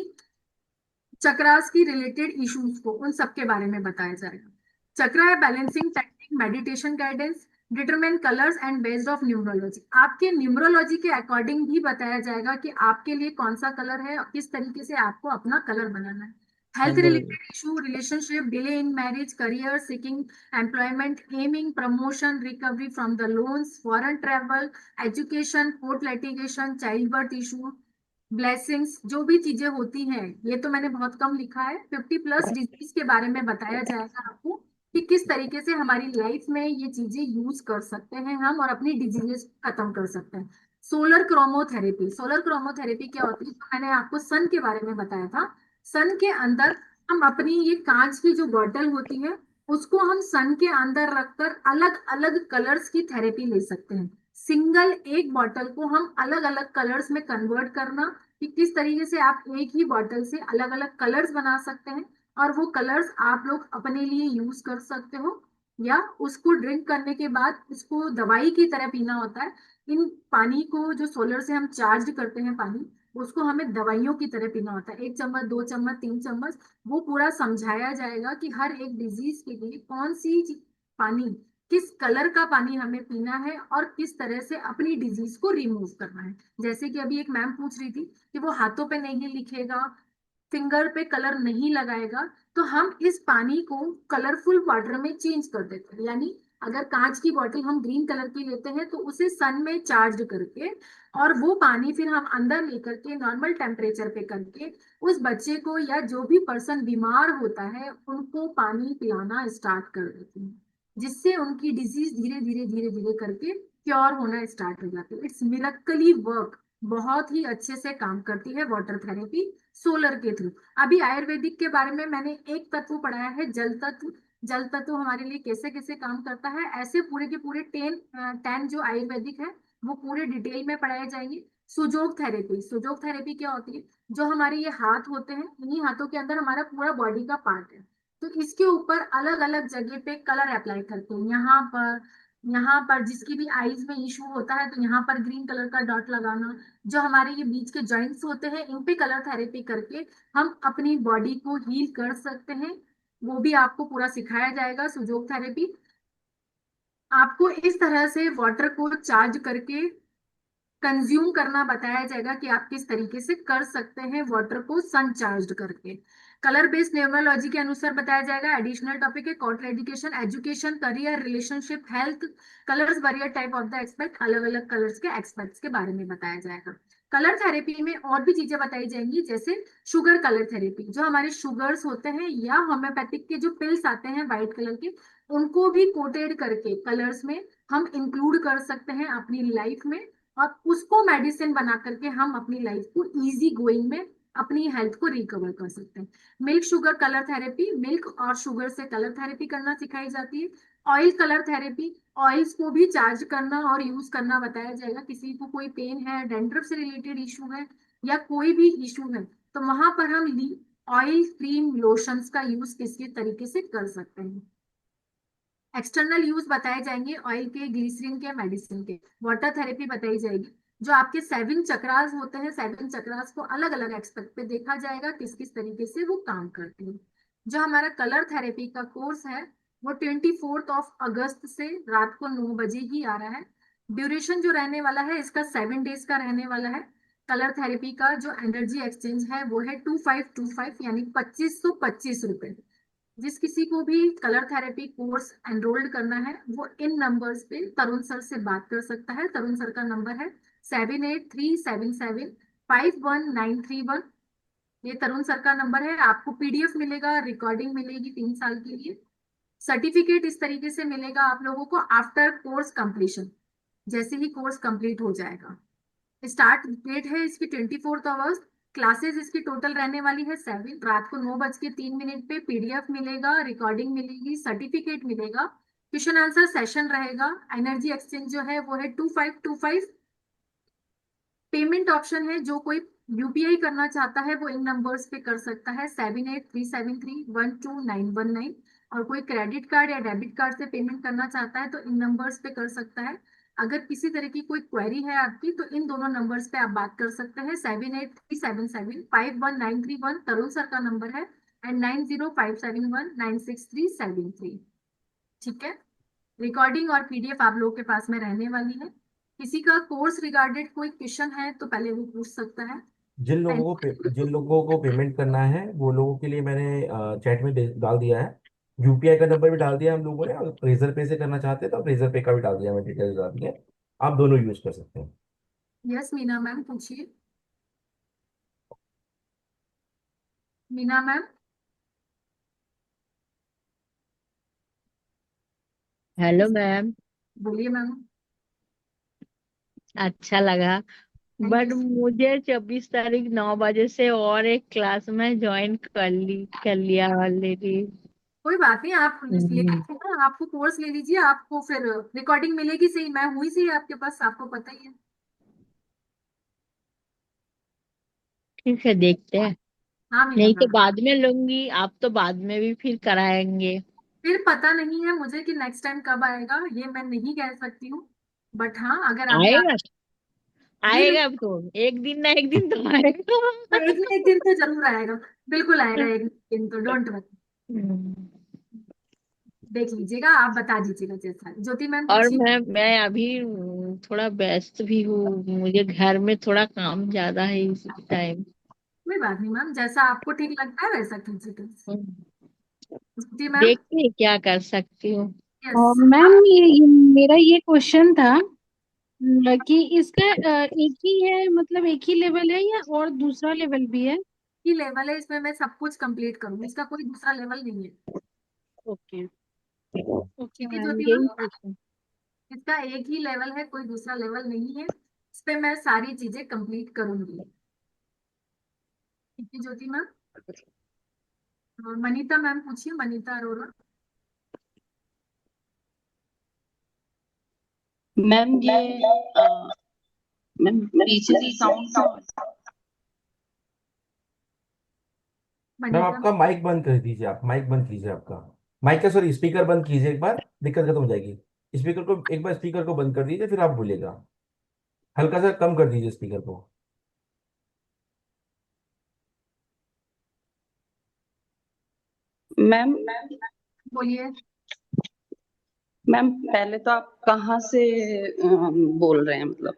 चक्रास की रिलेटेड इश्यूज को, उन सब के बारे में बताया जाएगा। चक्रा है balancing technique, meditation guidance, determine colours and based of numerology. आपके न्यूमरोलॉजी के अकॉर्डिंग भी बताया जाएगा कि आपके लिए कौन सा कलर है और किस तरीके से आपको अपना कलर बनाना है। Health related issue, relationship, delay in marriage, career, seeking employment, aiming, promotion, recovery from the loans, foreign travel, education, court litigation, child birth issue, blessings, जो भी चीजें होती हैं। ये तो मैंने बहुत कम लिखा है। 50+ डिजीज के बारे में बताया जाएगा आपको कि किस तरीके से हमारी लाइफ में ये चीजें यूज कर सकते हैं हम और अपनी डिजीजेस खत्म कर सकते हैं। सोलर क्रोमोथेरेपी, सोलर क्रोमोथेरेपी क्या होती है, तो मैंने आपको सन के बारे में बताया था। सन के अंदर हम अपनी ये कांच की जो बॉटल होती है उसको हम सन के अंदर रखकर अलग अलग कलर्स की थेरेपी ले सकते हैं। सिंगल एक बॉटल को हम अलग अलग कलर्स में कन्वर्ट करना, कि किस तरीके से आप एक ही बॉटल से अलग अलग कलर्स बना सकते हैं और वो कलर्स आप लोग अपने लिए यूज कर सकते हो, या उसको ड्रिंक करने के बाद उसको दवाई की तरह पीना होता है। इन पानी को जो सोलर से हम चार्ज करते हैं पानी, उसको हमें दवाइयों की तरह पीना होता है। 1 चम्मच, 2 चम्मच, 3 चम्मच, वो पूरा समझाया जाएगा कि हर एक डिजीज के लिए कौन सी पानी, किस कलर का पानी हमें पीना है और किस तरह से अपनी डिजीज को रिमूव करना है। जैसे कि अभी एक मैम पूछ रही थी कि वो हाथों पे नहीं लिखेगा, फिंगर पे कलर नहीं लगाएगा, तो हम इस पानी को कलरफुल वाटर में चेंज कर देते हैं। यानी अगर कांच की बोतल हम ग्रीन कलर की लेते हैं तो उसे सन में चार्ज करके और वो पानी फिर हम अंदर लेकर के नॉर्मल टेम्परेचर पे करके उस बच्चे को या जो भी पर्सन बीमार होता है उनको पानी पिलाना स्टार्ट कर देते हैं, जिससे उनकी डिजीज धीरे धीरे धीरे धीरे करके क्योर होना स्टार्ट हो जाती है। इट्स मिरेकली वर्क, बहुत ही अच्छे से काम करती है वाटर थेरेपी सोलर के थ्रू। अभी आयुर्वेदिक के बारे में मैंने एक तत्व पढ़ाया है, जल तत्व। जल तत्व हमारे लिए कैसे कैसे काम करता है, ऐसे पूरे के पूरे 10 जो आयुर्वेदिक है वो पूरे डिटेल में पढ़ाए जाएंगे। सुजोग थेरेपी, सुजोग थेरेपी क्या होती है, जो हमारे ये हाथ होते हैं, इन्हीं हाथों के अंदर हमारा पूरा बॉडी का पार्ट है, तो इसके ऊपर अलग अलग जगह पे कलर अप्लाई करते हैं। यहाँ पर जिसकी भी आईज में इशू होता है तो यहाँ पर ग्रीन कलर का डॉट लगाना, जो हमारे ये बीच के जॉइंट्स होते हैं इन पे कलर थेरेपी करके हम अपनी बॉडी को हील कर सकते हैं। वो भी आपको पूरा सिखाया जाएगा, सुजोग थेरेपी। आपको इस तरह से वाटर को चार्ज करके कंज्यूम करना बताया जाएगा कि आप किस तरीके से कर सकते हैं वाटर को सन चार्ज करके। कलर बेस्ड न्यूमरोलॉजी के अनुसार बताया जाएगा। एडिशनल टॉपिक है कॉटर education, education, career, relationship, health, colours, various type of the expect, अलग अलग कलर्स के एक्सपेक्ट्स के बारे में बताया जाएगा। कलर थेरेपी में और भी चीजें बताई जाएंगी, जैसे शुगर कलर थेरेपी, जो हमारे शुगर्स होते हैं या होम्योपैथिक के जो पिल्स आते हैं व्हाइट कलर के, उनको भी कोटेड करके कलर्स में हम इंक्लूड कर सकते हैं अपनी लाइफ में, और उसको मेडिसिन बना करके हम अपनी लाइफ को इजी गोइंग में अपनी हेल्थ को रिकवर कर सकते हैं। Milk sugar colour therapy, milk और शुगर से कलर थेरेपी करना सिखाई जाती है। ऑयल कलर थेरेपी, ऑयल्स को भी चार्ज करना और यूज करना बताया जाएगा। किसी को कोई पेन है, डेंड्रफ से रिलेटेड इशू है या कोई भी इशू है, तो वहां पर हम ऑयल, क्रीम, लोशंस का यूज किस तरीके से कर सकते हैं। एक्सटर्नल यूज बताए जाएंगे ऑयल के, ग्लिसरीन के, मेडिसिन के। वाटर थेरेपी बताई जाएगी, जो आपके 7 चक्रास होते हैं, 7 चक्रास को अलग अलग एक्सपेक्ट पे देखा जाएगा किस किस तरीके से वो काम करते हैं। जो हमारा कलर थेरेपी का कोर्स है वो 24 अगस्त से रात को 9 बजे ही आ रहा है। ड्यूरेशन जो रहने वाला है इसका 7 डेज का रहने वाला है। कलर थेरेपी का जो एनर्जी एक्सचेंज है वो है 2525, यानी 2525 रुपए। जिस किसी को भी कलर थेरेपी कोर्स एनरोल्ड करना है वो इन नंबर्स पे तरुण सर से बात कर सकता है। तरुण सर का नंबर है 7837751931। ये तरुण सर का नंबर है। आपको पीडीएफ मिलेगा, रिकॉर्डिंग मिलेगी 3 साल के लिए। सर्टिफिकेट इस तरीके से मिलेगा आप लोगों को आफ्टर कोर्स कंप्लीशन, जैसे ही कोर्स कंप्लीट हो जाएगा। स्टार्ट डेट है इसकी 24 अगस्त। क्लासेस इसकी टोटल रहने वाली है 7। रात को 9:03 पे पीडीएफ मिलेगा, रिकॉर्डिंग मिलेगी, सर्टिफिकेट मिलेगा, क्वेश्चन आंसर सेशन रहेगा। एनर्जी एक्सचेंज जो है वो है 2525। पेमेंट ऑप्शन है, जो कोई यूपीआई करना चाहता है वो इन नंबर्स पे कर सकता है 7837312919, और कोई क्रेडिट कार्ड या डेबिट कार्ड से पेमेंट करना चाहता है तो इन नंबर्स पे कर सकता है। अगर किसी तरह की कोई क्वेरी है आपकी तो इन दोनों नंबर्स पे आप बात कर सकते हैं। 7837751931 तरुण सर का नंबर है, एंड 9057196373। ठीक है, रिकॉर्डिंग और पीडीएफ आप लोगों के पास में रहने वाली है। किसी का कोर्स रिगार्डेड कोई क्वेश्चन है तो पहले वो पूछ सकता है। जिन लोगों को पेमेंट करना है वो लोगों के लिए मैंने चैट में डाल दिया है। यूपीआई का नंबर भी डाल दिया हम लोगों ने, और रेजर पे से करना चाहते हैं तो रेजर पे का भी डाल दिया, मैं डिटेल्स डाल दी है, आप दोनों यूज कर सकते हैं। यस मीना मैम, पूछिए। Meena ma'am, hello ma'am. बोलिए मैम। अच्छा लगा, बट मुझे 24 तारीख 9 बजे से और एक क्लास में ज्वाइन कर लिया ऑलरेडी। कोई बात नहीं, आप ले लीजिए ना, आपको कोर्स ले लीजिए, आपको फिर रिकॉर्डिंग मिलेगी सही, मैं हुई सही आपके पास, आपको पता ही है। ठीक है, देखते हैं। हाँ मीना नहीं तो मैम, बाद में लूंगी, आप तो बाद में भी फिर कराएंगे। फिर पता नहीं है मुझे कि नेक्स्ट टाइम कब आएगा, ये मैं नहीं कह सकती हूँ। बट हाँ, अगर अभी आएगा, जी आएगा अब तो, एक दिन ना एक दिन तो आएगा। एक ना एक दिन तो जरूर आएगा, बिल्कुल आएगा एक दिन तो, डोंट वरी। हम्म। देख लीजिएगा, आप बता दीजिएगा जैसा। ज्योति मैम और पूछिए। मैं अभी थोड़ा व्यस्त भी हूँ, मुझे घर में थोड़ा काम ज्यादा है इस टाइम। कोई बात नहीं मैम, जैसा आपको ठीक लगता है वैसा कीजिए प्लीज। Jyoti ma'am. देखते हैं क्या कर सकती हूँ। यस। मैम ये मेरा ये क्वेश्चन था कि इसका एक ही है, मतलब एक ही लेवल है या और दूसरा लेवल भी है? की लेवल है, इसमें मैं सब कुछ कंप्लीट करूंगी, इसका कोई दूसरा लेवल नहीं है। ओके ओके ठीक है मैम, ज्योति यही मैम, क्वेश्चन। इसका एक ही लेवल है, कोई दूसरा लेवल नहीं है, इस पे मैं सारी चीजें कंप्लीट करूंगी। ठीक है ज्योति मैम। और मनीता मैम पूछिए, मनीता अरोरा। मैम ये मैम पीछे से साउंड मैम मनीता। आपका माइक बंद कर दीजिए, आप माइक बंद कीजिए आपका। माइक का सॉरी, स्पीकर बंद कीजिए एक बार, दिक्कत खत्म हो जाएगी। स्पीकर को एक बार, स्पीकर को बंद कर दीजिए, फिर आप बोलिएगा। हल्का सा कम कर दीजिए स्पीकर को। मैम बोलिए। मैम पहले तो आप कहाँ से बोल रहे हैं, मतलब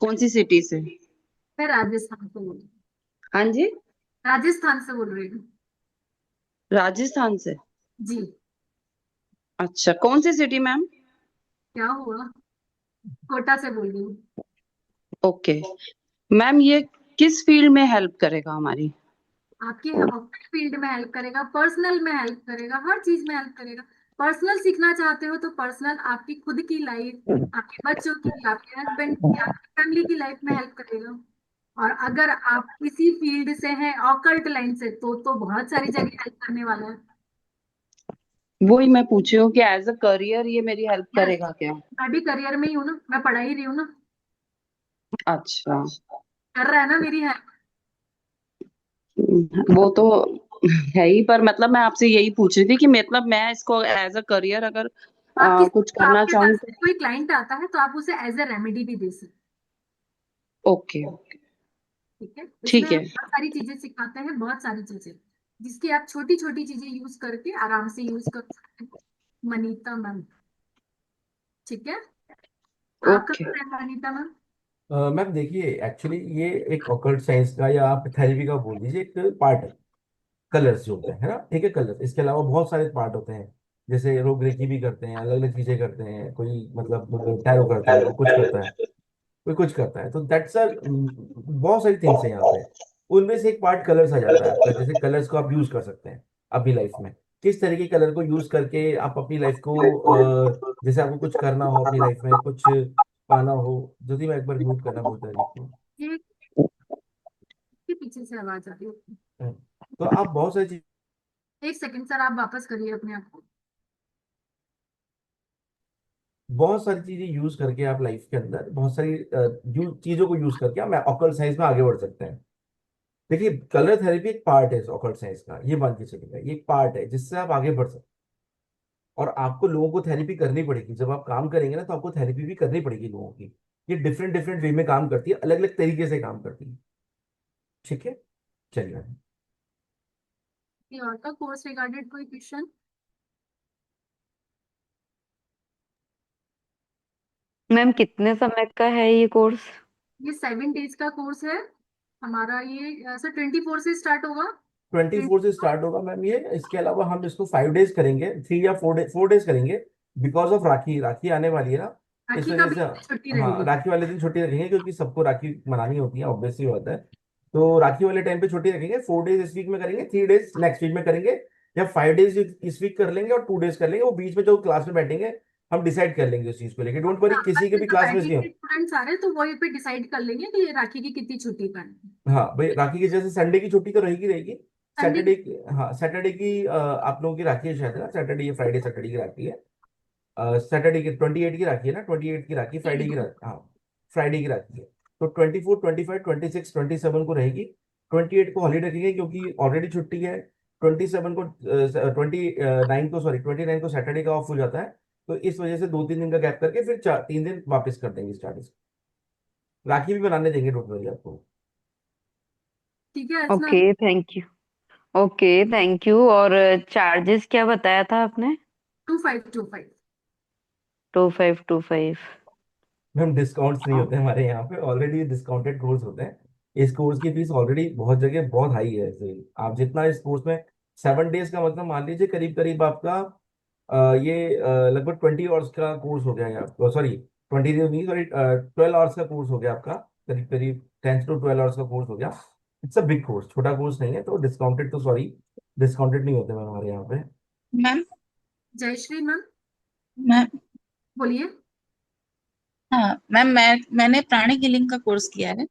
कौन सी सिटी से? मैं राजस्थान से बोल रही हाँ जी, हूँ, राजस्थान से बोल रही हूँ। राजस्थान से। जी। अच्छा, कौन सी सिटी मैम? क्या हुआ, कोटा से बोल रही हूँ। ओके मैम, ये किस फील्ड में हेल्प करेगा हमारी? आपकी फील्ड में हेल्प करेगा, पर्सनल में हेल्प करेगा, हर चीज में हेल्प करेगा। पर्सनल सीखना चाहते हो तो पर्सनल, आपकी खुद की लाइफ, आपके बच्चों की, आपके हस्बैंड की, आपकी फैमिली की लाइफ में हेल्प करेगा। और अगर आप किसी फील्ड से हैं, ऑकल्ट लाइन से, तो बहुत सारी जगह हेल्प करने वाला है। वही मैं पूछ रही हूँ कि एज अ करियर ये मेरी हेल्प यस, करेगा क्या? मैं भी करियर में ही हूँ ना, मैं पढ़ा ही रही हूँ ना, अच्छा। कर रहा है ना मेरी हेल्प। वो तो है ही, पर मतलब मैं आपसे यही पूछ रही थी कि मतलब मैं इसको एज अ करियर अगर आप किसी कुछ करना आपके चाहूँ पास तो? कोई क्लाइंट आता है तो आप उसे एज ए रेमेडी भी दे सकते ओके। हैं। ठीक है, इसमें ठीक हम है। बहुत सारी चीजें सिखाते हैं, बहुत सारी चीजें जिसकी आप छोटी छोटी चीजें यूज करके आराम से यूज कर सकते हैं। मनीता मैम। ठीक है, आपका ओके। क्या है मनीता मैम? मैम देखिए, एक्चुअली ये एक ऑकल्ट साइंस का या आप थेरेपी का बोल दीजिए, एक पार्ट है। कलर्स जो होते हैं, है ना, ठीक है, कलर, इसके अलावा बहुत सारे पार्ट होते हैं। जैसे लोग रेकी भी करते हैं, अलग अलग चीजें करते हैं, कोई मतलब टैरो करता है, कोई कुछ करता है, कोई कुछ करता है, तो दैट्स अ बहुत सारी थिंग्स हैं यहाँ पे। उनमें से एक पार्ट कलर्स आ जाता है आपका। जैसे कलर्स को आप यूज कर सकते हैं अपनी लाइफ में, किस तरीके कलर को यूज करके आप अपनी लाइफ को जैसे आपको कुछ करना हो अपनी लाइफ में, कुछ पाना हो। यदि मैं एक बार म्यूट करना बोलता है आपको। ये के पीछे से आवाज आ रही है। तो आप बहुत सारी चीज, एक सेकंड सर, आप वापस करिए अपने आप को। बहुत सारी चीजें यूज करके आप लाइफ के अंदर बहुत सारी चीजों को यूज करके आप ऑकल्ट साइंस में आगे बढ़ सकते हैं। देखिए, कलर थेरेपी एक पार्ट है ऑकल्ट साइंस का, ये मान के चलिएगा, ये एक पार्ट है जिससे आप आगे बढ़ सकते हैं। और आपको लोगों को थेरेपी करनी पड़ेगी, जब आप काम करेंगे ना तो आपको थेरेपी भी करनी पड़ेगी लोगों की। ये डिफरेंट डिफरेंट वे में काम करती है, अलग अलग तरीके से काम करती है। ठीक है, चलिए। ये और का कोर्स रिगार्डेड कोई क्वेश्चन? मैम कितने समय का है ये कोर्स? ये 7 डेज का कोर्स है हमारा, ये सर 24 से स्टार्ट होगा। 24 से स्टार्ट होगा मैम ये। इसके अलावा हम इसको 5 डेज करेंगे, 3 या 4 डेज करेंगे, बिकॉज ऑफ राखी, राखी आने वाली है ना, इस राखी का वजह भी से। छुट्टी हाँ, रहेगी। राखी वाले दिन छुट्टी रखेंगे, क्योंकि सबको राखी मनानी होती है, ऑब्वियसली होता है। तो राखी वाले टाइम पे छुट्टी रखेंगे। 4 डेज इस वीक में करेंगे, 3 डेज नेक्स्ट वीक में करेंगे, या 5 डेज इस वीक कर लेंगे और 2 डेज कर लेंगे। वो बीच में जो क्लास में बैठेंगे हम डिसाइड कर लेंगे उस चीज को लेकर, डोंट वरी, हाँ, किसी के बस भी जब क्लास मिस नहीं हो। बैठेंगे स्टूडेंट्स आ रहे हैं तो वही पे डिसाइड कर लेंगे कि राखी की कितनी छुट्टी करनी हाँ भाई, राखी की जैसे संडे की छुट्टी तो रहेगी रहेगी, संडे सैटरडे, हाँ सैटरडे की आप लोगों की राखी है शायद ना, सैटरडे या फ्राइडे सैटरडे की राखी है। सैटरडे की 28 की राखी है ना, 28 की राखी, फ्राइडे की राखी, हाँ फ्राइडे की राखी है। तो 24, 25, 26, 27 को रहेगी। 28 को हॉलीडे रखेंगे क्योंकि ऑलरेडी छुट्टी है। 27 को 29 को, सॉरी 29 को सैटरडे का ऑफ हो जाता है। तो इस वजह से 2-3 दिन का गैप करके फिर 3 दिन वापस कर देंगे स्टार्ट। राखी भी बनाने देंगे टोटली आपको। ठीक है Archana. Okay thank you. Okay thank you. और चार्जेस क्या बताया था आपने? 2525। 2525। मैम डिस्काउंट्स नहीं होते हमारे यहाँ पे, ऑलरेडी डिस्काउंटेड कोर्स होते हैं। इस कोर्स की फीस ऑलरेडी बहुत जगह बहुत हाई है ऐसे। आप जितना इस कोर्स में 7 डेज का मतलब मान लीजिए करीब करीब आपका ये लगभग 20 आवर्स का कोर्स हो गया है आपका, सॉरी 20 नहीं, सॉरी 12 आवर्स का कोर्स हो गया आपका, करीब करीब 10 to 12 आवर्स का कोर्स हो गया। इट्स अ बिग कोर्स, छोटा कोर्स नहीं है। तो डिस्काउंटेड, तो सॉरी डिस्काउंटेड नहीं होते मैम हमारे यहाँ पे। मैम जयश्री मैम मैम बोलिए। हाँ मैम, मैंने प्राणिक हीलिंग का कोर्स किया है,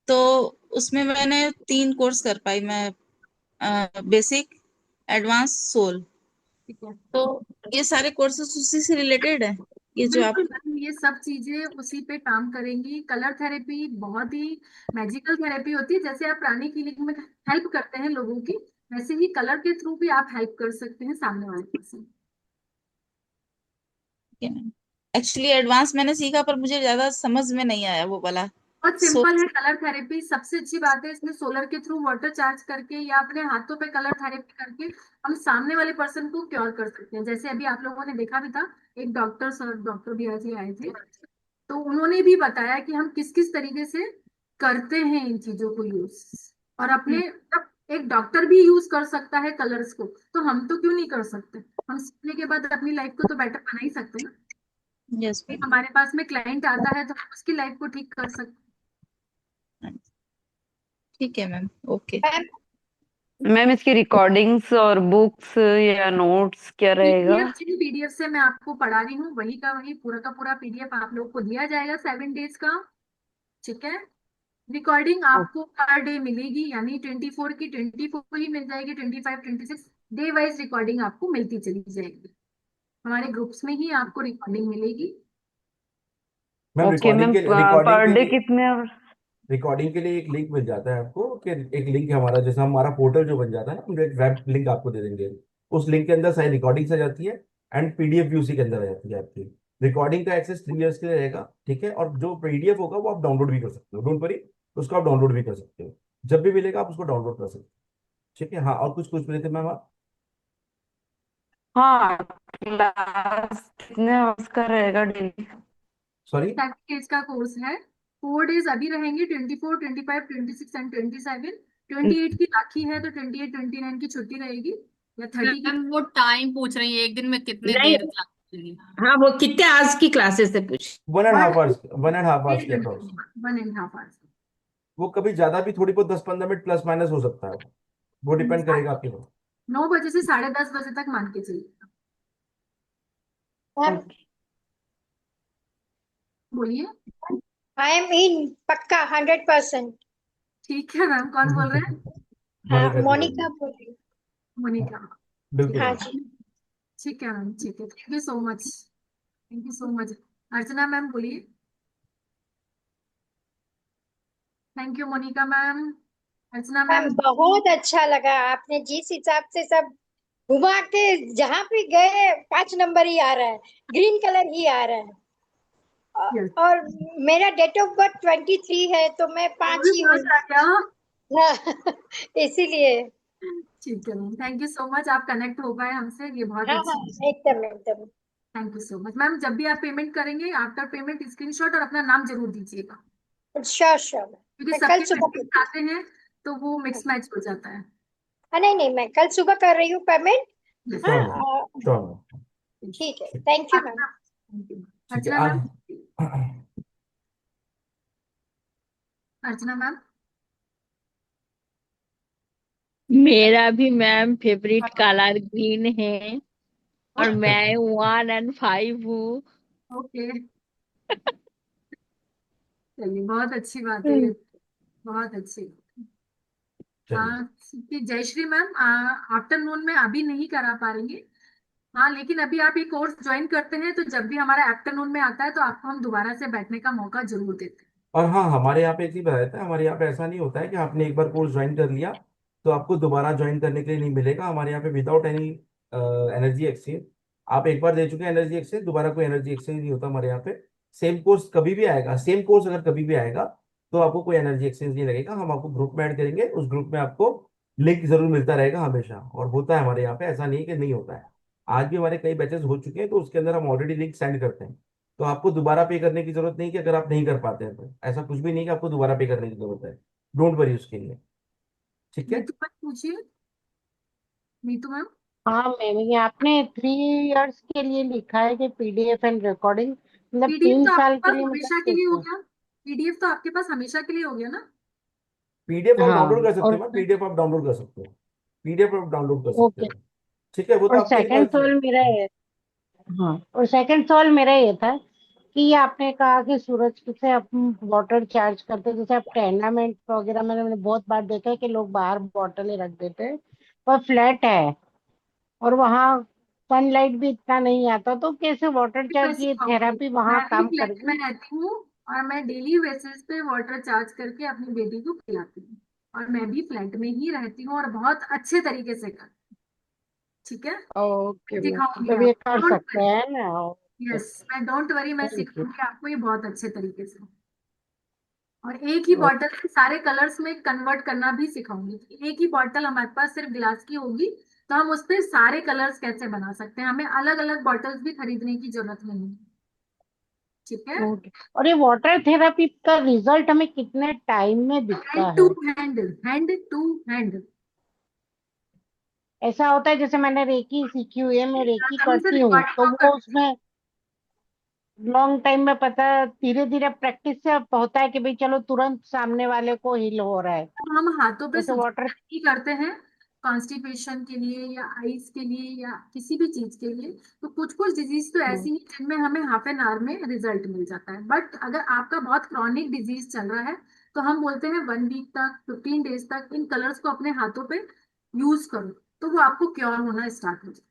तो उसमें मैंने 3 कोर्स कर पाई मैं, बेसिक, एडवांस, सोल। ठीक है, तो ये सारे कोर्सेस उसी से रिलेटेड है, ये जो आप। बिल्कुल मैम ये सब चीजें उसी पे काम करेंगी। कलर थेरेपी बहुत ही मैजिकल थेरेपी होती है। जैसे आप प्राणिक हीलिंग में हेल्प करते हैं लोगों की, वैसे ही कलर के थ्रू भी आप हेल्प कर सकते हैं सामने वाले पर्सन। एक्चुअली एडवांस मैंने सीखा पर मुझे ज्यादा समझ में नहीं आया वो वाला। बहुत सो सिंपल है कलर थेरेपी। सबसे अच्छी बात है इसमें सोलर के थ्रू वाटर चार्ज करके या अपने हाथों पे कलर थेरेपी करके हम सामने वाले पर्सन को क्योर कर सकते हैं। जैसे अभी आप लोगों ने देखा भी था, एक डॉक्टर सर, डॉक्टर बिया जी आए थे, तो उन्होंने भी बताया कि हम किस किस तरीके से करते हैं इन चीजों को यूज। और अपने जब एक डॉक्टर भी यूज कर सकता है कलर्स को, तो हम तो क्यों नहीं कर सकते। हम सीखने के बाद अपनी लाइफ को तो बेटर बना ही सकते हैं ना। यस हमारे पास में क्लाइंट आता है तो हम उसकी लाइफ को ठीक कर सकते हैं। ठीक है मैम, ओके। मैम इसकी रिकॉर्डिंग्स और बुक्स या नोट्स क्या रहेगा? पीडीएफ, जिन पीडीएफ से मैं आपको पढ़ा रही हूँ वही का वही पूरा का पूरा पीडीएफ आप लोग को दिया जाएगा 7 डेज का। ठीक है, रिकॉर्डिंग आपको पर डे मिलेगी, यानी 24 की 24 ही मिल जाएगी, 25, 26 डे वाइज रिकॉर्डिंग आपको मिलती चली जाएगी। हमारे ग्रुप्स में ही आपको रिकॉर्डिंग मिलेगी। Ma'am okay ma'am, per day कितने? रिकॉर्डिंग के लिए एक लिंक मिल जाता है आपको, कि एक लिंक है हमारा, जैसे हमारा पोर्टल जो बन जाता है ना, हम एक वेब लिंक आपको दे देंगे। उस लिंक के अंदर सारी रिकॉर्डिंग्स आ जाती है एंड पीडीएफ भी उसी के अंदर आ जाती है आपकी। रिकॉर्डिंग का एक्सेस 3 इयर्स के लिए रहेगा, ठीक है। और जो पीडीएफ होगा वो आप डाउनलोड भी कर सकते हो, डोंट वरी, उसको आप डाउनलोड भी कर सकते हो। जब भी मिलेगा आप उसको डाउनलोड कर सकते हो, ठीक है। हाँ, और कुछ कुछ मिले थे मैम आप? हाँ, क्लास कितने आवर्स का रहेगा डेली? सॉरी, 7 डेज का कोर्स है। 4 डेज अभी रहेंगे, 24, 25, 26 एंड 27। 28 की राखी है तो 28, 29 की छुट्टी रहेगी, या 30 की। मैम वो टाइम पूछ रही है, एक दिन में कितने नहीं, देर क्लास चलेगी? हाँ वो कितने आवर्स की क्लासेस से पूछ। 1.5 आवर्स, 1.5 आवर्स के अप्रॉक्स। 1.5 आवर्स। वो कभी ज्यादा भी, थोड़ी बहुत 10-15 मिनट प्लस माइनस हो सकता है, वो डिपेंड करेगा आपके ऊपर। 9 बजे से 10:30 बजे तक मान के चलिए। बोलिए। आई एम इन पक्का 100%। ठीक है मैम, कौन बोल रहे हैं? हाँ, मोनिका जी बोल रही मोनिका हैं। बोल रही हूँ। मोनिका। बिल्कुल हाँ मैम। जी। ठीक है मैम, ठीक है, thank you so much, thank you so much. Archana ma'am बोलिए। Thank you Monika ma'am. Archana ma'am ma'am. बहुत अच्छा लगा, आपने जिस हिसाब से सब घुमा के जहाँ भी गए 5 नंबर ही आ रहा है, ग्रीन कलर ही आ रहा है। और मेरा डेट ऑफ बर्थ 23 है, तो मैं 5 ही हूँ। हाँ, इसीलिए। ठीक है ma'am, thank you so much, आप कनेक्ट हो पाए हमसे, ये बहुत हाँ हाँ, अच्छी। एकदम एकदम। Thank you so much ma'am. जब भी आप पेमेंट करेंगे, आफ्टर पेमेंट स्क्रीनशॉट और अपना नाम जरूर दीजिएगा, श्योर श्योर। क्योंकि मैं कल सबके सुबह पेमेंट आते हैं तो वो मिक्स मैच हो जाता है। नहीं नहीं, मैं कल सुबह कर रही हूँ payment. Sure ma'am, sure ma'am. ठीक है, थैंक यू मैम। ठीक है अर्चना मैम। आज अर्चना मैम। मेरा भी मैम फेवरेट कलर ग्रीन है, और मैं 1 और 5 हूँ। ओके, चलिए बहुत अच्छी बात है ये, बहुत अच्छी। चलिए। कि जयश्री मैम आफ्टरनून में अभी नहीं करा पाएंगे। हाँ, लेकिन अभी आप ये कोर्स ज्वाइन करते हैं तो जब भी हमारा आफ्टरनून में आता है तो आपको हम दोबारा से बैठने का मौका जरूर देते हैं। और हाँ, हमारे यहाँ पे एक चीज बताया था, हमारे यहाँ पे ऐसा नहीं होता है कि आपने एक बार कोर्स ज्वाइन कर लिया तो आपको दोबारा ज्वाइन करने के लिए नहीं मिलेगा। हमारे यहाँ पे विदाउट एनी एनर्जी एक्सचेंज, आप एक बार दे चुके हैं एनर्जी एक्सचेंज, दोबारा कोई एनर्जी एक्सचेंज नहीं होता हमारे यहाँ पे। सेम कोर्स कभी भी आएगा, सेम कोर्स अगर कभी भी आएगा तो आपको कोई एनर्जी एक्सचेंज नहीं लगेगा। हम आपको ग्रुप में ऐड करेंगे, उस ग्रुप में आपको लिंक जरूर मिलता रहेगा हमेशा, और होता है हमारे यहाँ पे, ऐसा नहीं है कि नहीं होता है। आज भी हमारे कई बैचेस हो चुके हैं तो उसके अंदर हम ऑलरेडी लिंक सेंड करते हैं। तो आपको दोबारा पे करने की जरूरत नहीं कि अगर आप नहीं कर पाते हैं तो, ऐसा कुछ भी नहीं कि आपको दोबारा पे करने की जरूरत है। डोंट वरी उसके लिए। ठीक है। नीतू मैम पूछिए। नीतू मैम, हाँ मैम, ये आपने 3 इयर्स के लिए लिखा है कि पीडीएफ एंड रिकॉर्डिंग, मतलब पीडीएफ तीन तो आपके साल के पास लिए, मतलब हमेशा के लिए हो कैसे? गया। पीडीएफ तो आपके पास हमेशा के लिए हो गया ना। पीडीएफ आप डाउनलोड हाँ कर सकते और हो ना, पीडीएफ आप डाउनलोड कर सकते हो, पीडीएफ आप डाउनलोड कर सकते ओके। हो। ठीक है, वो तो और आपके सेकंड पास। सवाल मेरा है, हाँ, और सेकंड सवाल मेरा ये था कि ये आपने कहा कि सूरज से हम वाटर चार्ज करते हैं, जैसे आप टूर्नामेंट वगैरह में मैंने बहुत बार देखा है कि लोग बाहर बॉटलें रख देते हैं, पर फ्लैट है और वहाँ सनलाइट भी इतना नहीं आता, तो कैसे वाटर मैं चार्ज, ये सिखाऊंगी। थेरेपी वहाँ मैं भी काम फ्लैट में करेगी? रहती हूँ और मैं डेली बेसिस पे वाटर चार्ज करके अपनी बेटी को खिलाती हूँ। और मैं भी फ्लैट में ही रहती हूँ और बहुत अच्छे तरीके से करती हूँ। ठीक है, ओके मैम, सिखाऊंगी मतलब ये आपको, कर डोंट सकते वरी। हैं ना? ओके, यस, मैं डोंट वरी, मैं थैंक यू। सिखाऊंगी आपको ये बहुत अच्छे तरीके से। और एक ही बॉटल से सारे कलर्स में कन्वर्ट करना भी सिखाऊंगी। एक ही बॉटल हमारे पास सिर्फ ग्लास की होगी तो हम उस पे सारे कलर्स कैसे बना सकते हैं, हमें अलग अलग बॉटल्स भी खरीदने की जरूरत नहीं है। ठीक है। ओके, और ये वाटर थेरेपी का रिजल्ट हमें कितने टाइम में दिखता हैंड टू है? Hand, hand to hand. ऐसा होता है जैसे मैंने रेकी सीखी हुई है, मैं रेकी कभी से करती हूँ, रिकॉर्डिंग तो ऑफ वो कर। उसमें लॉन्ग टाइम में पता, धीरे धीरे प्रैक्टिस से अब होता है कि भाई चलो तुरंत सामने वाले को हील हो रहा है, हम हाथों पे जैसे वाटर। सजेशन करते हैं कॉन्स्टिपेशन के लिए या आइस के लिए या किसी भी चीज के लिए। तो कुछ कुछ डिजीज तो ऐसी हैं जिनमें हमें हाफ एन आवर में रिजल्ट मिल जाता है, बट अगर आपका बहुत क्रॉनिक डिजीज चल रहा है तो हम बोलते हैं 1 वीक तक, 15 डेज तक इन कलर्स को अपने हाथों पे यूज करो तो वो आपको क्योर होना स्टार्ट हो जाए।